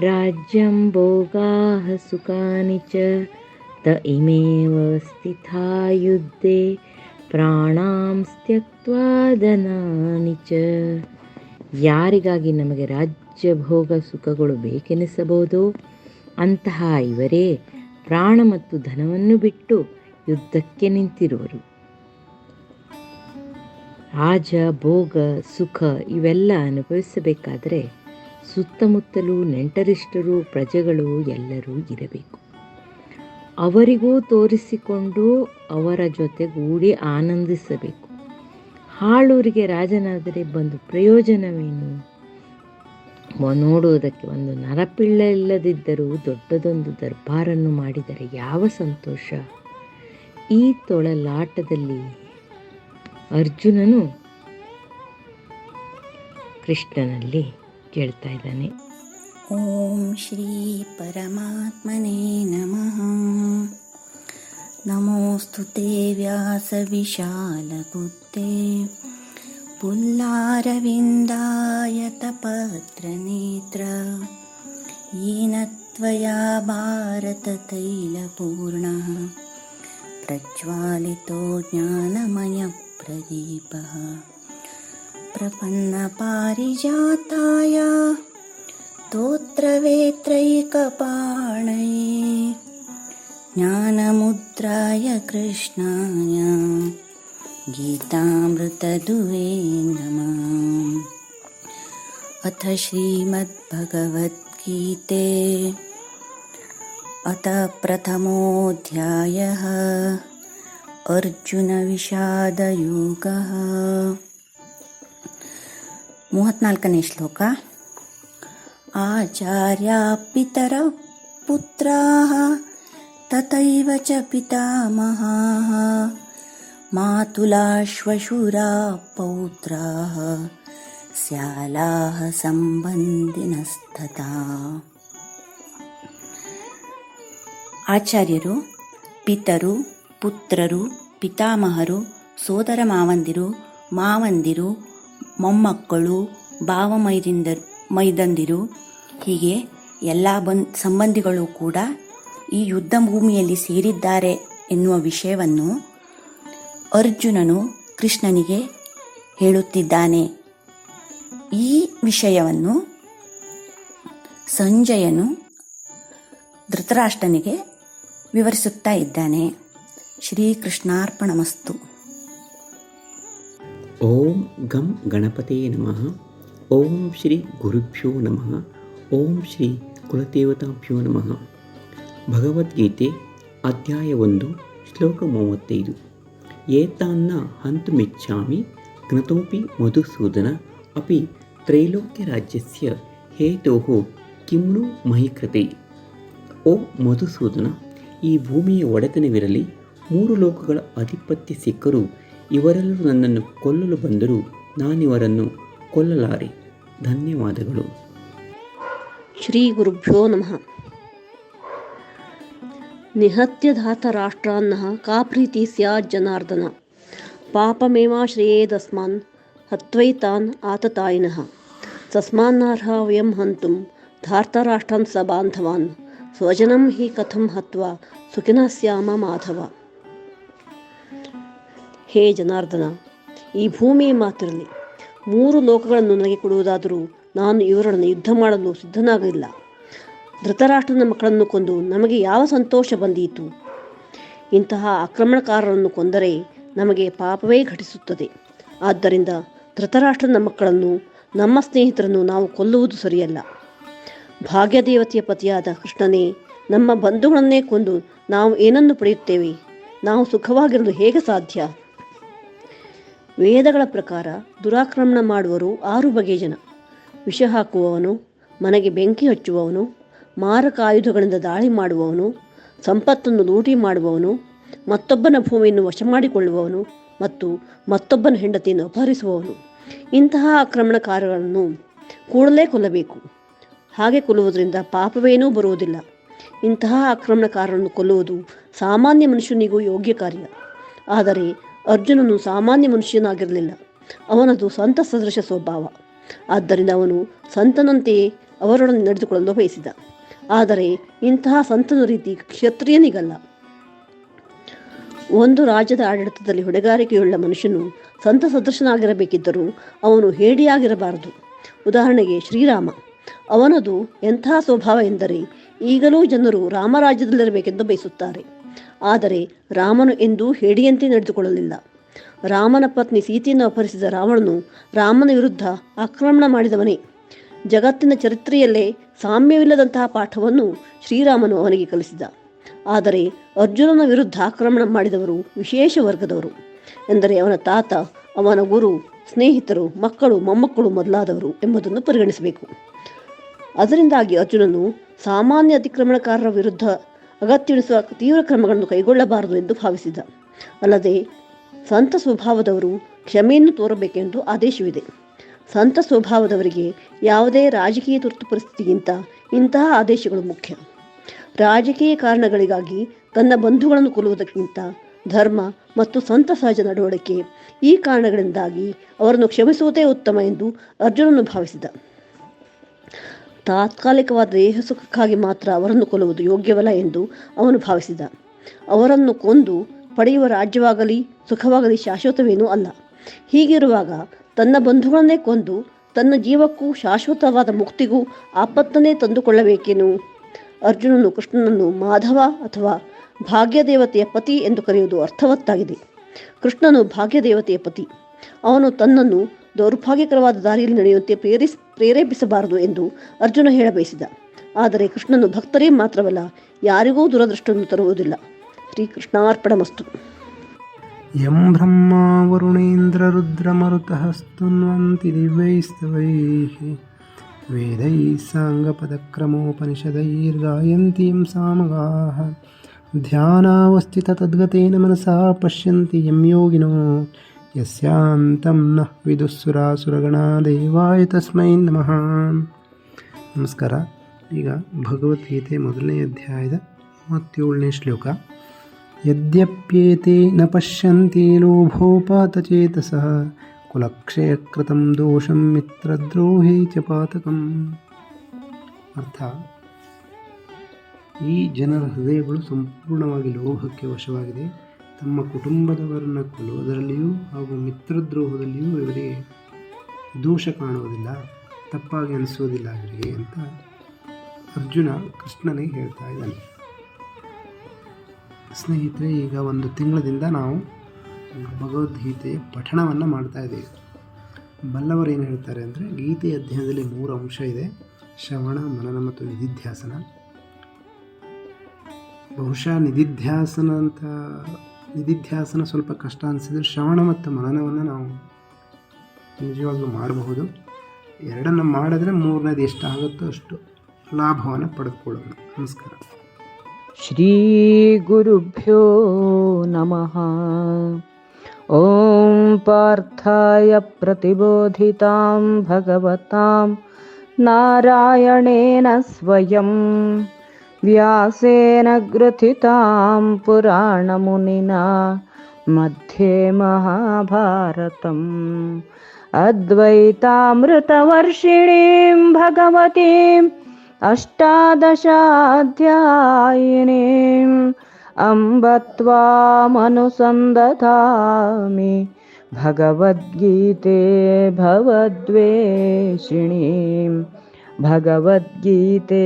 ರಾಜ್ಯಂ ಭೋಗಾಃ ಸುಖಾನಿ ಚ ತ ಇಮೇವ ಸ್ಥಿತಾ ಯುದ್ಧೇ ಪ್ರಾಣಾಂ ತ್ಯಕ್ತ್ವಾ ಧನಾನಿ ಚ. ಯಾರಿಗಾಗಿ ನಮಗೆ ರಾಜ್ಯ ಭೋಗ ಸುಖಗಳು ಬೇಕೆನಿಸಬಹುದೋ ಅಂತಹ ಇವರೇ ಪ್ರಾಣ ಮತ್ತು ಧನವನ್ನು ಬಿಟ್ಟು ಯುದ್ಧಕ್ಕೆ ನಿಂತಿರುವರು. ರಾಜ, ಭೋಗ, ಸುಖ ಇವೆಲ್ಲ ಅನುಭವಿಸಬೇಕಾದರೆ ಸುತ್ತಮುತ್ತಲೂ ನೆಂಟರಿಷ್ಟರು, ಪ್ರಜೆಗಳು ಎಲ್ಲರೂ ಇರಬೇಕು. ಅವರಿಗೂ ತೋರಿಸಿಕೊಂಡು ಅವರ ಜೊತೆಗೂಡಿ ಆನಂದಿಸಬೇಕು. ಹಾಳೂರಿಗೆ ರಾಜನಾದರೆ ಬಂದು ಪ್ರಯೋಜನವೇನು? ನೋಡುವುದಕ್ಕೆ ಒಂದು ನರಪಿಳ್ಳ ಇಲ್ಲದಿದ್ದರೂ ದೊಡ್ಡದೊಂದು ದರ್ಬಾರನ್ನು ಮಾಡಿದರೆ ಯಾವ ಸಂತೋಷ! ಈ ತೊಳಲಾಟದಲ್ಲಿ ಅರ್ಜುನನು ಕೃಷ್ಣನಲ್ಲಿ ಕೇಳ್ತಾ ಇದ್ದಾನೆ. ಓಂ ಶ್ರೀ ಪರಮಾತ್ಮನೇ ನಮಃ. ನಮೋಸ್ತುತೆ ವ್ಯಾಸವಿಶಾಲಬುದ್ಧೇ ಪುಲ್ಲಾರವಿಂದಾಯತಪತ್ರನೇತ್ರ ಯೇನ ತ್ವಯಾ ಭಾರತತೈಲಪೂರ್ಣಃ ಪ್ರಜ್ವಾಲಿತೋ ಜ್ಞಾನಮಯಪ್ರದೀಪಃ ಪ್ರಪನ್ನಪಾರಿಜಾತಾಯ ಸ್ತೋತ್ರವೇತ್ರೈಕಪಾಣಯೇ ಜ್ಞಾನಮುದ್ರಾಯ ಕೃಷ್ಣಾಯ ಗೀತಾಮೃತದುಹೇ ನಮಃ. ಅಥ ಶ್ರೀಮದ್ಭಗವದ್ಗೀತೆ ಅಥ ಪ್ರಥಮೋऽಧ್ಯಾಯಃ ಅರ್ಜುನ ವಿಷಾದಯೋಗಃ. 34ನೇ ಶ್ಲೋಕ. ಆಚಾರ್ಯ ಪಿತರ ಪುತ್ರಾಃ ತಥೈವ ಚ ಪಿತಾಮಹಾಃ ಮಾತುಲಾಶ್ವಶೂರಾ ಪೌತ್ರಾಃ ಸ್ಯಾಲಾಃ ಸಂಬಂಧಿನಸ್ತಥಾ. ಆಚಾರ್ಯರು, ಪಿತರು, ಪುತ್ರರು, ಪಿತಾಮಹರು, ಸೋದರ ಮಾವಂದಿರು, ಮಾವಂದಿರು, ಮೊಮ್ಮಕ್ಕಳು, ಮೈದಂದಿರು ಹೀಗೆ ಎಲ್ಲ ಸಂಬಂಧಿಗಳು ಕೂಡ ಈ ಯುದ್ಧ ಭೂಮಿಯಲ್ಲಿ ಸೇರಿದ್ದಾರೆ ಎನ್ನುವ ವಿಷಯವನ್ನು ಅರ್ಜುನನು ಕೃಷ್ಣನಿಗೆ ಹೇಳುತ್ತಿದ್ದಾನೆ. ಈ ವಿಷಯವನ್ನು ಸಂಜಯನು ಧೃತರಾಷ್ಟ್ರನಿಗೆ ವಿವರಿಸುತ್ತಾ ಇದ್ದಾನೆ. ಶ್ರೀಕೃಷ್ಣಾರ್ಪಣಮಸ್ತು. ಓಂ ಗಂ ಗಣಪತೇ ನಮಃ. ಓಂ ಶ್ರೀ ಗುರುಭ್ಯೋ ನಮಃ. ಓಂ ಶ್ರೀ ಕುಲದೇವತಾಭ್ಯೋ ನಮಃ. ಭಗವದ್ಗೀತೆ ಅಧ್ಯಾಯ 1 ಶ್ಲೋಕ 35. ಏತಾನ್ನ ಹಂತುಮಿಚ್ಛಾಮಿ ಜ್ಞತೋಪಿ ಮಧುಸೂದನ ಅಪಿ ತ್ರೈಲೋಕ್ಯರಾಜ್ಯಸ್ಯ ಹೇತೋಃ ಕಿಮ್ನು ಮಹಿ ಕೃತೆ. ಓ ಮಧುಸೂದನ, ಈ ಭೂಮಿಯ ಒಡೆತನವಿರಲಿ, 3 ಲೋಕಗಳ ಅಧಿಪತ್ಯ ಸಿಕ್ಕರೂ ಇವರೆಲ್ಲರೂ ನನ್ನನ್ನು ಕೊಲ್ಲಲು ಬಂದರೂ ನಾನಿವರನ್ನು ಕೊಲ್ಲಲಾರೆ. ಧನ್ಯವಾದಗಳು. ಶ್ರೀ ಗುರುಭ್ಯೋ ನಮಃ. ನಿಹತ್ಯ ಧಾತರಾಷ್ಟ್ರಾನ್ನಃ ಕಾ ಪ್ರೀತಿ ಸ್ಯಾತ್ ಜನಾರ್ದನ. ಪಾಪಮೇವಾಶ್ರಯೇದಸ್ಮಾನ್ ಹತ್ವೈತಾನ್ ಆತತಾಯಿನಃ. ತಸ್ಮಾನ್ನರ್ಹ ವಯಂ ಹಂತುಂ ಧಾರ್ತರಾಷ್ಟ್ರಾನ್ ಸ ಬಾಂಧವಾನ್. ಸ್ವಜನಂ ಹಿ ಕಥಂ ಹತ್ವಾ ಸುಖಿನಃ ಸ್ಯಾಮ ಮಾಧವ. ಹೇ ಜನಾರ್ದನ, ಈ ಭೂಮಿಯ ಮಾತಿರಲಿ, 3 ಲೋಕಗಳನ್ನು ನನಗೆ ಕೊಡುವುದಾದರೂ ನಾನು ಇವರನ್ನು ಯುದ್ಧ ಮಾಡಲು ಸಿದ್ಧನಾಗಲಿಲ್ಲ. ಧೃತರಾಷ್ಟ್ರನ ಮಕ್ಕಳನ್ನು ಕೊಂದು ನಮಗೆ ಯಾವ ಸಂತೋಷ ಬಂದೀತು? ಇಂತಹ ಆಕ್ರಮಣಕಾರರನ್ನು ಕೊಂದರೆ ನಮಗೆ ಪಾಪವೇ ಘಟಿಸುತ್ತದೆ. ಆದ್ದರಿಂದ ಧೃತರಾಷ್ಟ್ರನ ಮಕ್ಕಳನ್ನು, ನಮ್ಮ ಸ್ನೇಹಿತರನ್ನು ನಾವು ಕೊಲ್ಲುವುದು ಸರಿಯಲ್ಲ. ಭಾಗ್ಯದೇವತೆಯ ಪತಿಯಾದ ಕೃಷ್ಣನೇ, ನಮ್ಮ ಬಂಧುಗಳನ್ನೇ ಕೊಂದು ನಾವು ಏನನ್ನು ಪಡೆಯುತ್ತೇವೆ? ನಾವು ಸುಖವಾಗಿರಲು ಹೇಗೆ ಸಾಧ್ಯ? ವೇದಗಳ ಪ್ರಕಾರ ದುರಾಕ್ರಮಣ ಮಾಡುವರು 6 ಬಗೆಯ ಜನ. ವಿಷ ಹಾಕುವವನು, ಮನೆಗೆ ಬೆಂಕಿ ಹಚ್ಚುವವನು, ಮಾರಕ ಆಯುಧಗಳಿಂದ ದಾಳಿ ಮಾಡುವವನು, ಸಂಪತ್ತನ್ನು ಲೂಟಿ ಮಾಡುವವನು, ಮತ್ತೊಬ್ಬನ ಭೂಮಿಯನ್ನು ವಶ ಮಾಡಿಕೊಳ್ಳುವವನು ಮತ್ತು ಮತ್ತೊಬ್ಬನ ಹೆಂಡತಿಯನ್ನು ಅಪಹರಿಸುವವನು. ಇಂತಹ ಆಕ್ರಮಣಕಾರಗಳನ್ನು ಕೂಡಲೇ ಕೊಲ್ಲಬೇಕು. ಹಾಗೆ ಕೊಲ್ಲುವುದರಿಂದ ಪಾಪವೇನೂ ಬರುವುದಿಲ್ಲ. ಇಂತಹ ಆಕ್ರಮಣಕಾರರನ್ನು ಕೊಲ್ಲುವುದು ಸಾಮಾನ್ಯ ಮನುಷ್ಯನಿಗೂ ಯೋಗ್ಯ ಕಾರ್ಯ. ಆದರೆ ಅರ್ಜುನನು ಸಾಮಾನ್ಯ ಮನುಷ್ಯನಾಗಿರಲಿಲ್ಲ. ಅವನದು ಸಂತ ಸದೃಶ ಸ್ವಭಾವ. ಆದ್ದರಿಂದ ಅವನು ಸಂತನಂತೆಯೇ ಅವರೊಡನೆ ನಡೆದುಕೊಳ್ಳಲು ಬಯಸಿದ. ಆದರೆ ಇಂತಹ ಸಂತನ ರೀತಿ ಕ್ಷತ್ರಿಯನಿಗಲ್ಲ. ಒಂದು ರಾಜ್ಯದ ಆಡಳಿತದಲ್ಲಿ ಹೊಣೆಗಾರಿಕೆಯುಳ್ಳ ಮನುಷ್ಯನು ಸಂತ ಸದೃಶನಾಗಿರಬೇಕಿದ್ದರೂ ಅವನು ಹೇಡಿಯಾಗಿರಬಾರದು. ಉದಾಹರಣೆಗೆ ಶ್ರೀರಾಮ. ಅವನದು ಎಂತಹ ಸ್ವಭಾವ ಎಂದರೆ, ಈಗಲೂ ಜನರು ರಾಮರಾಜ್ಯದಲ್ಲಿರಬೇಕೆಂದು ಬಯಸುತ್ತಾರೆ. ಆದರೆ ರಾಮನು ಎಂದೂ ಹೇಡಿಯಂತೆ ನಡೆದುಕೊಳ್ಳಲಿಲ್ಲ. ರಾಮನ ಪತ್ನಿ ಸೀತೆಯನ್ನು ಅಪಹರಿಸಿದ ರಾವಣನು ರಾಮನ ವಿರುದ್ಧ ಆಕ್ರಮಣ ಮಾಡಿದವನೇ. ಜಗತ್ತಿನ ಚರಿತ್ರೆಯಲ್ಲೇ ಸಾಮ್ಯವಿಲ್ಲದಂತಹ ಪಾಠವನ್ನು ಶ್ರೀರಾಮನು ಅವನಿಗೆ ಕಲಿಸಿದ. ಆದರೆ ಅರ್ಜುನನ ವಿರುದ್ಧ ಆಕ್ರಮಣ ಮಾಡಿದವರು ವಿಶೇಷ ವರ್ಗದವರು ಎಂದರೆ ಅವನ ತಾತ, ಅವನ ಗುರು, ಸ್ನೇಹಿತರು, ಮಕ್ಕಳು, ಮೊಮ್ಮಕ್ಕಳು ಮೊದಲಾದವರು ಎಂಬುದನ್ನು ಪರಿಗಣಿಸಬೇಕು. ಅದರಿಂದಾಗಿ ಅರ್ಜುನನು ಸಾಮಾನ್ಯ ಅತಿಕ್ರಮಣಕಾರರ ವಿರುದ್ಧ ಅಗತ್ಯವೆನಿಸುವ ತೀವ್ರ ಕ್ರಮಗಳನ್ನು ಕೈಗೊಳ್ಳಬಾರದು ಎಂದು ಭಾವಿಸಿದ. ಅಲ್ಲದೆ ಸಂತ ಸ್ವಭಾವದವರು ಕ್ಷಮೆಯನ್ನು ತೋರಬೇಕೆಂದು ಆದೇಶವಿದೆ. ಸಂತ ಸ್ವಭಾವದವರಿಗೆ ಯಾವುದೇ ರಾಜಕೀಯ ತುರ್ತು ಪರಿಸ್ಥಿತಿಗಿಂತ ಇಂತಹ ಆದೇಶಗಳು ಮುಖ್ಯ. ರಾಜಕೀಯ ಕಾರಣಗಳಿಗಾಗಿ ತನ್ನ ಬಂಧುಗಳನ್ನು ಕೊಲ್ಲುವುದಕ್ಕಿಂತ ಧರ್ಮ ಮತ್ತು ಸಂತ ಸಹಜ ನಡವಳಿಕೆ, ಈ ಕಾರಣಗಳಿಂದಾಗಿ ಅವರನ್ನು ಕ್ಷಮಿಸುವುದೇ ಉತ್ತಮ ಎಂದು ಅರ್ಜುನನು ಭಾವಿಸಿದ. ತಾತ್ಕಾಲಿಕವಾದ ದೇಹ ಸುಖಕ್ಕಾಗಿ ಮಾತ್ರ ಅವರನ್ನು ಕೊಲ್ಲುವುದು ಯೋಗ್ಯವಲ್ಲ ಎಂದು ಅವನು ಭಾವಿಸಿದ. ಅವರನ್ನು ಕೊಂದು ಪಡೆಯುವ ರಾಜ್ಯವಾಗಲಿ ಸುಖವಾಗಲಿ ಶಾಶ್ವತವೇನೂ ಅಲ್ಲ. ಹೀಗಿರುವಾಗ ತನ್ನ ಬಂಧುಗಳನ್ನೇ ಕೊಂದು ತನ್ನ ಜೀವಕ್ಕೂ ಶಾಶ್ವತವಾದ ಮುಕ್ತಿಗೂ ಆಪತ್ತನ್ನೇ ತಂದುಕೊಳ್ಳಬೇಕೇನು? ಅರ್ಜುನನು ಕೃಷ್ಣನನ್ನು ಮಾಧವ ಅಥವಾ ಭಾಗ್ಯದೇವತೆಯ ಪತಿ ಎಂದು ಕರೆಯುವುದು ಅರ್ಥವತ್ತಾಗಿದೆ. ಕೃಷ್ಣನು ಭಾಗ್ಯದೇವತೆಯ ಪತಿ. ಅವನು ತನ್ನನ್ನು ದೌರ್ಭಾಗ್ಯಕರವಾದ ದಾರಿಯಲ್ಲಿ ನಡೆಯುವಂತೆ ಪ್ರೇರೇಪಿಸಬಾರದು ಎಂದು ಅರ್ಜುನ ಹೇಳಬಯಸಿದ. ಆದರೆ ಕೃಷ್ಣನು ಭಕ್ತರೇ ಮಾತ್ರವಲ್ಲ, ಯಾರಿಗೂ ದುರದೃಷ್ಟವನ್ನು ತರುವುದಿಲ್ಲ. ಶ್ರೀಕೃಷ್ಣಾರ್ಪಣಮಸ್ತು. ಯಂ ಬ್ರಹ್ಮ ವರುಣೇಂದ್ರ ರುದ್ರಮರುತಃ ಸ್ತುನ್ವಂತಿ ದಿವ್ಯೈಸ್ತವೈಃ ವೇದೈಃ ಸಾಂಗಪದಕ್ರಮೋಪನಿಷದೈರ್ಗಾಯಂತಿ ಯಂ ಸಾಮಗಾಃ ಧ್ಯಾನಾವಸ್ಥಿತ ತದ್ಗತೇನ ಮನಸಾ ಪಶ್ಯಂತಿ ಯಂ ಯೋಗಿನೋ ಯಸ್ಯಾಂತಂ ನಃ ವಿದುಃಸುರಾಸುರಗಣಾ ದೇವಾಯ ತಸ್ಮೈ ನಮಃ. ನಮಸ್ಕಾರ. ಈಗ ಭಗವದ್ಗೀತೆ 1ನೇ ಅಧ್ಯಾಯದ 37ನೇ ಶ್ಲೋಕ. ಯದ್ಯಪ್ಯೇತೆ ನ ಪಶ್ಯಂತಿ ಲೋಭೋಪಾತಚೇತಸಃ ಕುಲಕ್ಷಯಕೃತಂ ದೋಷಂ ಮಿತ್ರದ್ರೋಹೇ ಚ ಪಾತಕಂ. ಅರ್ಥ, ಈ ಜನರ ಹೃದಯಗಳು ಸಂಪೂರ್ಣವಾಗಿ ಲೋಭಕ್ಕೆ ವಶವಾಗಿದೆ. ತಮ್ಮ ಕುಟುಂಬದವರನ್ನು ಕೊಲ್ಲುವುದರಲ್ಲಿಯೂ ಹಾಗೂ ಮಿತ್ರದ್ರೋಹದಲ್ಲಿಯೂ ಇವರಿಗೆ ದೋಷ ಕಾಣುವುದಿಲ್ಲ, ತಪ್ಪಾಗಿ ಅನಿಸೋದಿಲ್ಲ ಇವರಿಗೆ ಅಂತ ಅರ್ಜುನ ಕೃಷ್ಣನಿಗೆ ಹೇಳ್ತಾ ಇದ್ದಾನೆ. ಸ್ನೇಹಿತರೆ, ಈಗ 1 ತಿಂಗಳದಿಂದ ನಾವು ಭಗವದ್ಗೀತೆಯ ಪಠಣವನ್ನು ಮಾಡ್ತಾ ಇದ್ದೀವಿ. ಬಲ್ಲವರು ಏನು ಹೇಳ್ತಾರೆ ಅಂದರೆ, ಗೀತೆಯ ಅಧ್ಯಯನದಲ್ಲಿ 3 ಅಂಶ ಇದೆ: ಶ್ರವಣ, ಮನನ ಮತ್ತು ನಿಧಿಧ್ಯಾಸನ. ಬಹುಶಃ ನಿಧಿಧ್ಯಾಸನ ಸ್ವಲ್ಪ ಕಷ್ಟ ಅನಿಸಿದ್ರೆ ಶ್ರವಣ ಮತ್ತು ಮನನವನ್ನು ನಾವು ನಿಜವಾಗ್ಲೂ ಮಾಡಬಹುದು. 2 ಮಾಡಿದ್ರೆ 3ನೇದು ಎಷ್ಟಾಗುತ್ತೋ ಅಷ್ಟು ಲಾಭವನ್ನು ಪಡೆದುಕೊಳ್ಳೋಣ. ನಮಸ್ಕಾರ. ಶ್ರೀ ಗುರುಭ್ಯೋ ನಮಃ. ಓಂ ಪಾರ್ಥಾಯ ಪ್ರತಿಬೋಧಿತಾಂ ಭಗವತಾಂ ನಾರಾಯಣೇನ ಸ್ವಯಂ ವ್ಯಾಸೇನ ಗ್ರಥಿತಾಂ ಪುರಾಣಮುನಿನಾ ಮಧ್ಯೆ ಮಹಾಭಾರತಂ ಅದ್ವೈತಾಮೃತವರ್ಷಿಣೀಂ ಭಗವತೀಂ ಅಷ್ಟಾದಶಾಧ್ಯಾಯಿನೀಂ ಅಂಬ ತ್ವಾಮನುಸಂದಧಾಮಿ ಭಗವದ್ಗೀತೆ ಭವದ್ವೇಷಿಣೀಂ ಭಗವದ್ಗೀತೆ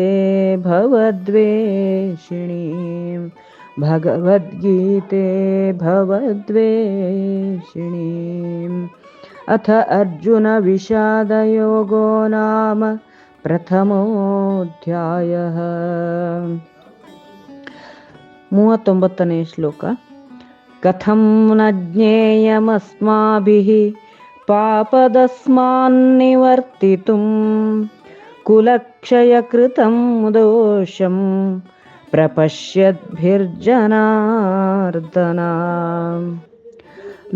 ಭವದ್ವೇಷಿಣೀಂ ಭಗವದ್ಗೀತೆ ಭವದ್ವೇಷಿಣೀಂ. ಅಥ ಅರ್ಜುನ ವಿಷಾದಯೋಗೋ ನಾಮ ಪ್ರಥಮೋಧ್ಯಾಯಃ. 39ನೇ ಶ್ಲೋಕ. ಕಥಂ ನ ಜ್ಞೇಯಮಸ್ಮಾಭಿಃ ಪಾಪದಸ್ಮಾನ್ನಿವರ್ತಿತುಂ ಕುಲಕ್ಷಯಕೃತಂ ದೋಷಂ ಪ್ರಪಶ್ಯದ್ಭಿರ್ಜನಾರ್ದನ.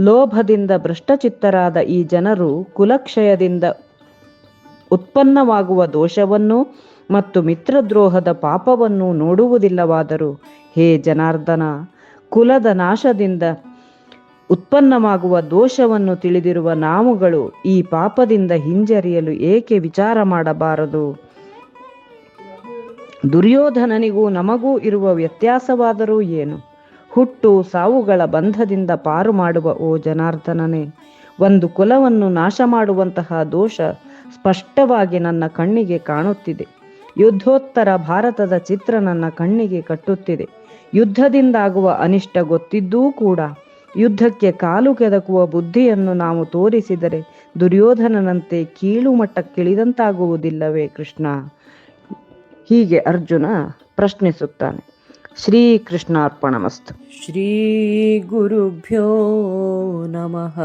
ಲೋಭದಿಂದ ಭ್ರಷ್ಟಚಿತ್ತರಾದ ಈ ಜನರು ಕುಲಕ್ಷಯದಿಂದ ಉತ್ಪನ್ನವಾಗುವ ದೋಷವನ್ನು ಮತ್ತು ಮಿತ್ರದ್ರೋಹದ ಪಾಪವನ್ನು ನೋಡುವುದಿಲ್ಲವಾದರೂ, ಹೇ ಜನಾರ್ದನ, ಕುಲದ ನಾಶದಿಂದ ಉತ್ಪನ್ನವಾಗುವ ದೋಷವನ್ನು ತಿಳಿದಿರುವ ನಾವುಗಳು ಈ ಪಾಪದಿಂದ ಹಿಂಜರಿಯಲು ಏಕೆ ವಿಚಾರ ಮಾಡಬಾರದು? ದುರ್ಯೋಧನನಿಗೂ ನಮಗೂ ಇರುವ ವ್ಯತ್ಯಾಸವಾದರೂ ಏನು? ಹುಟ್ಟು ಸಾವುಗಳ ಬಂಧದಿಂದ ಪಾರು ಮಾಡುವ ಓ ಜನಾರ್ದನನೇ, ಒಂದು ಕುಲವನ್ನು ನಾಶ ಮಾಡುವಂತಹ ದೋಷ ಸ್ಪಷ್ಟವಾಗಿ ನನ್ನ ಕಣ್ಣಿಗೆ ಕಾಣುತ್ತಿದೆ. ಯುದ್ಧೋತ್ತರ ಭಾರತದ ಚಿತ್ರ ನನ್ನ ಕಣ್ಣಿಗೆ ಕಟ್ಟುತ್ತಿದೆ. ಯುದ್ಧದಿಂದಾಗುವ ಅನಿಷ್ಟ ಗೊತ್ತಿದ್ದೂ ಕೂಡ ಯುದ್ಧಕ್ಕೆ ಕಾಲು ಕೆದಕುವ ಬುದ್ಧಿಯನ್ನು ನಾವು ತೋರಿಸಿದರೆ ದುರ್ಯೋಧನನಂತೆ ಕೀಳು ಮಟ್ಟಕ್ಕಿಳಿದಂತಾಗುವುದಿಲ್ಲವೇ ಕೃಷ್ಣ? ಹೀಗೆ ಅರ್ಜುನ ಪ್ರಶ್ನಿಸುತ್ತಾನೆ. ಶ್ರೀ ಕೃಷ್ಣಾರ್ಪಣಮಸ್ತು. ಶ್ರೀ ಗುರುಭ್ಯೋ ನಮಃ.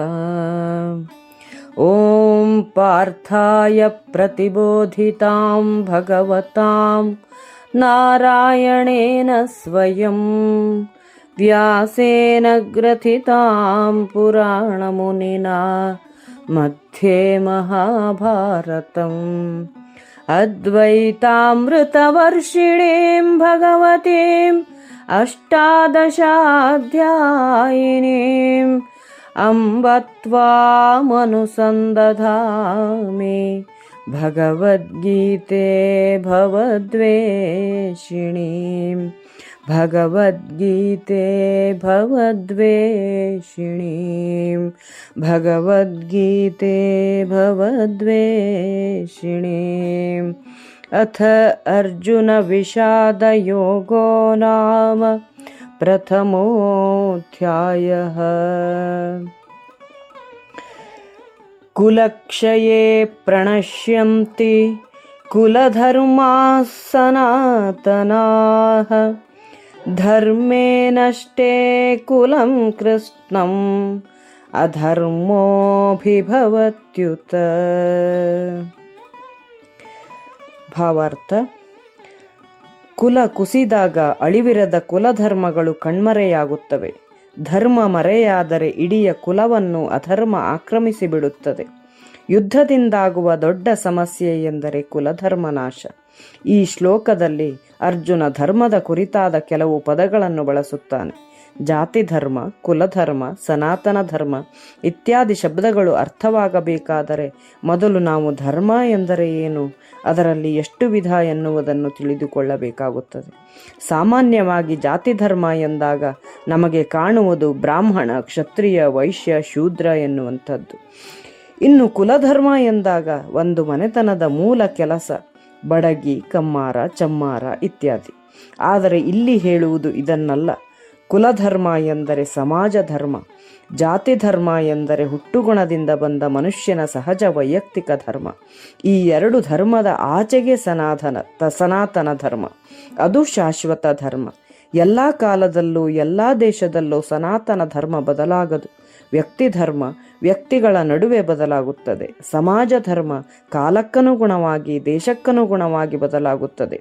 ಓಂ ಪಾರ್ಥಾಯ ಪ್ರತಿಬೋಧಿತಾಂ ಭಗವತಾಂ ನಾರಾಯಣೇನ ಸ್ವಯಂ ವ್ಯಾಸೇನ ಗ್ರಥಿತಾಂ ಪುರಾಣಮುನಿನಾ ಮಧ್ಯೆ ಮಹಾಭಾರತಂ ಅದ್ವೈತಾಮೃತವರ್ಷಿಣೀಂ ಭಗವತೀಂ ಅಷ್ಟಾದಶಾಧ್ಯಾಯಿನೀಂ ಅಂಬ ತ್ವಾಮನುಸಂದಧಾಮಿ ಭಗವದ್ಗೀತೆ ಭವದ್ವೇಷಿಣೀಂ ಭಗವದ್ಗೀತೆ ಭವದ್ವೇಷಿಣೀಂ ಭಗವದ್ಗೀತೆ ಭವದ್ವೇಷಿಣೀಂ. ಅಥ ಅರ್ಜುನ ವಿಷಾದಯೋಗೋ ನಾಮ ಪ್ರಥಮೋಧ್ಯಾಯಃ. ಕುಲಕ್ಷಯೇ ಪ್ರಣಶ್ಯಂತಿ ಕುಲಧರ್ಮಾಃ ಸನಾತನಾಃ ಧರ್ಮೇ ನಷ್ಟೇ ಕುಲಂ ಕೃಷ್ಣಂ ಅಧರ್ಮೋಭಿಭವತ್ಯುತ. ಭಾವಾರ್ಥ: ಕುಲ ಕುಸಿದಾಗ ಅಳಿವಿರದ ಕುಲಧರ್ಮಗಳು ಕಣ್ಮರೆಯಾಗುತ್ತವೆ. ಧರ್ಮ ಮರೆಯಾದರೆ ಇಡೀ ಕುಲವನ್ನು ಅಧರ್ಮ ಆಕ್ರಮಿಸಿಬಿಡುತ್ತದೆ. ಯುದ್ಧದಿಂದಾಗುವ ದೊಡ್ಡ ಸಮಸ್ಯೆ ಎಂದರೆ ಕುಲಧರ್ಮ ನಾಶ. ಈ ಶ್ಲೋಕದಲ್ಲಿ ಅರ್ಜುನ ಧರ್ಮದ ಕುರಿತಾದ ಕೆಲವು ಪದಗಳನ್ನು ಬಳಸುತ್ತಾನೆ. ಜಾತಿ ಧರ್ಮ, ಕುಲಧರ್ಮ, ಸನಾತನ ಧರ್ಮ ಇತ್ಯಾದಿ ಶಬ್ದಗಳು ಅರ್ಥವಾಗಬೇಕಾದರೆ ಮೊದಲು ನಾವು ಧರ್ಮ ಎಂದರೆ ಏನು, ಅದರಲ್ಲಿ ಎಷ್ಟು ವಿಧ ಎನ್ನುವುದನ್ನು ತಿಳಿದುಕೊಳ್ಳಬೇಕಾಗುತ್ತದೆ. ಸಾಮಾನ್ಯವಾಗಿ ಜಾತಿ ಧರ್ಮ ಎಂದಾಗ ನಮಗೆ ಕಾಣುವುದು ಬ್ರಾಹ್ಮಣ, ಕ್ಷತ್ರಿಯ, ವೈಶ್ಯ, ಶೂದ್ರ ಎನ್ನುವಂಥದ್ದು. ಇನ್ನು ಕುಲಧರ್ಮ ಎಂದಾಗ ಒಂದು ಮನೆತನದ ಮೂಲ ಕೆಲಸ, ಬಡಗಿ, ಕಮ್ಮಾರ, ಚಮ್ಮಾರ ಇತ್ಯಾದಿ. ಆದರೆ ಇಲ್ಲಿ ಹೇಳುವುದು ಇದನ್ನಲ್ಲ. ಕುಲಧರ್ಮ ಎಂದರೆ ಸಮಾಜ ಧರ್ಮ, ಜಾತಿ ಧರ್ಮ ಎಂದರೆ ಹುಟ್ಟುಗುಣದಿಂದ ಬಂದ ಮನುಷ್ಯನ ಸಹಜ ವೈಯಕ್ತಿಕ ಧರ್ಮ. ಈ ಎರಡು ಧರ್ಮದ ಆಚೆಗೆ ಸನಾತನ ಧರ್ಮ, ಅದು ಶಾಶ್ವತ ಧರ್ಮ. ಎಲ್ಲ ಕಾಲದಲ್ಲೂ ಎಲ್ಲ ದೇಶದಲ್ಲೂ ಸನಾತನ ಧರ್ಮ ಬದಲಾಗದು. ವ್ಯಕ್ತಿ ಧರ್ಮ ವ್ಯಕ್ತಿಗಳ ನಡುವೆ ಬದಲಾಗುತ್ತದೆ. ಸಮಾಜ ಧರ್ಮ ಕಾಲಕ್ಕನುಗುಣವಾಗಿ ದೇಶಕ್ಕನುಗುಣವಾಗಿ ಬದಲಾಗುತ್ತದೆ.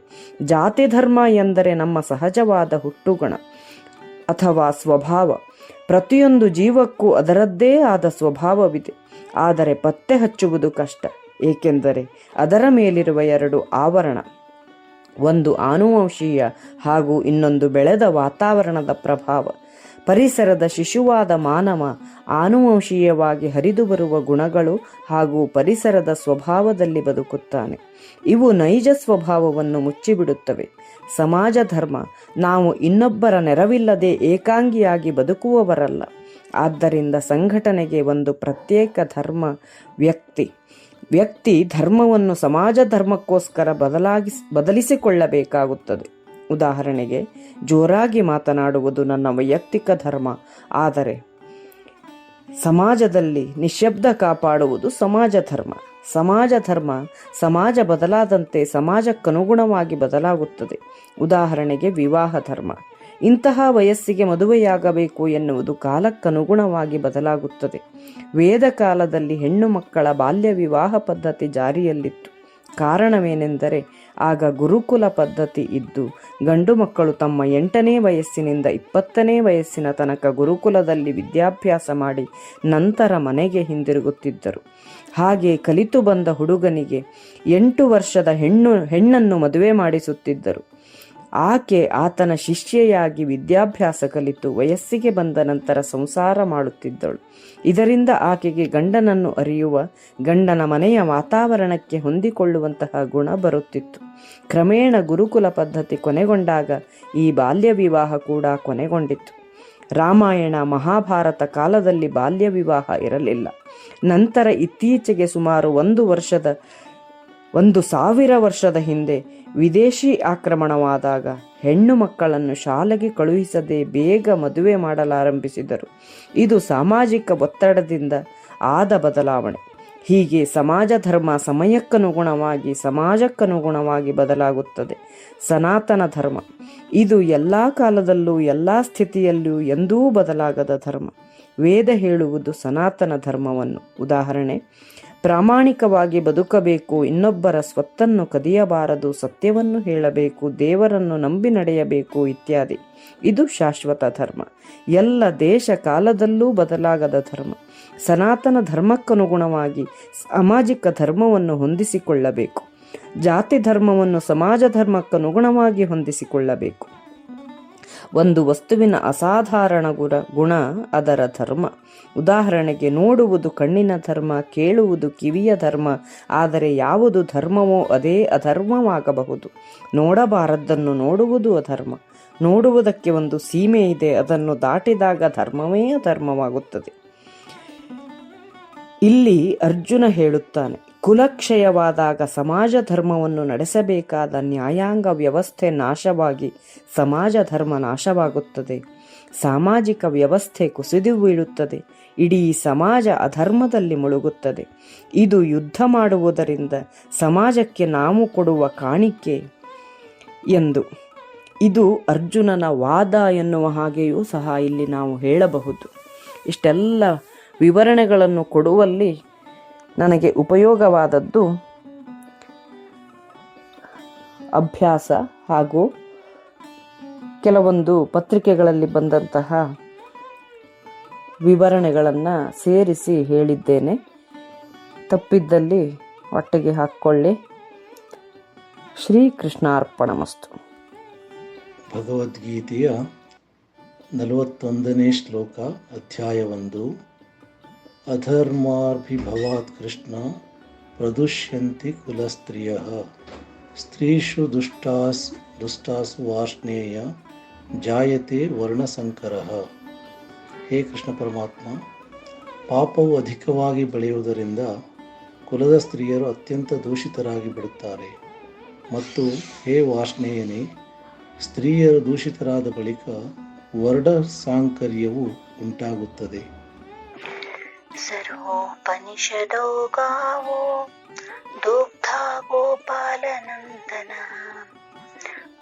ಜಾತಿ ಧರ್ಮ ಎಂದರೆ ನಮ್ಮ ಸಹಜವಾದ ಹುಟ್ಟುಗುಣ ಅಥವಾ ಸ್ವಭಾವ. ಪ್ರತಿಯೊಂದು ಜೀವಕ್ಕೂ ಅದರದ್ದೇ ಆದ ಸ್ವಭಾವವಿದೆ. ಆದರೆ ಪತ್ತೆ ಹಚ್ಚುವುದು ಕಷ್ಟ, ಏಕೆಂದರೆ ಅದರ ಮೇಲಿರುವ ಎರಡು ಆವರಣ, ಒಂದು ಆನುವಂಶೀಯ ಹಾಗೂ ಇನ್ನೊಂದು ಬೆಳೆದ ವಾತಾವರಣದ ಪ್ರಭಾವ. ಪರಿಸರದ ಶಿಶುವಾದ ಮಾನವ ಆನುವಂಶೀಯವಾಗಿ ಹರಿದು ಬರುವ ಗುಣಗಳು ಹಾಗೂ ಪರಿಸರದ ಸ್ವಭಾವದಲ್ಲಿ ಬದುಕುತ್ತಾನೆ. ಇವು ನೈಜ ಸ್ವಭಾವವನ್ನು ಮುಚ್ಚಿಬಿಡುತ್ತವೆ. ಸಮಾಜ ಧರ್ಮ ನಾವು ಇನ್ನೊಬ್ಬರ ನೆರವಿಲ್ಲದೆ ಏಕಾಂಗಿಯಾಗಿ ಬದುಕುವವರಲ್ಲ. ಆದ್ದರಿಂದ ಸಂಘಟನೆಗೆ ಒಂದು ಪ್ರತ್ಯೇಕ ಧರ್ಮ ವ್ಯಕ್ತಿ ಧರ್ಮವನ್ನು ಸಮಾಜ ಧರ್ಮಕ್ಕೋಸ್ಕರ ಬದಲಿಸಿಕೊಳ್ಳಬೇಕಾಗುತ್ತದೆ. ಉದಾಹರಣೆಗೆ, ಜೋರಾಗಿ ಮಾತನಾಡುವುದು ನನ್ನ ವೈಯಕ್ತಿಕ ಧರ್ಮ, ಆದರೆ ಸಮಾಜದಲ್ಲಿ ನಿಶ್ಶಬ್ದ ಕಾಪಾಡುವುದು ಸಮಾಜ ಧರ್ಮ. ಸಮಾಜ ಬದಲಾದಂತೆ ಸಮಾಜಕ್ಕನುಗುಣವಾಗಿ ಬದಲಾಗುತ್ತದೆ. ಉದಾಹರಣೆಗೆ ವಿವಾಹ ಧರ್ಮ. ಇಂತಹ ವಯಸ್ಸಿಗೆ ಮದುವೆಯಾಗಬೇಕು ಎನ್ನುವುದು ಕಾಲಕ್ಕನುಗುಣವಾಗಿ ಬದಲಾಗುತ್ತದೆ. ವೇದ ಕಾಲದಲ್ಲಿ ಹೆಣ್ಣು ಮಕ್ಕಳ ಬಾಲ್ಯ ವಿವಾಹ ಪದ್ಧತಿ ಜಾರಿಯಲ್ಲಿತ್ತು. ಕಾರಣವೇನೆಂದರೆ ಆಗ ಗುರುಕುಲ ಪದ್ಧತಿ ಇದ್ದು ಗಂಡು ಮಕ್ಕಳು ತಮ್ಮ 8ನೇ ವಯಸ್ಸಿನಿಂದ 20ನೇ ವಯಸ್ಸಿನ ತನಕ ಗುರುಕುಲದಲ್ಲಿ ವಿದ್ಯಾಭ್ಯಾಸ ಮಾಡಿ ನಂತರ ಮನೆಗೆ ಹಿಂದಿರುಗುತ್ತಿದ್ದರು. ಹಾಗೆ ಕಲಿತು ಬಂದ ಹುಡುಗನಿಗೆ 8 ವರ್ಷದ ಹೆಣ್ಣನ್ನು ಮದುವೆ ಮಾಡಿಸುತ್ತಿದ್ದರು. ಆಕೆ ಆತನ ಶಿಷ್ಯೆಯಾಗಿ ವಿದ್ಯಾಭ್ಯಾಸ ಕಲಿತು ವಯಸ್ಸಿಗೆ ಬಂದ ನಂತರ ಸಂಸಾರ ಮಾಡುತ್ತಿದ್ದಳು. ಇದರಿಂದ ಆಕೆಗೆ ಗಂಡನನ್ನು ಅರಿಯುವ, ಗಂಡನ ಮನೆಯ ವಾತಾವರಣಕ್ಕೆ ಹೊಂದಿಕೊಳ್ಳುವಂತಹ ಗುಣ ಬರುತ್ತಿತ್ತು. ಕ್ರಮೇಣ ಗುರುಕುಲ ಪದ್ಧತಿ ಕೊನೆಗೊಂಡಾಗ ಈ ಬಾಲ್ಯ ವಿವಾಹ ಕೂಡ ಕೊನೆಗೊಂಡಿತ್ತು. ರಾಮಾಯಣ ಮಹಾಭಾರತ ಕಾಲದಲ್ಲಿ ಬಾಲ್ಯ ವಿವಾಹ ಇರಲಿಲ್ಲ. ನಂತರ ಇತ್ತೀಚೆಗೆ ಸುಮಾರು 1,000 ವರ್ಷದ ಹಿಂದೆ ವಿದೇಶಿ ಆಕ್ರಮಣವಾದಾಗ ಹೆಣ್ಣು ಮಕ್ಕಳನ್ನು ಶಾಲೆಗೆ ಕಳುಹಿಸದೆ ಬೇಗ ಮದುವೆ ಮಾಡಲಾರಂಭಿಸಿದರು. ಇದು ಸಾಮಾಜಿಕ ಒತ್ತಡದಿಂದ ಆದ ಬದಲಾವಣೆ. ಹೀಗೆ ಸಮಾಜ ಧರ್ಮ ಸಮಯಕ್ಕನುಗುಣವಾಗಿ ಸಮಾಜಕ್ಕನುಗುಣವಾಗಿ ಬದಲಾಗುತ್ತದೆ. ಸನಾತನ ಧರ್ಮ ಇದು ಎಲ್ಲ ಕಾಲದಲ್ಲೂ ಎಲ್ಲ ಸ್ಥಿತಿಯಲ್ಲೂ ಎಂದೂ ಬದಲಾಗದ ಧರ್ಮ. ವೇದ ಹೇಳುವುದು ಸನಾತನ ಧರ್ಮವನ್ನು. ಉದಾಹರಣೆ, ಪ್ರಾಮಾಣಿಕವಾಗಿ ಬದುಕಬೇಕು, ಇನ್ನೊಬ್ಬರ ಸ್ವತ್ತನ್ನು ಕದಿಯಬಾರದು, ಸತ್ಯವನ್ನು ಹೇಳಬೇಕು, ದೇವರನ್ನು ನಂಬಿ ನಡೆಯಬೇಕು ಇತ್ಯಾದಿ. ಇದು ಶಾಶ್ವತ ಧರ್ಮ, ಎಲ್ಲ ದೇಶ ಕಾಲದಲ್ಲೂ ಬದಲಾಗದ ಧರ್ಮ. ಸನಾತನ ಧರ್ಮಕ್ಕನುಗುಣವಾಗಿ ಸಾಮಾಜಿಕ ಧರ್ಮವನ್ನು ಹೊಂದಿಸಿಕೊಳ್ಳಬೇಕು. ಜಾತಿ ಧರ್ಮವನ್ನು ಸಮಾಜ ಧರ್ಮಕ್ಕನುಗುಣವಾಗಿ ಹೊಂದಿಸಿಕೊಳ್ಳಬೇಕು. ಒಂದು ವಸ್ತುವಿನ ಅಸಾಧಾರಣ ಗುಣ ಅದರ ಧರ್ಮ. ಉದಾಹರಣೆಗೆ, ನೋಡುವುದು ಕಣ್ಣಿನ ಧರ್ಮ, ಕೇಳುವುದು ಕಿವಿಯ ಧರ್ಮ. ಆದರೆ ಯಾವುದು ಧರ್ಮವೋ ಅದೇ ಅಧರ್ಮವಾಗಬಹುದು. ನೋಡಬಾರದ್ದನ್ನು ನೋಡುವುದು ಅಧರ್ಮ. ನೋಡುವುದಕ್ಕೆ ಒಂದು ಸೀಮೆ ಇದೆ, ಅದನ್ನು ದಾಟಿದಾಗ ಧರ್ಮವೇ ಅಧರ್ಮವಾಗುತ್ತದೆ. ಇಲ್ಲಿ ಅರ್ಜುನ ಹೇಳುತ್ತಾನೆ, ಕುಲಕ್ಷಯವಾದಾಗ ಸಮಾಜ ಧರ್ಮವನ್ನು ನಡೆಸಬೇಕಾದ ನ್ಯಾಯಾಂಗ ವ್ಯವಸ್ಥೆ ನಾಶವಾಗಿ ಸಮಾಜ ಧರ್ಮ ನಾಶವಾಗುತ್ತದೆ. ಸಾಮಾಜಿಕ ವ್ಯವಸ್ಥೆ ಕುಸಿದು ಬೀಳುತ್ತದೆ. ಇಡೀ ಸಮಾಜ ಅಧರ್ಮದಲ್ಲಿ ಮುಳುಗುತ್ತದೆ. ಇದು ಯುದ್ಧ ಮಾಡುವುದರಿಂದ ಸಮಾಜಕ್ಕೆ ನಾವು ಕೊಡುವ ಕಾಣಿಕೆ ಎಂದು. ಇದು ಅರ್ಜುನನ ವಾದ ಎನ್ನುವ ಹಾಗೆಯೂ ಸಹ ಇಲ್ಲಿ ನಾವು ಹೇಳಬಹುದು. ಇಷ್ಟೆಲ್ಲ ವಿವರಣೆಗಳನ್ನು ಕೊಡುವಲ್ಲಿ ನನಗೆ ಉಪಯೋಗವಾದದ್ದು ಅಭ್ಯಾಸ ಹಾಗೂ ಕೆಲವೊಂದು ಪತ್ರಿಕೆಗಳಲ್ಲಿ ಬಂದಂತಹ ವಿವರಣೆಗಳನ್ನು ಸೇರಿಸಿ ಹೇಳಿದ್ದೇನೆ. ತಪ್ಪಿದ್ದಲ್ಲಿ ಒಟ್ಟಿಗೆ ಹಾಕ್ಕೊಳ್ಳಿ. ಶ್ರೀಕೃಷ್ಣಾರ್ಪಣಮಸ್ತು. ಭಗವದ್ಗೀತೆಯ 41ನೇ ಶ್ಲೋಕ ಅಧ್ಯಾಯ 1. ಅಧರ್ಮಾಭಿಭವಾತ್ ಕೃಷ್ಣ ಪ್ರದುಷ್ಯಂತಿ ಕುಲಸ್ತ್ರೀಯಃ ಸ್ತ್ರೀಷು ದುಷ್ಟಾಸು ವಾರ್ಷ್ಣೇಯ ಜಾಯತೆ ವರ್ಣಸಂಕರಃ. ಹೇ ಕೃಷ್ಣ ಪರಮಾತ್ಮ, ಪಾಪವು ಅಧಿಕವಾಗಿ ಬೆಳೆಯುವುದರಿಂದ ಕುಲದ ಸ್ತ್ರೀಯರು ಅತ್ಯಂತ ದೂಷಿತರಾಗಿ ಬಿಡುತ್ತಾರೆ. ಮತ್ತು ಹೇ ವಾರ್ಷ್ಣೇಯನೇ, ಸ್ತ್ರೀಯರು ದೂಷಿತರಾದ ಬಳಿಕ ವರ್ಣ ಸಾಂಕರ್ಯವು ಉಂಟಾಗುತ್ತದೆ. ಸರ್ವೋಪನಿಷದೋ ಗಾವೋ ದುಗ್ಧ ಗೋಪಾಲನಂದನ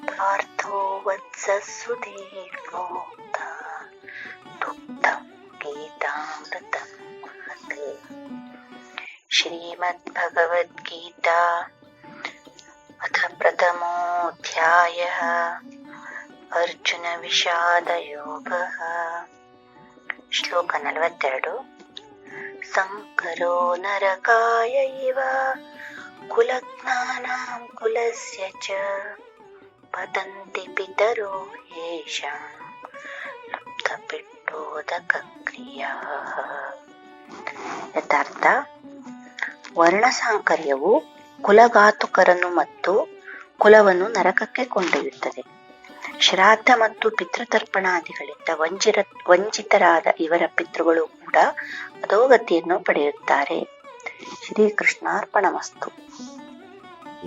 ಪಾರ್ಥೋ ವತ್ಸಸುಧೀರ್ಮೋಕ್ತ ದುಗ್ಧಂ ಗೀತಾಮೃತಂ ಮಹತ್. ಶ್ರೀಮದ್ಭಗವದ್ಗೀತಾ ಅಥ ಪ್ರಥಮೋऽಧ್ಯಾಯಃ. ಅರ್ಜುನ ವಿಷಾದಯೋಗಃ. ಶ್ಲೋಕ 42. ಸಂಕರೋ ನರಕಾಯ ಇವ ಕುಲಜ್ಞಾನಾಂ ಕುಲಸ್ಯ ಚ ಪತಂತಿ ಪಿತರೋ ಯೇಷಾಂ ಲುಪ್ತಪಿಂಡೋದಕಕ್ರಿಯಾಃ. ಯಥಾರ್ಥ: ವರ್ಣಸಾಂಕರ್ಯವು ಕುಲಘಾತುಕರನ್ನು ಮತ್ತು ಕುಲವನ್ನು ನರಕಕ್ಕೆ ಕೊಂಡೊಯ್ಯುತ್ತದೆ. ಶ್ರಾದ್ದ ಮತ್ತು ಪಿತೃತರ್ಪಣಾದಿಗಳಿಂದ ವಂಚಿತರಾದ ಇವರ ಪಿತೃಗಳು ಕೂಡ ಅಧೋಗತಿಯನ್ನು ಪಡೆಯುತ್ತಾರೆ. ಶ್ರೀಕೃಷ್ಣಾರ್ಪಣಮಸ್ತು.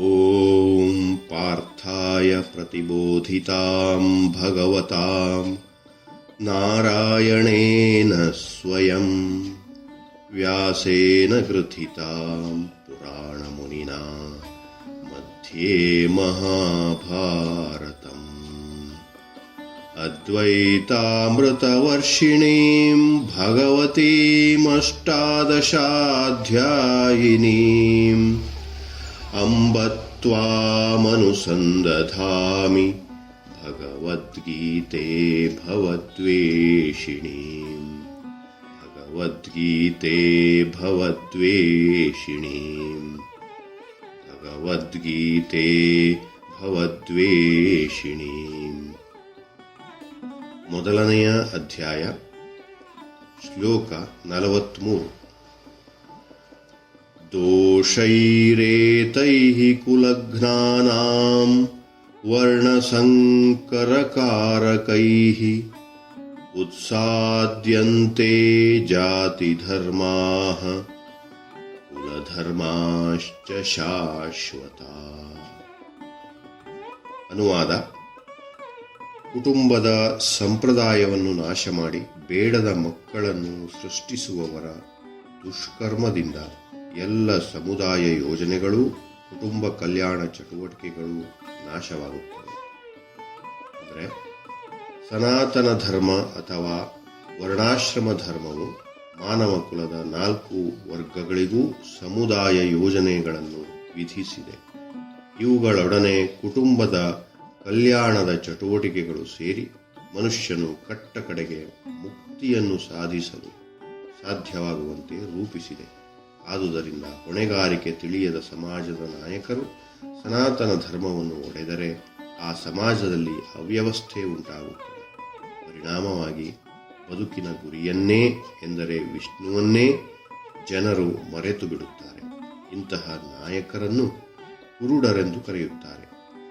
ಓಂ ಪಾರ್ಥಾಯ ಪ್ರತಿಬೋಧಿತಾಂ ಭಗವತಾಂ ನಾರಾಯಣೇನ ಸ್ವಯಂ ವ್ಯಾಸೇನ ಗೃಥಿತಾಂ ಪುರಾಣಮುನಿನಾ ಮಧ್ಯೆ ಮಹಾಭಾರತಂ ಅದ್ವೈತಾಮೃತವರ್ಷಿಣೀಂ ಭಗವತೀಮಷ್ಟಾದಶಾಧ್ಯಾಯಿನೀಂ ಅಂಬ ತ್ವಾಮನುಸಂದಧಾಮಿ ಭಗವದ್ಗೀತೆ ಭವದ್ವೇಷಿಣೀಂ. ಭಗವದ್ಗೀತೆ ಭವದ್ವೇಷಿಣೀಂ. ಭಗವದ್ಗೀತೆ ಭವದ್ವೇಷಿಣೀಂ. ಮೊದಲನೆಯ ಅಧ್ಯಾಯ, ಶ್ಲೋಕ 43. ದೋಷೈರೇತೈಃ ಕುಲಘ್ನಾನಾಂ ವರ್ಣಸಂಕರಕಾರಕೈಃ ಉತ್ಸಾದ್ಯಂತೆ ಜಾತಿಧರ್ಮಾಃ ಕುಲಧರ್ಮಾಶ್ಚ ಶಾಶ್ವತಾಃ. ಅನುವಾದ: ಕುಟುಂಬದ ಸಂಪ್ರದಾಯವನ್ನು ನಾಶ ಮಾಡಿ ಬೇಡದ ಮಕ್ಕಳನ್ನು ಸೃಷ್ಟಿಸುವವರ ದುಷ್ಕರ್ಮದಿಂದ ಎಲ್ಲ ಸಮುದಾಯ ಯೋಜನೆಗಳು, ಕುಟುಂಬ ಕಲ್ಯಾಣ ಚಟುವಟಿಕೆಗಳು ನಾಶವಾಗುತ್ತವೆ. ಅಂದರೆ ಸನಾತನ ಧರ್ಮ ಅಥವಾ ವರ್ಣಾಶ್ರಮ ಧರ್ಮವು ಮಾನವ ಕುಲದ 4 ವರ್ಗಗಳಿಗೂ ಸಮುದಾಯ ಯೋಜನೆಗಳನ್ನು ವಿಧಿಸಿದೆ. ಇವುಗಳೊಡನೆ ಕುಟುಂಬದ ಕಲ್ಯಾಣದ ಚಟುವಟಿಕೆಗಳು ಸೇರಿ ಮನುಷ್ಯನು ಕಟ್ಟ ಕಡೆಗೆ ಮುಕ್ತಿಯನ್ನು ಸಾಧಿಸಲು ಸಾಧ್ಯವಾಗುವಂತೆ ರೂಪಿಸಿದೆ. ಆದುದರಿಂದ ಹೊಣೆಗಾರಿಕೆ ತಿಳಿಯದ ಸಮಾಜದ ನಾಯಕರು ಸನಾತನ ಧರ್ಮವನ್ನು ಒಡೆದರೆ ಆ ಸಮಾಜದಲ್ಲಿ ಅವ್ಯವಸ್ಥೆ ಉಂಟಾಗುತ್ತದೆ. ಪರಿಣಾಮವಾಗಿ ಬದುಕಿನ ಗುರಿಯನ್ನೇ, ಎಂದರೆ ವಿಷ್ಣುವನ್ನೇ ಜನರು ಮರೆತು ಬಿಡುತ್ತಾರೆ. ಇಂತಹ ನಾಯಕರನ್ನು ಕುರುಡರೆಂದು ಕರೆಯುತ್ತಾರೆ.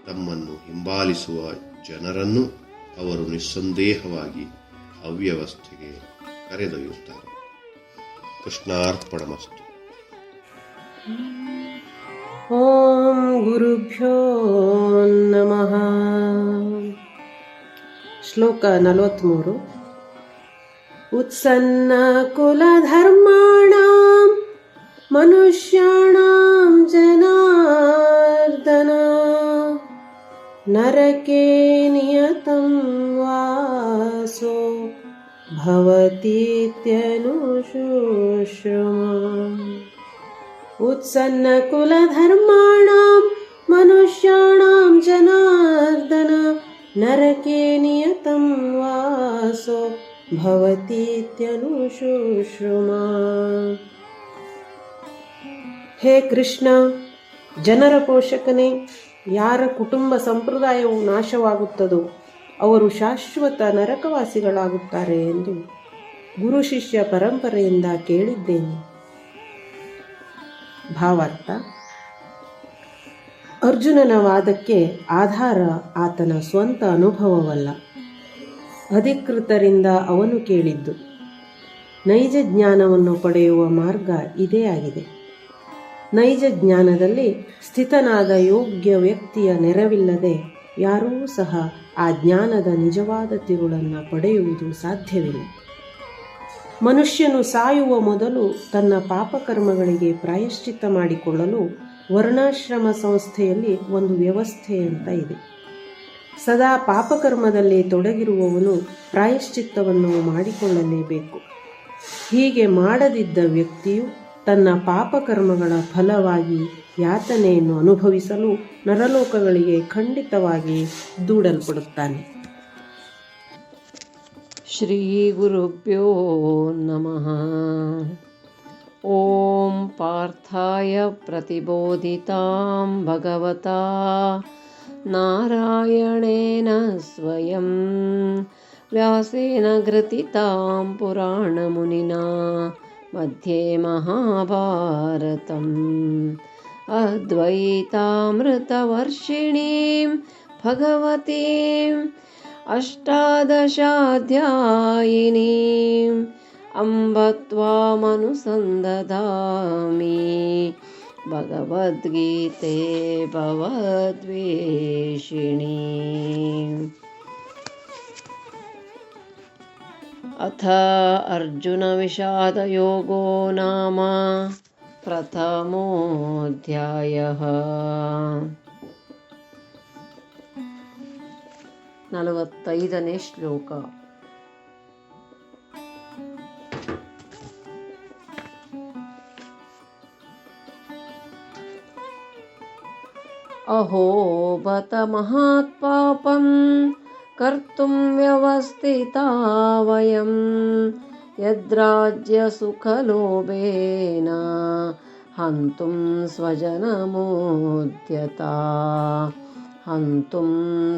ತಮ್ಮನ್ನು ಹಿಂಬಾಲಿಸುವ ಜನರನ್ನು ಅವರು ನಿಸ್ಸಂದೇಹವಾಗಿ ಅವ್ಯವಸ್ಥೆಗೆ ಕರೆದೊಯ್ಯುತ್ತಾರೆ. ಕೃಷ್ಣಾರ್ಪಣಮಸ್ತು. ಓಂ ಗುರುಭ್ಯೋ ನಮಃ. ಶ್ಲೋಕ 43. ಉತ್ಸನ್ನ ಕುಲಧರ್ಮಾಣಾಂ ಮನುಷ್ಯಾಣಾಂ ಜನಾರ್ದನ ನರಕೆ ನಿಯತಂ ವಾಸೋ ಭವತೀತ್ಯನುಶುಶ್ರಮ. ಉತ್ಸನ್ನ ಕುಲಧರ್ಮಾಣಾಂ ಮನುಷ್ಯಾಣಾಂ ಜನಾರ್ದನ ನರಕೆ ನಿಯತಂ ವಾಸೋ ಭವತೀತ್ಯನುಶುಶ್ರಮ. ಹೇ ಕೃಷ್ಣ, ಜನರ ಪೋಷಕನೇ, ಯಾರ ಕುಟುಂಬ ಸಂಪ್ರದಾಯವು ನಾಶವಾಗುತ್ತದೋ ಅವರು ಶಾಶ್ವತ ನರಕವಾಸಿಗಳಾಗುತ್ತಾರೆ ಎಂದು ಗುರು ಶಿಷ್ಯ ಪರಂಪರೆಯಿಂದ ಕೇಳಿದ್ದೇನೆ. ಭಾವಾರ್ಥ: ಅರ್ಜುನನ ವಾದಕ್ಕೆ ಆಧಾರ ಆತನ ಸ್ವಂತ ಅನುಭವವಲ್ಲ, ಅಧಿಕೃತರಿಂದ ಅವನು ಕೇಳಿದ್ದು. ನೈಜ ಜ್ಞಾನವನ್ನು ಪಡೆಯುವ ಮಾರ್ಗ ಇದೇ ಆಗಿದೆ. ನೈಜ ಜ್ಞಾನದಲ್ಲಿ ಸ್ಥಿತನಾದ ಯೋಗ್ಯ ವ್ಯಕ್ತಿಯ ನೆರವಿಲ್ಲದೆ ಯಾರೂ ಸಹ ಆ ಜ್ಞಾನದ ನಿಜವಾದ ತಿರುಳನ್ನು ಪಡೆಯುವುದು ಸಾಧ್ಯವಿಲ್ಲ. ಮನುಷ್ಯನು ಸಾಯುವ ಮೊದಲು ತನ್ನ ಪಾಪಕರ್ಮಗಳಿಗೆ ಪ್ರಾಯಶ್ಚಿತ್ತ ಮಾಡಿಕೊಳ್ಳಲು ವರ್ಣಾಶ್ರಮ ಸಂಸ್ಥೆಯಲ್ಲಿ ಒಂದು ವ್ಯವಸ್ಥೆ ಅಂತ ಇದೆ. ಸದಾ ಪಾಪಕರ್ಮದಲ್ಲಿ ತೊಡಗಿರುವವನು ಪ್ರಾಯಶ್ಚಿತ್ತವನ್ನು ಮಾಡಿಕೊಳ್ಳಲೇಬೇಕು. ಹೀಗೆ ಮಾಡದಿದ್ದ ವ್ಯಕ್ತಿಯು ತನ್ನ ಪಾಪಕರ್ಮಗಳ ಫಲವಾಗಿ ಯಾತನೆಯನ್ನು ಅನುಭವಿಸಲು ನರಲೋಕಗಳಿಗೆ ಖಂಡಿತವಾಗಿ ದೂಡಲ್ಪಡುತ್ತಾನೆ. ಶ್ರೀ ಗುರುಭ್ಯೋ ನಮಃ. ಓಂ ಪಾರ್ಥಾಯ ಪ್ರತಿಬೋಧಿತಾಂ ಭಗವತಾ ನಾರಾಯಣೇನ ಸ್ವಯಂ ವ್ಯಾಸೇನ ಗ್ರಥಿತಾಂ ಪುರಾಣಮುನಿನಾ ಮಧ್ಯೆ ಮಹಾಭಾರತಂ ಅದ್ವೈತಾಮೃತವರ್ಷಿಣೀಂ ಭಗವತೀಂ ಅಷ್ಟಾದಶಾಧ್ಯಾಯಿನೀಂ ಅಂಬ ತ್ವಾಮನುಸಂದಧಾಮಿ ಭಗವದ್ಗೀತೆ ಭವದ್ವೇಷಿಣೀ. ಅಥ ಅರ್ಜುನ ವಿಷಾದಯೋಗೋ ನಾಮ ಪ್ರಥಮೋಧ್ಯಾಯಃ. 45ನೇ ಶ್ಲೋಕ. ಅಹೋ ಬತ ಮಹಾತ್ಪಾಪಂ ಕರ್ತುಂ ವ್ಯವಸ್ಥಿತಾ ವಯಂ ಯದ್ರಾಜ್ಯ ಸುಖಲೋಭೇನ ಹಂತುಂ ಸ್ವಜನಮೋದ್ಯತಾ ಹಂತುಂ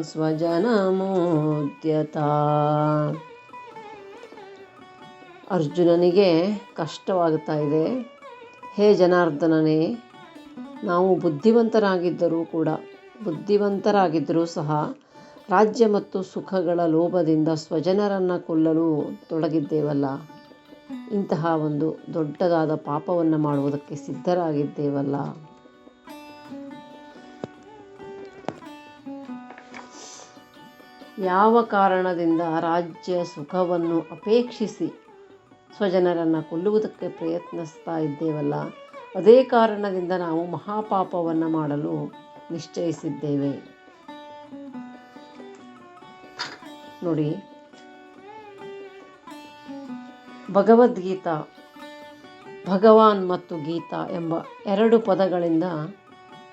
ಸ್ವಜನಮೋದ್ಯತಾ. ಅರ್ಜುನನಿಗೆ ಕಷ್ಟವಾಗ್ತಾ ಇದೆ. ಹೇ ಜನಾರ್ದನನೇ, ನಾವು ಬುದ್ಧಿವಂತರಾಗಿದ್ದರೂ ಸಹ ರಾಜ್ಯ ಮತ್ತು ಸುಖಗಳ ಲೋಭದಿಂದ ಸ್ವಜನರನ್ನು ಕೊಲ್ಲಲು ತೊಡಗಿದ್ದೇವಲ್ಲ. ಇಂತಹ ಒಂದು ದೊಡ್ಡದಾದ ಪಾಪವನ್ನು ಮಾಡುವುದಕ್ಕೆ ಸಿದ್ಧರಾಗಿದ್ದೇವಲ್ಲ. ಯಾವ ಕಾರಣದಿಂದ ರಾಜ್ಯ ಸುಖವನ್ನು ಅಪೇಕ್ಷಿಸಿ ಸ್ವಜನರನ್ನು ಕೊಲ್ಲುವುದಕ್ಕೆ ಪ್ರಯತ್ನಿಸ್ತಾ ಇದ್ದೇವಲ್ಲ, ಅದೇ ಕಾರಣದಿಂದ ನಾವು ಮಹಾಪಾಪವನ್ನು ಮಾಡಲು ನಿಶ್ಚಯಿಸಿದ್ದೇವೆ. ನೋಡಿ, ಭಗವದ್ಗೀತಾ, ಭಗವಾನ್ ಮತ್ತು ಗೀತಾ ಎಂಬ 2 ಪದಗಳಿಂದ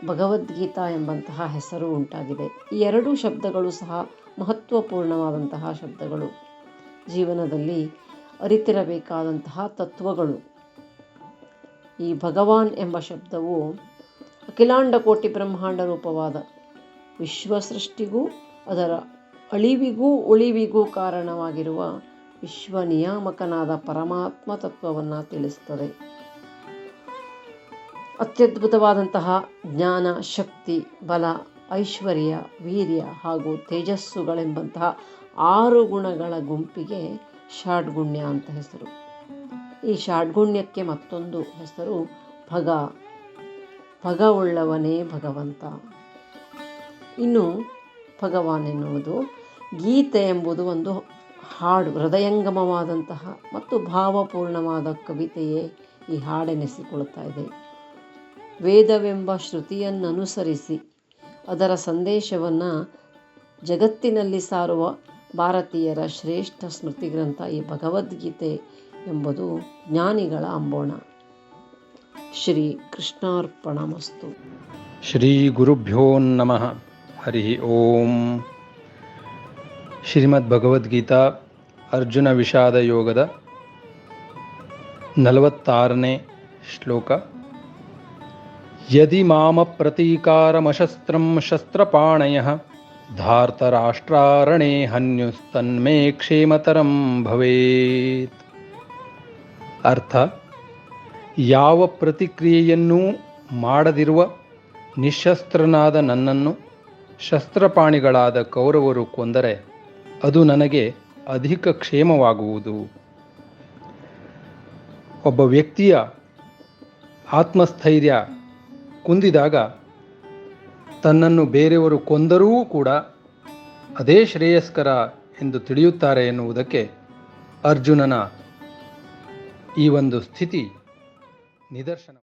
ಭಗವದ್ಗೀತಾ ಎಂಬಂತಹ ಹೆಸರು ಉಂಟಾಗಿದೆ. ಈ 2 ಶಬ್ದಗಳು ಸಹ ಮಹತ್ವಪೂರ್ಣವಾದಂತಹ ಶಬ್ದಗಳು, ಜೀವನದಲ್ಲಿ ಅರಿತಿರಬೇಕಾದಂತಹ ತತ್ವಗಳು. ಈ ಭಗವಾನ್ ಎಂಬ ಶಬ್ದವು ಅಖಿಲಾಂಡ ಕೋಟಿ ಬ್ರಹ್ಮಾಂಡ ರೂಪವಾದ ವಿಶ್ವ ಸೃಷ್ಟಿಗೂ ಅದರ ಅಳಿವಿಗೂ ಉಳಿವಿಗೂ ಕಾರಣವಾಗಿರುವ ವಿಶ್ವ ನಿಯಾಮಕನಾದ ಪರಮಾತ್ಮ ತತ್ವವನ್ನು ತಿಳಿಸುತ್ತದೆ. ಅತ್ಯದ್ಭುತವಾದಂತಹ ಜ್ಞಾನ, ಶಕ್ತಿ, ಬಲ, ಐಶ್ವರ್ಯ, ವೀರ್ಯ ಹಾಗೂ ತೇಜಸ್ಸುಗಳೆಂಬಂತಹ 6 ಗುಣಗಳ ಗುಂಪಿಗೆ ಷಾಡ್ಗುಣ್ಯ ಅಂತ ಹೆಸರು. ಈ ಷಾಡ್ಗುಣ್ಯಕ್ಕೆ ಮತ್ತೊಂದು ಹೆಸರು ಭಗವುಳ್ಳವನೇ ಭಗವಂತ. ಇನ್ನು ಭಗವಾನ್ ಎನ್ನುವುದು, ಗೀತೆ ಎಂಬುದು ಒಂದು ಹಾಡು, ಹೃದಯಂಗಮವಾದಂತಹ ಮತ್ತು ಭಾವಪೂರ್ಣವಾದ ಕವಿತೆಯೇ ಈ ಹಾಡೆನಿಸಿಕೊಳ್ಳುತ್ತಾ ಇದೆ. ವೇದವೆಂಬ ಶ್ರುತಿಯನ್ನನುಸರಿಸಿ ಅದರ ಸಂದೇಶವನ್ನು ಜಗತ್ತಿನಲ್ಲಿ ಸಾರುವ ಭಾರತೀಯರ ಶ್ರೇಷ್ಠ ಸ್ಮೃತಿ ಗ್ರಂಥ ಈ ಭಗವದ್ಗೀತೆ ಎಂಬುದು ಜ್ಞಾನಿಗಳ ಅಂಬೋಣ. ಶ್ರೀ ಕೃಷ್ಣಾರ್ಪಣಮಸ್ತು. ಶ್ರೀ ಗುರುಭ್ಯೋ ನಮಃ. ಹರಿ ಓಂ. ಶ್ರೀಮದ್ ಭಗವದ್ಗೀತಾ ಅರ್ಜುನ ವಿಷಾದ ಯೋಗದ 46ನೇ ಶ್ಲೋಕ. ಯದಿ ಮಾಮ ಪ್ರತೀಕಾರಮಶಸ್ತ್ರಂ ಶಸ್ತ್ರಪಾಣಯಃ ಧಾರ್ತರಾಷ್ಟ್ರಾರಣೇ ಹನ್ಯುಸ್ತನ್ಮೇ ಕ್ಷೇಮತರಂ ಭವೇತ್. ಅರ್ಥ: ಯಾವ ಪ್ರತಿಕ್ರಿಯೆಯನ್ನೂ ಮಾಡದಿರುವ ನಿಶಸ್ತ್ರನಾದ ನನ್ನನ್ನು ಶಸ್ತ್ರಪಾಣಿಗಳಾದ ಕೌರವರು ಕೊಂದರೆ ಅದು ನನಗೆ ಅಧಿಕ ಕ್ಷೇಮವಾಗುವುದು. ಒಬ್ಬ ವ್ಯಕ್ತಿಯ ಆತ್ಮಸ್ಥೈರ್ಯ ಕುಂದಿದಾಗ ತನ್ನನ್ನು ಬೇರೆಯವರು ಕೊಂದರೂ ಕೂಡ ಅದೇ ಶ್ರೇಯಸ್ಕರ ಎಂದು ತಿಳಿಯುತ್ತಾರೆ ಎನ್ನುವುದಕ್ಕೆ ಅರ್ಜುನನ ಈ ಒಂದು ಸ್ಥಿತಿ ನಿದರ್ಶನ.